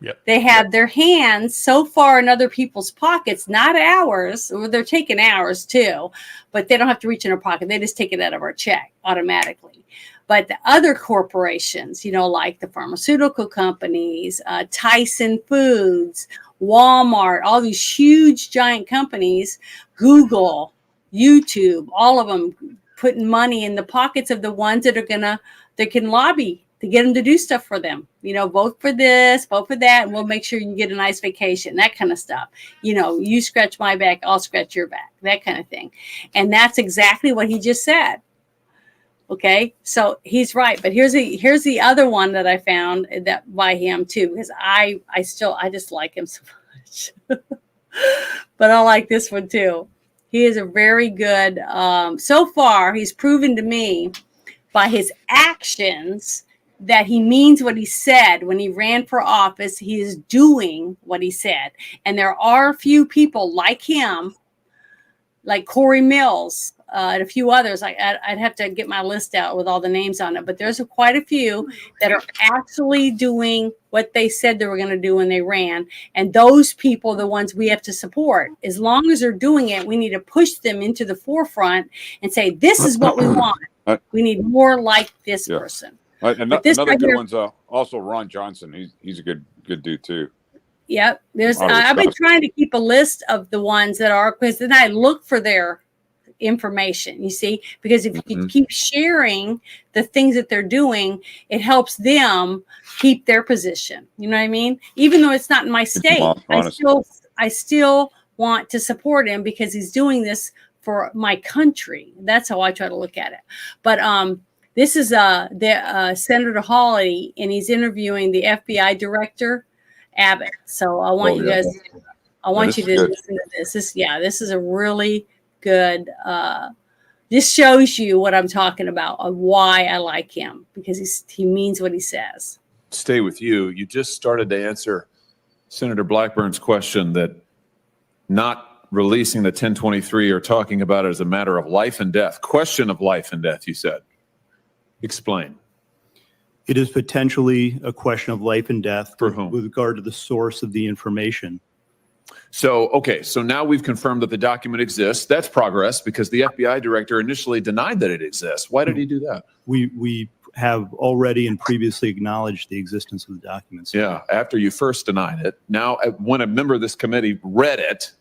[SPEAKER 1] Yep. They have their hands so far in other people's pockets, not ours. Or they're taking ours too, but they don't have to reach in our pocket. They just take it out of our check automatically. But the other corporations, like the pharmaceutical companies, Tyson Foods, Walmart, all these huge giant companies, Google, YouTube, all of them putting money in the pockets of the ones that can lobby to get them to do stuff for them. Vote for this, vote for that, and we'll make sure you get a nice vacation, that kind of stuff. You scratch my back, I'll scratch your back, that kind of thing. And that's exactly what he just said. Okay, so he's right. But here's the other one that I found that by him too, because I just like him so much. But I like this one too. He is a very good, so far he's proven to me by his actions that he means what he said when he ran for office. He is doing what he said. And there are a few people like him, like Corey Mills, and a few others. I'd have to get my list out with all the names on it, but there's quite a few that are actually doing what they said they were going to do when they ran. And those people are the ones we have to support. As long as they're doing it, we need to push them into the forefront and say, this is what we want. We need more like this person.
[SPEAKER 8] Another
[SPEAKER 1] right
[SPEAKER 8] good
[SPEAKER 1] here,
[SPEAKER 8] one's also Ron Johnson. He's a good dude too.
[SPEAKER 1] Yep. I've been trying to keep a list of the ones that are, because then I look for their information, you see, because if you keep sharing the things that they're doing, it helps them keep their position. You know what I mean? Even though it's not in my state, I still want to support him because he's doing this for my country. That's how I try to look at it. But this is Senator Hawley, and he's interviewing the FBI director, Abbott. So I want you guys, I want you to listen to this. This is a really good, this shows you what I'm talking about, of why I like him, because he means what he says.
[SPEAKER 12] Stay with you. You just started to answer Senator Blackburn's question that not releasing the 1023 or talking about it as a matter of life and death, question of life and death, you said. Explain.
[SPEAKER 13] It is potentially a question of life and death
[SPEAKER 12] for whom?
[SPEAKER 13] With regard to the source of the information.
[SPEAKER 12] So, okay, so now we've confirmed that the document exists. That's progress, because the FBI director initially denied that it exists. Why did he do that?
[SPEAKER 13] We have already and previously acknowledged the existence of the documents.
[SPEAKER 12] Yeah, after you first denied it. Now, when a member of this committee read it,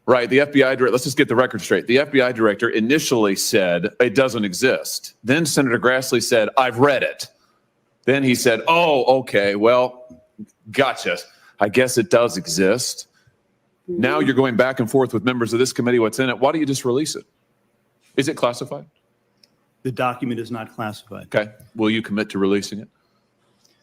[SPEAKER 12] right, the FBI director, let's just get the record straight. The FBI director initially said it doesn't exist. Then Senator Grassley said, I've read it. Then he said, oh, okay, well, gotcha. I guess it does exist. Now you're going back and forth with members of this committee, what's in it. Why don't you just release it? Is it classified?
[SPEAKER 13] The document is not classified.
[SPEAKER 12] Okay. Will you commit to releasing it?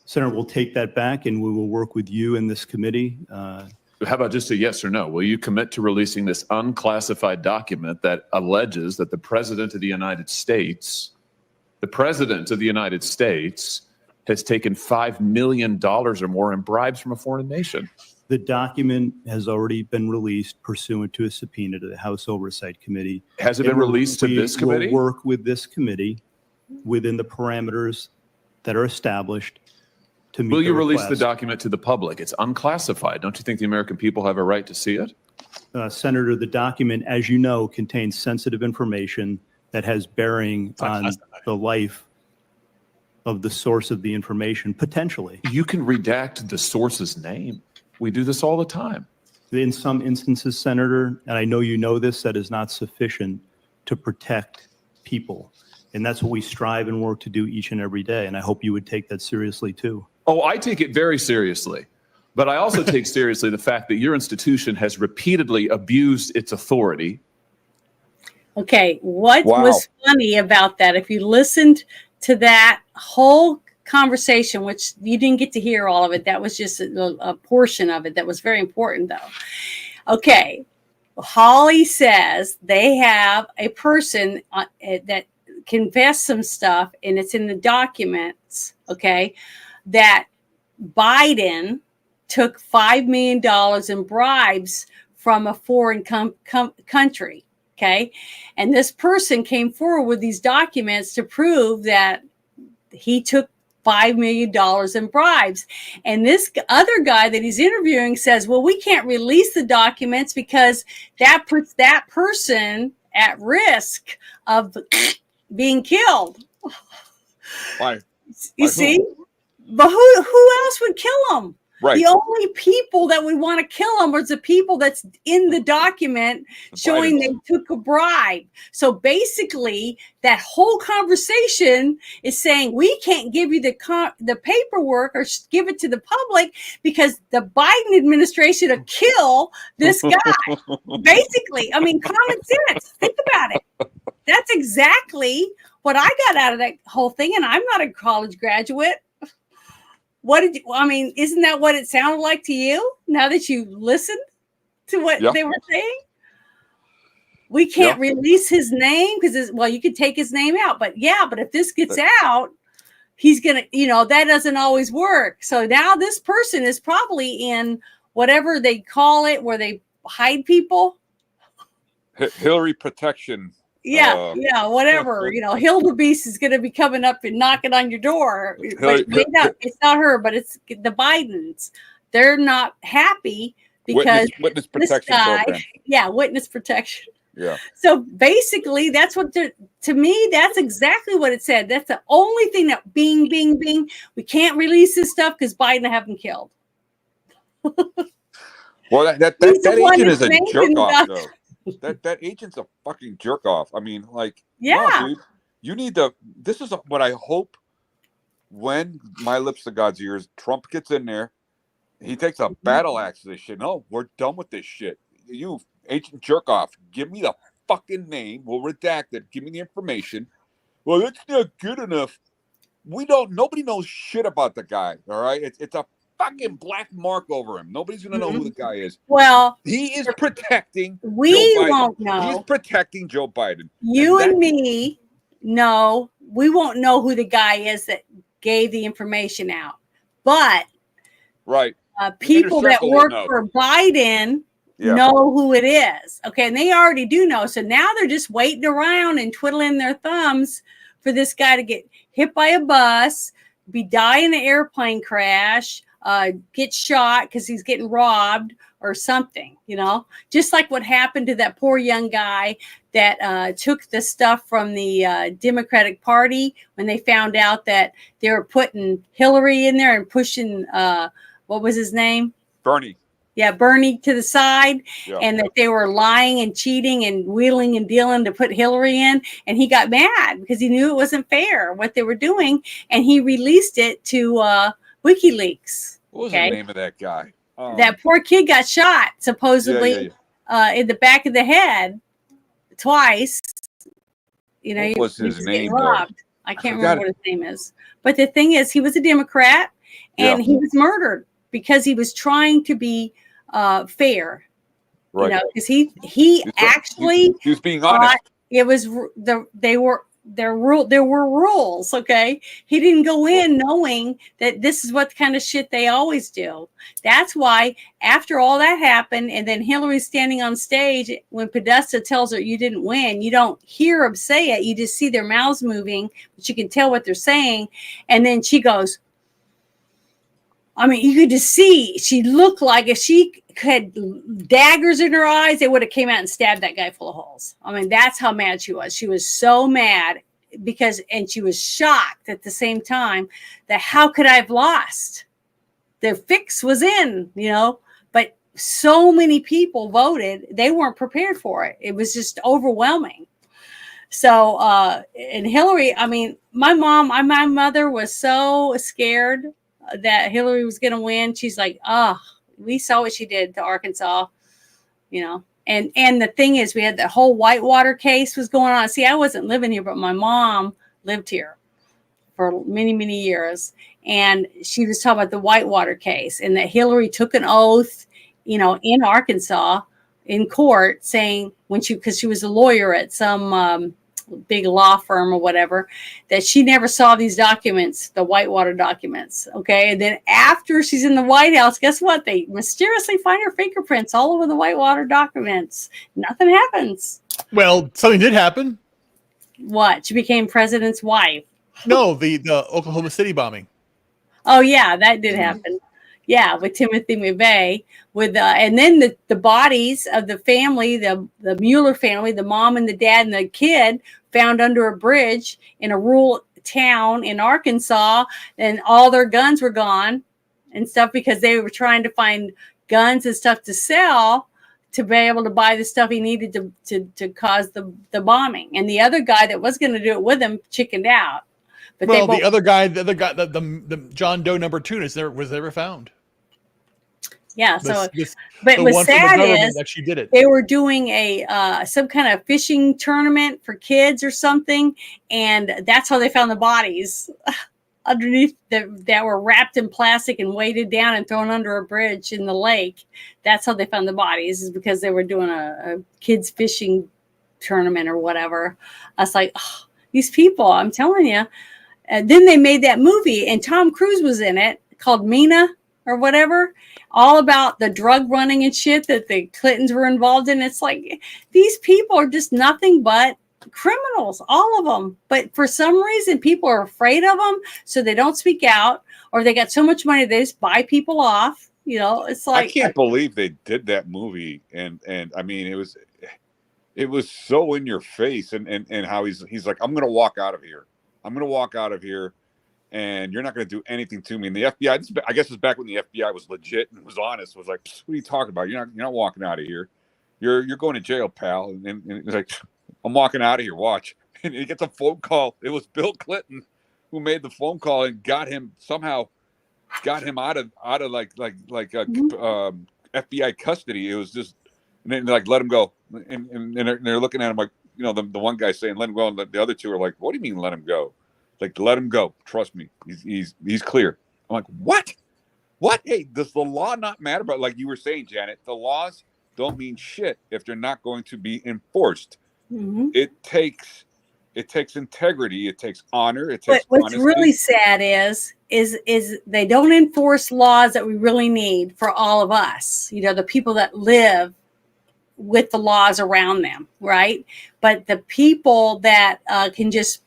[SPEAKER 13] Senator, we'll take that back and we will work with you and this committee.
[SPEAKER 12] How about just a yes or no? Will you commit to releasing this unclassified document that alleges that the President of the United States, has taken $5 million or more in bribes from a foreign nation?
[SPEAKER 13] The document has already been released pursuant to a subpoena to the House Oversight Committee.
[SPEAKER 12] Has it been released to this committee?
[SPEAKER 13] We'll work with this committee within the parameters that are established to meet.
[SPEAKER 12] Will you release
[SPEAKER 13] request.
[SPEAKER 12] the document to the public? It's unclassified. Don't you think the American people have a right to see it?
[SPEAKER 13] Senator, the document, as you know, contains sensitive information that has bearing on the life of the source of the information, potentially.
[SPEAKER 12] You can redact the source's name. We do this all the time.
[SPEAKER 13] In some instances, Senator, and I know you know this, that is not sufficient to protect people. And that's what we strive and work to do each and every day. And I hope you would take that seriously too.
[SPEAKER 12] Oh, I take it very seriously. But I also take seriously the fact that your institution has repeatedly abused its authority.
[SPEAKER 1] Okay, what was funny about that? If you listened to that whole conversation, which you didn't get to hear all of it, that was just a portion of it that was very important, though. Okay, Hawley says they have a person that confessed some stuff, and it's in the documents, okay, that Biden took $5 million in bribes from a foreign country, okay? And this person came forward with these documents to prove that he took $5 million in bribes. And this other guy that he's interviewing says, well, we can't release the documents because that puts that person at risk of being killed.
[SPEAKER 8] Why?
[SPEAKER 1] You see? But who else would kill him?
[SPEAKER 8] Right.
[SPEAKER 1] The only people that would want to kill him was the people that's in the document showing they took a bribe. So basically, that whole conversation is saying we can't give you the paperwork or give it to the public because the Biden administration will kill this guy. Basically, I mean, common sense. Think about it. That's exactly what I got out of that whole thing, and I'm not a college graduate. Isn't that what it sounded like to you now that you listened to what they were saying? We can't release his name because, you could take his name out. But if this gets out, he's going to, that doesn't always work. So now this person is probably in whatever they call it, where they hide people.
[SPEAKER 8] Hillary protection.
[SPEAKER 1] Whatever. Hildebeest is going to be coming up and knocking on your door. It's not her, but it's the Bidens. They're not happy because
[SPEAKER 8] witness protection program.
[SPEAKER 1] Yeah, witness protection.
[SPEAKER 8] Yeah.
[SPEAKER 1] So basically, that's what to me, that's exactly what it said. That's the only thing that bing. We can't release this stuff because Biden will have him killed.
[SPEAKER 8] Well, that agent is a jerk off, though. That agent's a fucking jerk off. I mean, no, dude, you need to. This is what I hope when my lips to God's ears, Trump gets in there, he takes a battle axe to this shit. No, we're done with this shit. You agent jerk off, give me the fucking name. We'll redact it. Give me the information. Well, that's not good enough. Nobody knows shit about the guy. All right, it's a fucking black mark over him. Nobody's gonna know who the guy is.
[SPEAKER 1] Well,
[SPEAKER 8] he is protecting.
[SPEAKER 1] We won't know.
[SPEAKER 8] He's protecting Joe Biden.
[SPEAKER 1] You and me know. We won't know who the guy is that gave the information out, but people that work for Biden know who it is. Okay, and they already do know. So now they're just waiting around and twiddling their thumbs for this guy to get hit by a bus, die in an airplane crash, get shot because he's getting robbed or something, just like what happened to that poor young guy that took the stuff from the Democratic Party when they found out that they were putting Hillary in there and pushing, what was his name?
[SPEAKER 8] Bernie.
[SPEAKER 1] Yeah, Bernie to the side, and that they were lying and cheating and wheeling and dealing to put Hillary in. And he got mad because he knew it wasn't fair what they were doing. And he released it to WikiLeaks.
[SPEAKER 8] What was the name of that guy?
[SPEAKER 1] That poor kid got shot, supposedly, in the back of the head twice.
[SPEAKER 8] What was his name?
[SPEAKER 1] I can't remember what his name is. But the thing is, he was a Democrat, and he was murdered because he was trying to be fair, because he
[SPEAKER 8] was being honest.
[SPEAKER 1] It was there were rules. Okay, he didn't go in knowing that this is what kind of shit they always do. That's why after all that happened, and then Hillary's standing on stage when Podesta tells her you didn't win, you don't hear them say it, you just see their mouths moving, but you can tell what they're saying, and then she goes. I mean, you could just see she looked like if she had daggers in her eyes, they would have came out and stabbed that guy full of holes. I mean, that's how mad she was. She was so mad and she was shocked at the same time that how could I have lost? The fix was in, but so many people voted. They weren't prepared for it. It was just overwhelming. So, and Hillary, I mean, my mother was so scared that Hillary was going to win. She's like, we saw what she did to Arkansas, and the thing is, we had the whole Whitewater case was going on. See, I wasn't living here, but my mom lived here for many, many years. And she was talking about the Whitewater case and that Hillary took an oath, in Arkansas in court saying because she was a lawyer at some, big law firm or whatever, that she never saw these documents, the Whitewater documents. Okay. And then after she's in the White House, guess what? They mysteriously find her fingerprints all over the Whitewater documents. Nothing happens.
[SPEAKER 3] Well, something did happen.
[SPEAKER 1] What? She became president's wife.
[SPEAKER 3] No, the Oklahoma City bombing.
[SPEAKER 1] Oh yeah, that did happen. Yeah, with Timothy McVeigh, and then the bodies of the family, the Mueller family, the mom and the dad and the kid, found under a bridge in a rural town in Arkansas, and all their guns were gone and stuff because they were trying to find guns and stuff to sell to be able to buy the stuff he needed to cause the bombing. And the other guy that was going to do it with him chickened out. But
[SPEAKER 3] well, the other guy, the John Doe number 2 was never found.
[SPEAKER 1] Yeah. So,
[SPEAKER 3] but
[SPEAKER 1] what's sad is
[SPEAKER 3] actually did it.
[SPEAKER 1] They were doing some kind of fishing tournament for kids or something, and that's how they found the bodies underneath that were wrapped in plastic and weighted down and thrown under a bridge in the lake. That's how they found the bodies, is because they were doing a kids fishing tournament or whatever. I was like, oh, these people, I'm telling you. And then they made that movie, and Tom Cruise was in it, called Mina or whatever, all about the drug running and shit that the Clintons were involved in. It's like, these people are just nothing but criminals, all of them. But for some reason, people are afraid of them, so they don't speak out, or they got so much money they just buy people off. You know, it's like,
[SPEAKER 8] I can't believe they did that movie, and I mean, it was so in your face, and how he's like, I'm gonna walk out of here. I'm gonna walk out of here, and you're not gonna do anything to me. And the FBI, I guess it's back when the FBI was legit and was honest, was like, what are you talking about? You're not walking out of here. You're going to jail, pal. And it's like, I'm walking out of here. Watch. And he gets a phone call. It was Bill Clinton who made the phone call and got him out of FBI custody. It was just, and then like, let him go. And they're looking at him like, you know, the one guy saying let him go, and the other two are like, what do you mean let him go? Like, let him go. Trust me, he's clear. I'm like, what? Hey, does the law not matter? But like you were saying, Janet, the laws don't mean shit if they're not going to be enforced. Mm-hmm. It takes integrity. It takes honor. It takes
[SPEAKER 1] what's
[SPEAKER 8] honesty.
[SPEAKER 1] Really sad is they don't enforce laws that we really need for all of us. You know, the people that live with the laws around them, right? But the people that can just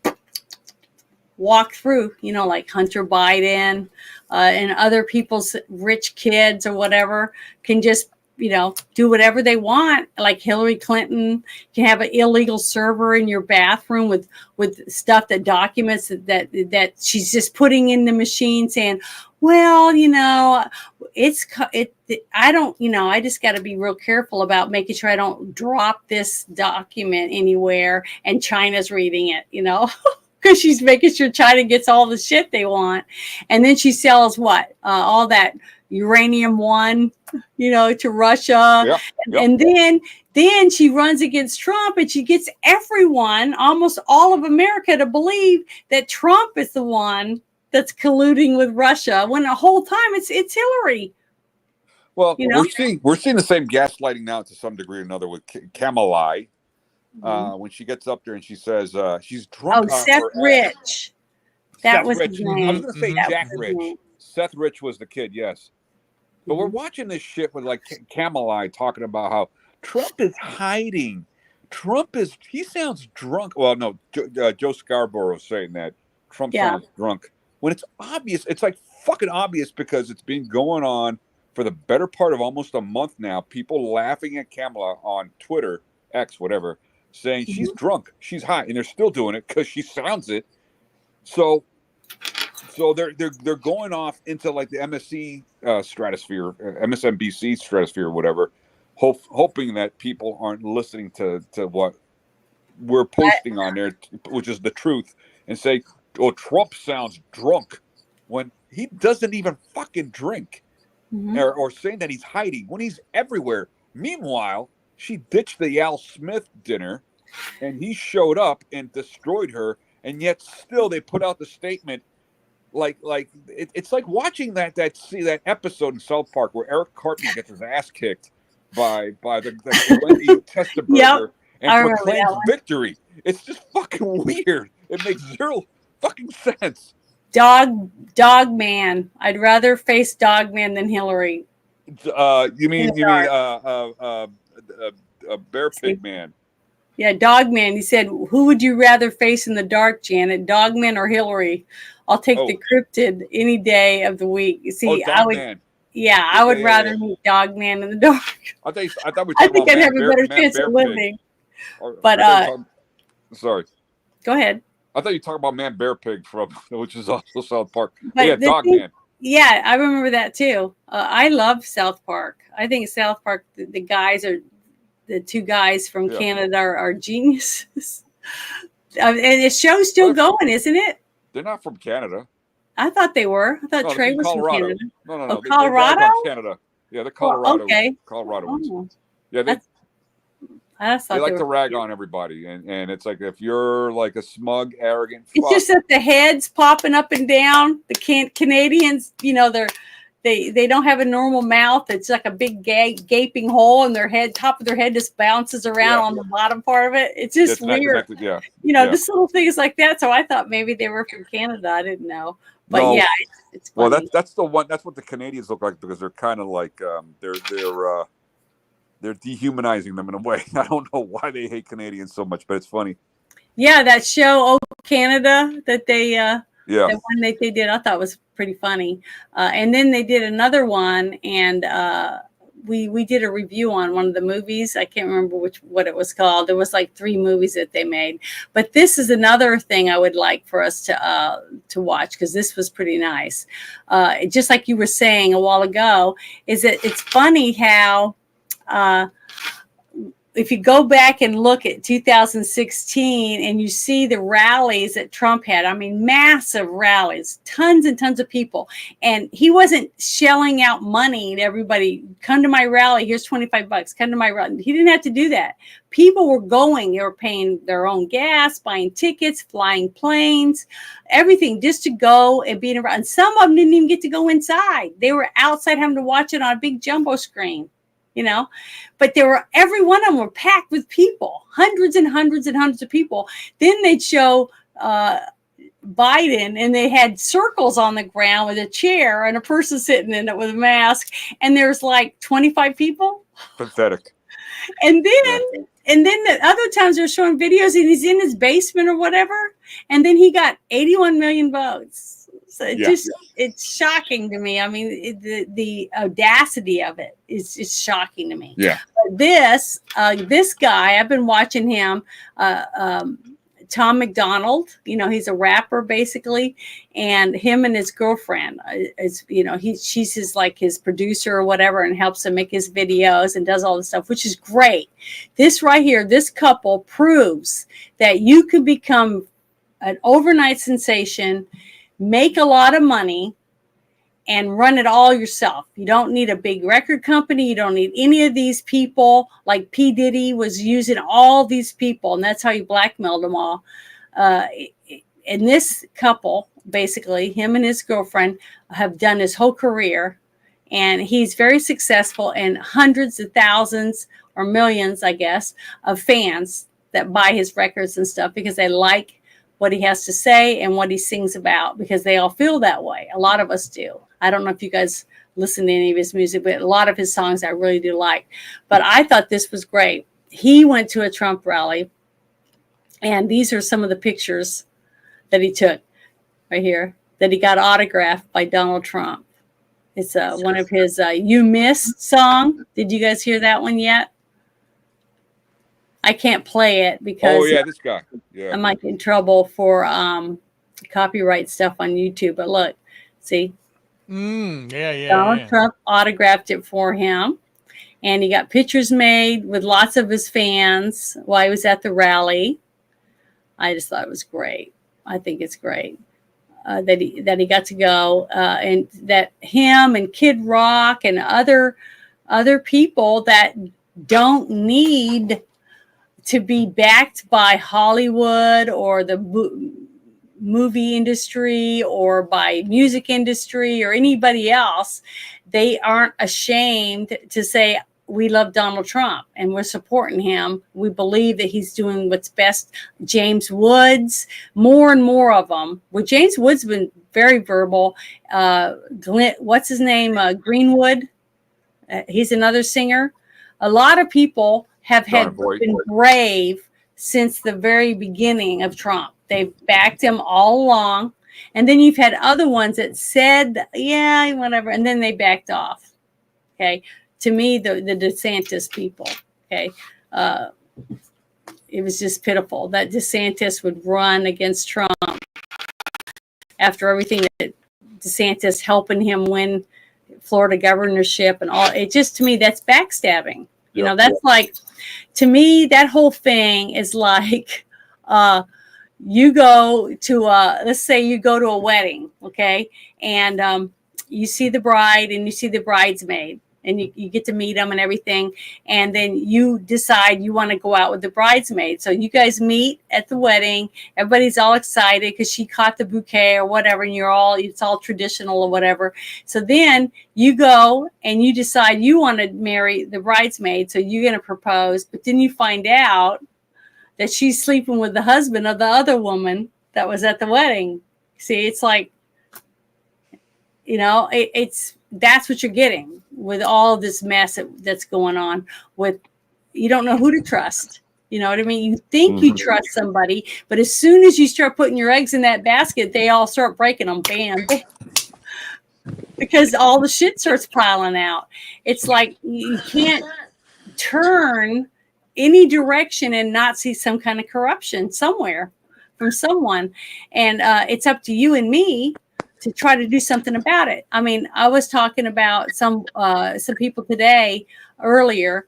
[SPEAKER 1] walk through, you know, like Hunter Biden and other people's rich kids or whatever, can just, you know, do whatever they want. Like Hillary Clinton can have an illegal server in your bathroom with stuff that documents that she's just putting in the machine, saying, well, you know, I don't, you know, I just got to be real careful about making sure I don't drop this document anywhere and China's reading it, you know, because she's making sure China gets all the shit they want. And then she sells all that uranium-1, you know, to Russia.
[SPEAKER 8] Yep.
[SPEAKER 1] And then she runs against Trump, and she gets everyone, almost all of America, to believe that Trump is the one that's colluding with Russia, when the whole time it's Hillary.
[SPEAKER 8] Well,
[SPEAKER 1] you know?
[SPEAKER 8] we're seeing the same gaslighting now to some degree or another with Kamala. When she gets up there and she says she's drunk.
[SPEAKER 1] Oh, Seth Rich. That was
[SPEAKER 8] Rich.
[SPEAKER 1] his name.
[SPEAKER 8] I was going to say Jack Rich. Seth Rich was the kid, yes. But we're watching this shit with like Kamala talking about how Trump is hiding. He sounds drunk. Well, no, Joe Scarborough is saying that Trump sounds drunk. When it's obvious, it's like fucking obvious, because it's been going on for the better part of almost a month now. People laughing at Kamala on Twitter, X, whatever, saying she's drunk, she's high, and they're still doing it because she sounds it. So they're going off into like the MSC stratosphere, MSNBC stratosphere, or whatever, hoping that people aren't listening to what we're posting on there, which is the truth, and say, "Oh, Trump sounds drunk," when he doesn't even fucking drink, or saying that he's hiding when he's everywhere. Meanwhile, she ditched the Al Smith dinner, and he showed up and destroyed her, and yet still they put out the statement. It's like watching that episode in South Park where Eric Cartman gets his ass kicked by the Wendy Testerberger and proclaims victory. It's just fucking weird. It makes zero fucking sense.
[SPEAKER 1] Dog man. I'd rather face Dog Man than Hillary.
[SPEAKER 8] You mean Bear Pig Man?
[SPEAKER 1] Yeah, Dog Man. He said, "Who would you rather face in the dark, Janet? Dog Man or Hillary? I'll take the cryptid any day of the week." You see, I would rather meet Dog Man in the dark.
[SPEAKER 8] I think
[SPEAKER 1] I'd have a better chance of living.
[SPEAKER 8] Sorry.
[SPEAKER 1] Go ahead.
[SPEAKER 8] I thought you talked about Man Bear Pig from, which is also South Park.
[SPEAKER 1] But
[SPEAKER 8] Yeah,
[SPEAKER 1] the
[SPEAKER 8] Dog
[SPEAKER 1] thing-
[SPEAKER 8] Man.
[SPEAKER 1] Yeah, I remember that too. I love South Park. I think South Park, the guys are the two guys from Canada are geniuses. And the show's still going, isn't it?
[SPEAKER 8] They're not from Canada.
[SPEAKER 1] I thought they were. I thought
[SPEAKER 8] No,
[SPEAKER 1] Trey
[SPEAKER 8] they're from
[SPEAKER 1] was
[SPEAKER 8] Colorado.
[SPEAKER 1] from Canada.
[SPEAKER 8] No.
[SPEAKER 1] Oh,
[SPEAKER 8] They
[SPEAKER 1] Colorado?
[SPEAKER 8] rag on Canada. Yeah, they're Colorado.
[SPEAKER 1] okay.
[SPEAKER 8] Coloradoans.
[SPEAKER 1] Oh.
[SPEAKER 8] Yeah,
[SPEAKER 1] I just thought
[SPEAKER 8] they like
[SPEAKER 1] were
[SPEAKER 8] to rag on everybody, and it's like if you're like a smug, arrogant.
[SPEAKER 1] It's
[SPEAKER 8] fuck,
[SPEAKER 1] just that the heads popping up and down. The Canadians, they don't have a normal mouth. It's like a big gaping hole, and top of their head just bounces around on the bottom part of it. It's just weird. Just little things like that. So I thought maybe they were from Canada. I didn't know, but
[SPEAKER 8] No.
[SPEAKER 1] yeah, it's funny.
[SPEAKER 8] Well, that's the one. That's what the Canadians look like because they're kind of like they're dehumanizing them in a way. I don't know why they hate Canadians so much, but it's funny.
[SPEAKER 1] Yeah, that show, Oh Canada, that they
[SPEAKER 8] Yeah.
[SPEAKER 1] that one that they did, I thought was pretty funny. And then they did another one, and we did a review on one of the movies. I can't remember what it was called. There was like 3 movies that they made. But this is another thing I would like for us to watch, because this was pretty nice. Just like you were saying a while ago, is that it's funny how if you go back and look at 2016 and you see the rallies that Trump had, I mean, massive rallies, tons and tons of people. And he wasn't shelling out money to everybody. Come to my rally. Here's $25. Come to my rally. He didn't have to do that. People were going. They were paying their own gas, buying tickets, flying planes, everything just to go and be around. And some of them didn't even get to go inside. They were outside having to watch it on a big jumbo screen. But every one of them were packed with people, hundreds and hundreds and hundreds of people. Then they'd show Biden, and they had circles on the ground with a chair and a person sitting in it with a mask, and there's like 25 people.
[SPEAKER 8] Pathetic.
[SPEAKER 1] And then the other times they're showing videos, and he's in his basement or whatever, and then he got 81 million votes. So it's shocking to me. I mean, the audacity of it is shocking to me.
[SPEAKER 8] Yeah.
[SPEAKER 1] But this guy, I've been watching him, Tom McDonald. He's a rapper basically, and him and his girlfriend she's his producer or whatever, and helps him make his videos and does all this stuff, which is great. This right here, this couple proves that you could become an overnight sensation, make a lot of money, and run it all yourself. You don't need a big record company. You don't need any of these people. Like P. Diddy was using all these people, and that's how he blackmailed them all. And this couple, basically, him and his girlfriend, have done his whole career, and he's very successful, and hundreds of thousands or millions, I guess, of fans that buy his records and stuff because they like what he has to say and what he sings about, because they all feel that way. A lot of us do. I don't know if you guys listen to any of his music, but a lot of his songs I really do like. But I thought this was great. He went to a Trump rally, and these are some of the pictures that he took right here, that he got autographed by Donald Trump. It's one of his You Missed song. Did you guys hear that one yet? I can't play it because
[SPEAKER 8] this guy. Yeah.
[SPEAKER 1] I might get in trouble for copyright stuff on YouTube. But look, see, Donald Trump autographed it for him, and he got pictures made with lots of his fans while he was at the rally. I just thought it was great. I think it's great that he got to go, and that him and Kid Rock and other people that don't need to be backed by Hollywood or the movie industry or by music industry or anybody else, they aren't ashamed to say, we love Donald Trump and we're supporting him. We believe that he's doing what's best. James Woods, more and more of them. Well, James Woods been very verbal. Glenn, what's his name? Greenwood. He's another singer. A lot of people have been brave since the very beginning of Trump. They've backed him all along. And then you've had other ones that said, yeah, whatever. And then they backed off. Okay. To me, the DeSantis people. Okay. it was just pitiful that DeSantis would run against Trump after everything that DeSantis helping him win Florida governorship and all. It just, to me, that's backstabbing. You know, that's like, to me, that whole thing is like, you go to let's say you go to a wedding, okay, and you see the bride and you see the bridesmaid, and you get to meet them and everything, and then you decide you want to go out with the bridesmaid. So you guys meet at the wedding, everybody's all excited because she caught the bouquet or whatever, and it's all traditional or whatever. So then you go and you decide you want to marry the bridesmaid, so you're going to propose, but then you find out that she's sleeping with the husband of the other woman that was at the wedding. See, it's like, you know, that's what you're getting with all of this mess that's going on with, you don't know who to trust. You know what I mean? You think you trust somebody, but as soon as you start putting your eggs in that basket, they all start breaking them. Bam, bam. Because all the shit starts piling out. It's like you can't turn any direction and not see some kind of corruption somewhere from someone. And it's up to you and me to try to do something about it. I mean, I was talking about some people earlier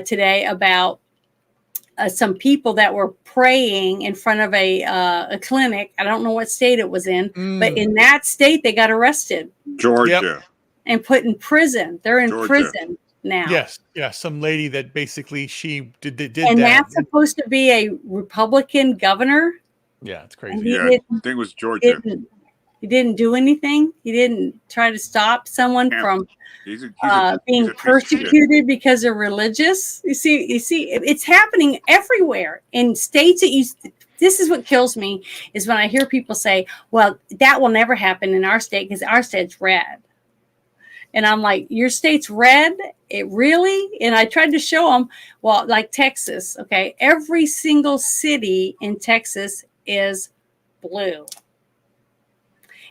[SPEAKER 1] today about some people that were praying in front of a clinic. I don't know what state it was in, but in that state, they got arrested.
[SPEAKER 8] Georgia.
[SPEAKER 1] And put in prison. They're in prison now.
[SPEAKER 3] Yes. Yeah. Some lady that basically she did
[SPEAKER 1] and
[SPEAKER 3] that.
[SPEAKER 1] That's supposed to be a Republican governor.
[SPEAKER 3] Yeah, it's crazy.
[SPEAKER 8] Yeah, I think it was Georgia.
[SPEAKER 1] He didn't do anything. He didn't try to stop someone from being persecuted because they're religious. You see, it's happening everywhere in states that this is what kills me, is when I hear people say, well, that will never happen in our state because our state's red. And I'm like, your state's red? It really? And I tried to show them, well, like Texas, okay? Every single city in Texas is blue.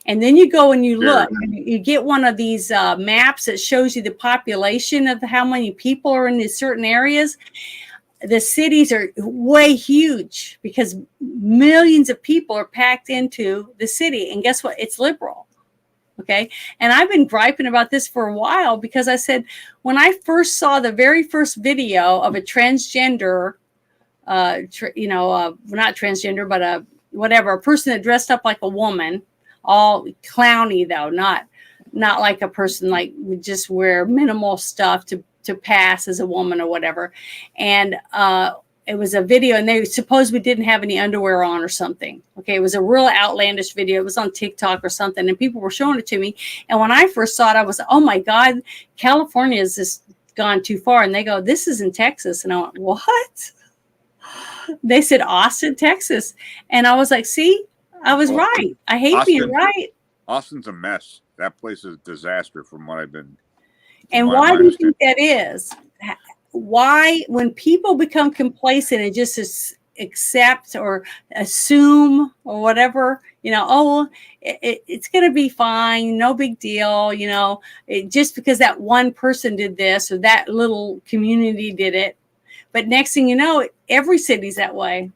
[SPEAKER 1] And then you go and you look, and you get one of these maps that shows you the population of how many people are in these certain areas. The cities are way huge because millions of people are packed into the city. And guess what? It's liberal. Okay. And I've been griping about this for a while because I said, when I first saw the very first video of a transgender, not transgender, but a person that dressed up like a woman, all clowny though, not like a person like would just wear minimal stuff to pass as a woman or whatever. And it was a video, and they suppose we didn't have any underwear on or something. Okay, it was a real outlandish video. It was on TikTok or something, and people were showing it to me. And when I first saw it, I was, oh my God, California has just gone too far. And they go, this is in Texas. And I went, what? They said Austin, Texas. And I was like, see, I was right. I hate being right.
[SPEAKER 8] Austin's a mess. That place is a disaster from what I've been.
[SPEAKER 1] And why do you think that is? Why, when people become complacent and just accept or assume or whatever, it's going to be fine, no big deal, just because that one person did this or that little community did it. But next thing you know, every city's that way.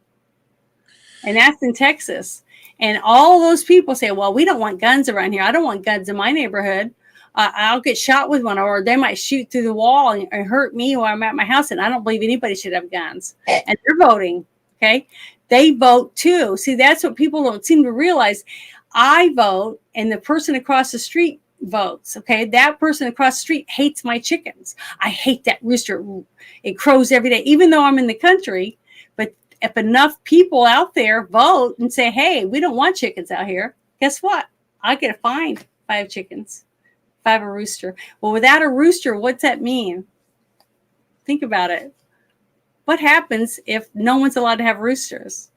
[SPEAKER 1] And that's in Texas. And all those people say, well, we don't want guns around here. I don't want guns in my neighborhood. I'll get shot with one, or they might shoot through the wall and hurt me while I'm at my house. And I don't believe anybody should have guns. And they're voting. Okay. They vote too. See, that's what people don't seem to realize. I vote and the person across the street votes. Okay. That person across the street hates my chickens. I hate that rooster. It crows every day, even though I'm in the country. But if enough people out there vote and say, hey, we don't want chickens out here, guess what? I get a fine if I have chickens. If I have a rooster. Well, without a rooster, what's that mean? Think about it. What happens if no one's allowed to have roosters?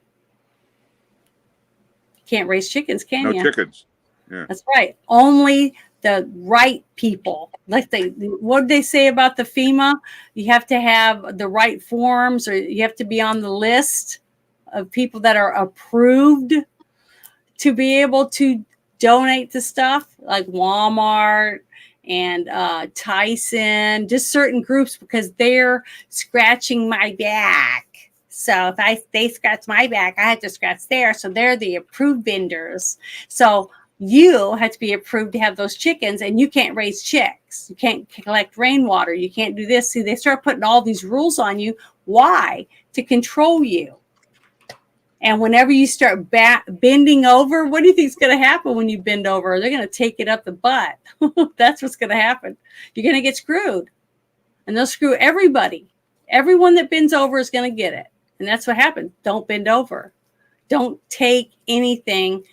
[SPEAKER 1] You can't raise chickens, can you?
[SPEAKER 8] No chickens. Yeah.
[SPEAKER 1] That's right. Only the right people. Like what did they say about the FEMA? You have to have the right forms, or you have to be on the list of people that are approved to be able to donate to stuff, like Walmart and Tyson, just certain groups, because they're scratching my back So if they scratch my back, I have to scratch theirs. So they're the approved vendors. So you have to be approved to have those chickens, and you can't raise chicks. You can't collect rainwater. You can't do this. See, they start putting all these rules on you. Why? To control you. And whenever you start bending over, what do you think is going to happen when you bend over? They're going to take it up the butt. That's what's going to happen. You're going to get screwed. And they'll screw everybody. Everyone that bends over is going to get it. And that's what happens. Don't bend over. Don't take anything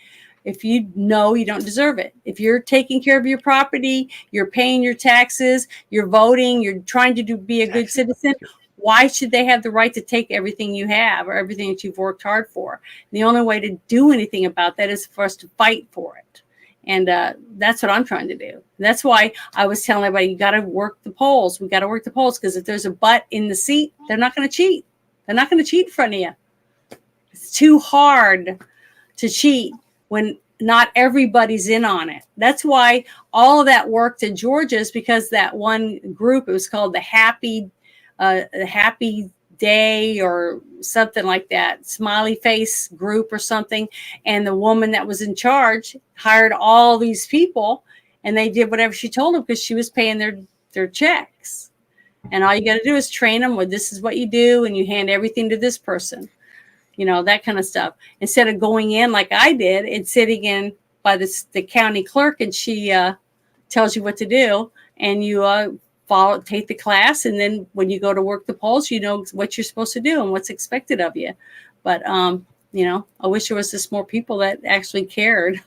[SPEAKER 1] if you know you don't deserve it. If you're taking care of your property, you're paying your taxes, you're voting, you're trying to be a good citizen, why should they have the right to take everything you have or everything that you've worked hard for? And the only way to do anything about that is for us to fight for it. And that's what I'm trying to do. That's why I was telling everybody, you got to work the polls. We got to work the polls, because if there's a butt in the seat, they're not going to cheat. They're not going to cheat in front of you. It's too hard to cheat when not everybody's in on it. That's why all of that worked in Georgia, is because that one group, it was called the Happy Day or something like that, smiley face group or something. And the woman that was in charge hired all these people, and they did whatever she told them because she was paying their checks. And all you got to do is train them with, this is what you do, and you hand everything to this person, that kind of stuff. Instead of going in like I did and sitting in by the county clerk, and she tells you what to do, and you take the class, and then when you go to work the polls, you know what you're supposed to do and what's expected of you. But I wish there was just more people that actually cared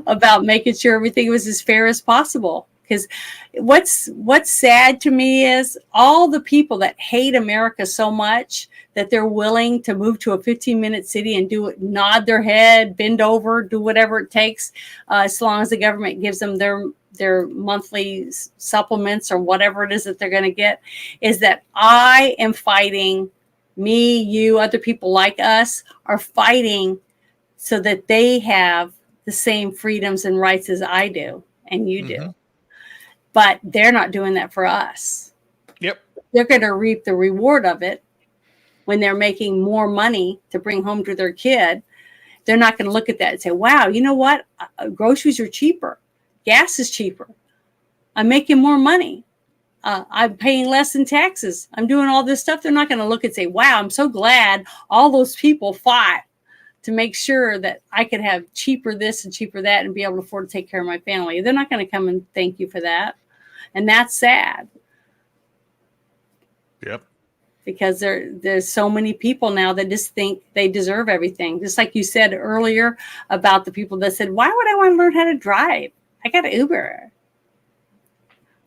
[SPEAKER 1] about making sure everything was as fair as possible. Because what's sad to me is all the people that hate America so much that they're willing to move to a 15-minute city and do it, nod their head, bend over, do whatever it takes, as long as the government gives them their monthly supplements or whatever it is that they're going to get, is that I am fighting, me, you, other people like us are fighting so that they have the same freedoms and rights as I do and you do. But they're not doing that for us.
[SPEAKER 3] Yep.
[SPEAKER 1] They're going to reap the reward of it when they're making more money to bring home to their kid. They're not going to look at that and say, wow, you know what? Groceries are cheaper. Gas is cheaper. I'm making more money. I'm paying less in taxes. I'm doing all this stuff. They're not going to look and say, wow, I'm so glad all those people fought to make sure that I could have cheaper this and cheaper that and be able to afford to take care of my family. They're not going to come and thank you for that. And that's sad.
[SPEAKER 3] Yep.
[SPEAKER 1] Because there's so many people now that just think they deserve everything. Just like you said earlier about the people that said, why would I want to learn how to drive? I got Uber.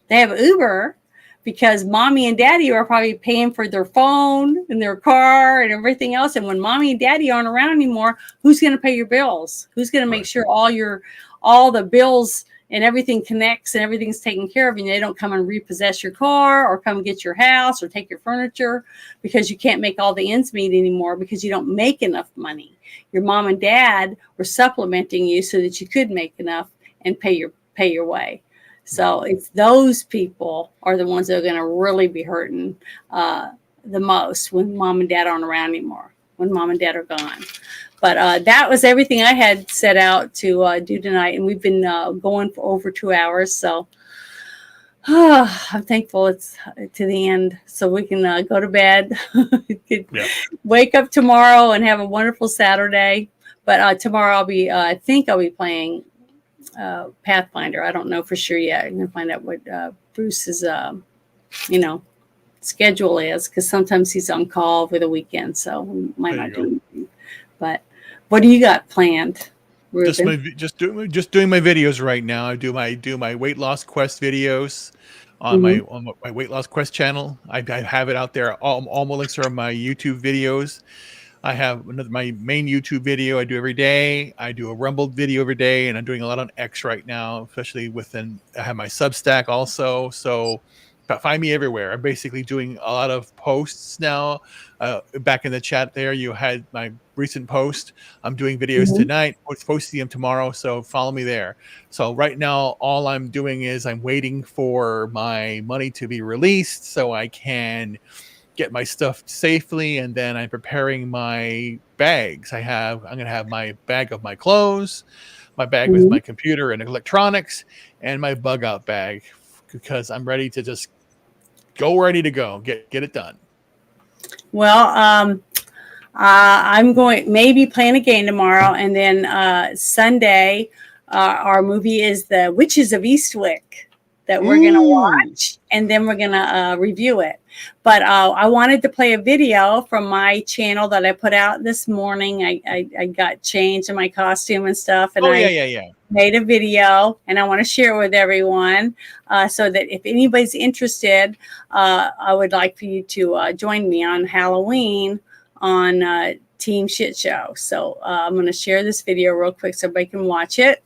[SPEAKER 1] They have Uber because mommy and daddy are probably paying for their phone and their car and everything else. And when mommy and daddy aren't around anymore, who's going to pay your bills? Who's going to make sure all the bills and everything connects and everything's taken care of, and they don't come and repossess your car or come get your house or take your furniture because you can't make all the ends meet anymore because you don't make enough money. Your mom and dad were supplementing you so that you could make enough and pay your way. So it's those people are the ones that are going to really be hurting the most when mom and dad aren't around anymore, when mom and dad are gone. But that was everything I had set out to do tonight. And we've been going for over 2 hours. So I'm thankful it's to the end so we can go to bed, wake up tomorrow and have a wonderful Saturday. But tomorrow I think I'll be playing Pathfinder. I don't know for sure yet. I'm going to find out what Bruce's, schedule is, because sometimes he's on call over the weekend. So we might not do anything. But what do you got planned, Ruben?
[SPEAKER 3] Just doing my videos right now. I do my weight loss quest videos on my weight loss quest channel. I have it out there. All my links are on my YouTube videos. I have my main YouTube video I do every day. I do a Rumble video every day, and I'm doing a lot on X right now, especially I have my Substack also. So find me everywhere. I'm basically doing a lot of posts now. Back in the chat there, you had my recent post. I'm doing videos tonight, posting them tomorrow, so follow me there. So right now, all I'm doing is I'm waiting for my money to be released so I can get my stuff safely, and then I'm preparing my bags. I'm going to have my bag of my clothes, my bag with my computer and electronics, and my bug out bag, because I'm ready to just ready to go, get it done.
[SPEAKER 1] Well, I'm going maybe playing a game tomorrow, and then Sunday, our movie is The Witches of Eastwick that we're going to watch, and then we're going to review it. But I wanted to play a video from my channel that I put out this morning. I got changed in my costume and stuff, and made a video, and I want to share it with everyone so that if anybody's interested, I would like for you to join me on Halloween on Team Shit Show. So I'm going to share this video real quick so everybody can watch it.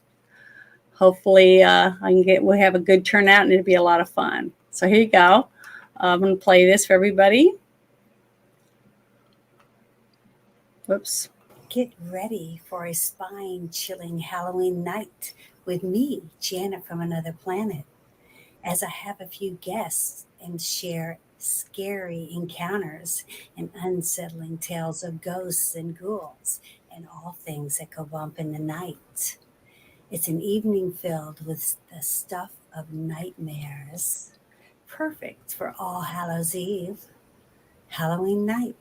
[SPEAKER 1] Hopefully we'll have a good turnout, and it'll be a lot of fun. So here you go. I'm going to play this for everybody. Whoops.
[SPEAKER 14] Get ready for a spine-chilling Halloween night with me, Janet from Another Planet, as I have a few guests and share scary encounters and unsettling tales of ghosts and ghouls and all things that go bump in the night. It's an evening filled with the stuff of nightmares, perfect for All Hallows Eve, Halloween night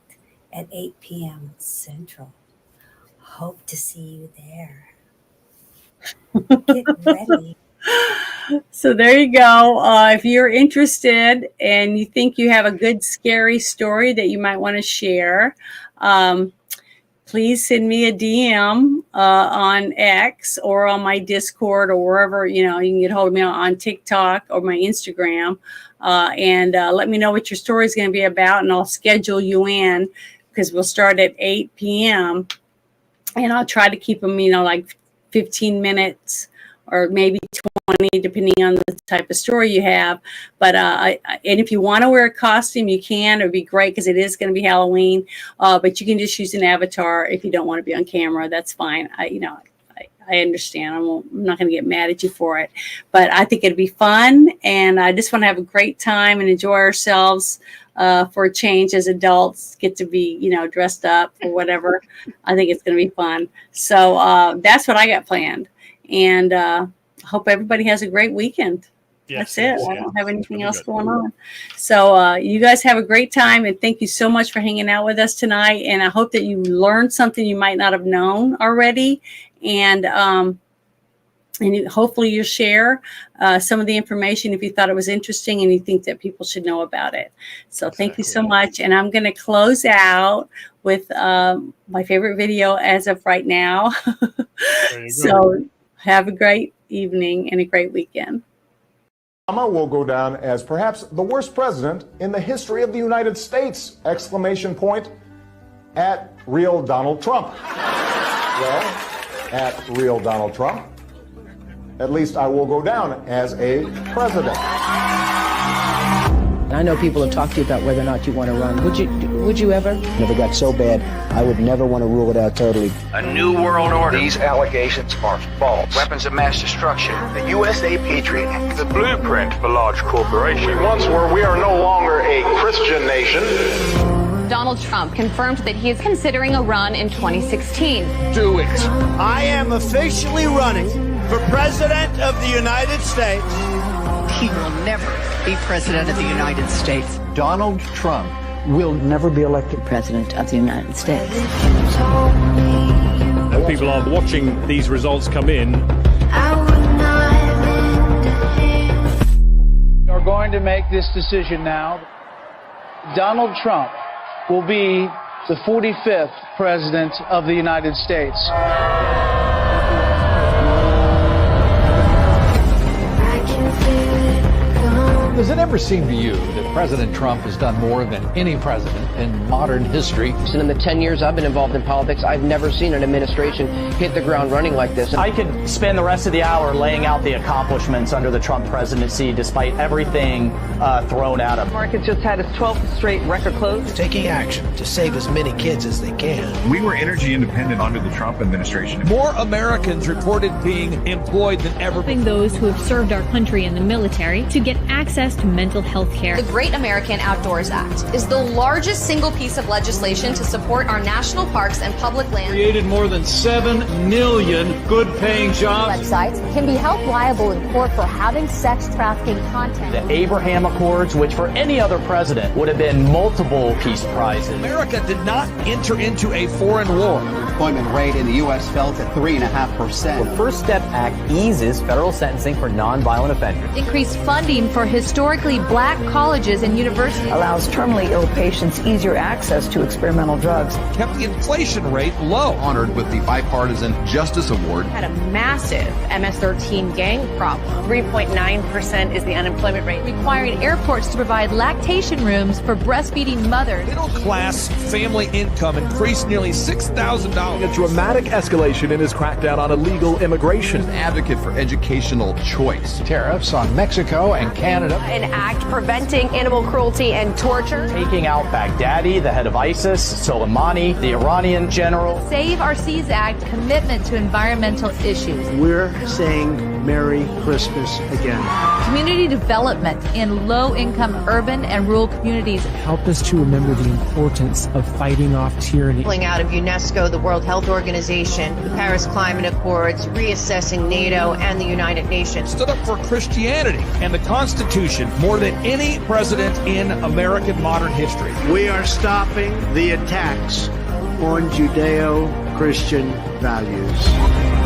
[SPEAKER 14] at 8 p.m. Central. Hope to see you there. Get ready.
[SPEAKER 1] So there you go. If you're interested and you think you have a good scary story that you might want to share, please send me a DM on X or on my Discord or wherever, you can get hold of me on TikTok or my Instagram, and let me know what your story is going to be about, and I'll schedule you in, because we'll start at 8 p.m. and I'll try to keep them, like 15 minutes or maybe 20, depending on the type of story you have. But and if you want to wear a costume, you can. It would be great, because it is going to be Halloween. But you can just use an avatar if you don't want to be on camera. That's fine. I understand. I'm not going to get mad at you for it. But I think it'd be fun, and I just want to have a great time and enjoy ourselves for a change as adults. Get to be, dressed up or whatever. I think it's going to be fun. So that's what I got planned. And hope everybody has a great weekend. That's it. I don't have anything else going on. So you guys have a great time, and thank you so much for hanging out with us tonight. And I hope that you learned something you might not have known already. And hopefully you'll share some of the information if you thought it was interesting and you think that people should know about it. So thank you so much. And I'm going to close out with my favorite video as of right now. So have a great evening and a great weekend.
[SPEAKER 15] Obama will go down as perhaps the worst president in the history of the United States! Exclamation point at real Donald Trump. Well, at real Donald Trump, at least I will go down as a president.
[SPEAKER 16] I know people have talked to you about whether or not you want to run. Would you ever?
[SPEAKER 17] Never got so bad, I would never want to rule it out totally.
[SPEAKER 18] A new world order. These allegations are false. Weapons of mass destruction. The USA Patriot Act. The blueprint for large corporations.
[SPEAKER 15] We once were, we are no longer a Christian nation.
[SPEAKER 19] Donald Trump confirmed that he is considering a run in 2016.
[SPEAKER 3] Do it.
[SPEAKER 20] I am officially running for President of the United States.
[SPEAKER 21] He will never be President of the United States.
[SPEAKER 17] Donald Trump will never be elected President of the United States.
[SPEAKER 22] People are watching these results come in.
[SPEAKER 23] We are going to make this decision now. Donald Trump will be the 45th President of the United States.
[SPEAKER 24] Does it ever seem to you that President Trump has done more than any president in modern history?
[SPEAKER 25] And in the 10 years I've been involved in politics, I've never seen an administration hit the ground running like this.
[SPEAKER 26] I could spend the rest of the hour laying out the accomplishments under the Trump presidency, despite everything thrown at him.
[SPEAKER 27] The market just had its 12th straight record close.
[SPEAKER 28] Taking action to save as many kids as they can.
[SPEAKER 29] We were energy independent under the Trump administration.
[SPEAKER 22] More Americans reported being employed than ever.
[SPEAKER 30] Helping those who have served our country in the military to get access
[SPEAKER 2] access to mental health care.
[SPEAKER 4] The Great American Outdoors Act is the largest single piece of legislation to support our national parks and public lands.
[SPEAKER 22] Created more than 7 million good-paying jobs.
[SPEAKER 5] Websites can be held liable in court for having sex trafficking content.
[SPEAKER 26] The Abraham Accords, which for any other president would have been multiple peace prizes.
[SPEAKER 24] America did not enter into a foreign war.
[SPEAKER 6] The employment rate in the U.S. fell to 3.5%.
[SPEAKER 26] The First Step Act eases federal sentencing for nonviolent offenders.
[SPEAKER 4] Increased funding for historically black colleges and universities.
[SPEAKER 17] Allows terminally ill patients easier access to experimental drugs.
[SPEAKER 24] Kept the inflation rate low.
[SPEAKER 7] Honored with the Bipartisan Justice Award.
[SPEAKER 19] Had a massive MS-13 gang problem.
[SPEAKER 2] 3.9% is the unemployment rate.
[SPEAKER 4] Requiring airports to provide lactation rooms for breastfeeding mothers.
[SPEAKER 24] Middle-class family income increased nearly $6,000.
[SPEAKER 9] A dramatic escalation in his crackdown on illegal immigration.
[SPEAKER 7] An advocate for educational choice.
[SPEAKER 24] Tariffs on Mexico and Canada.
[SPEAKER 19] An act preventing animal cruelty and torture.
[SPEAKER 26] Taking out Baghdadi, the head of ISIS, Soleimani, the Iranian general.
[SPEAKER 4] Save Our Seas Act commitment to environmental issues.
[SPEAKER 20] We're saying Merry Christmas again.
[SPEAKER 4] Community development in low-income urban and rural communities.
[SPEAKER 16] Help us to remember the importance of fighting off tyranny.
[SPEAKER 5] Pulling out of UNESCO, the World Health Organization, the Paris Climate Accords, reassessing NATO and the United Nations.
[SPEAKER 24] Stood up for Christianity and the Constitution more than any president in American modern history.
[SPEAKER 20] We are stopping the attacks on Judeo-Christian values.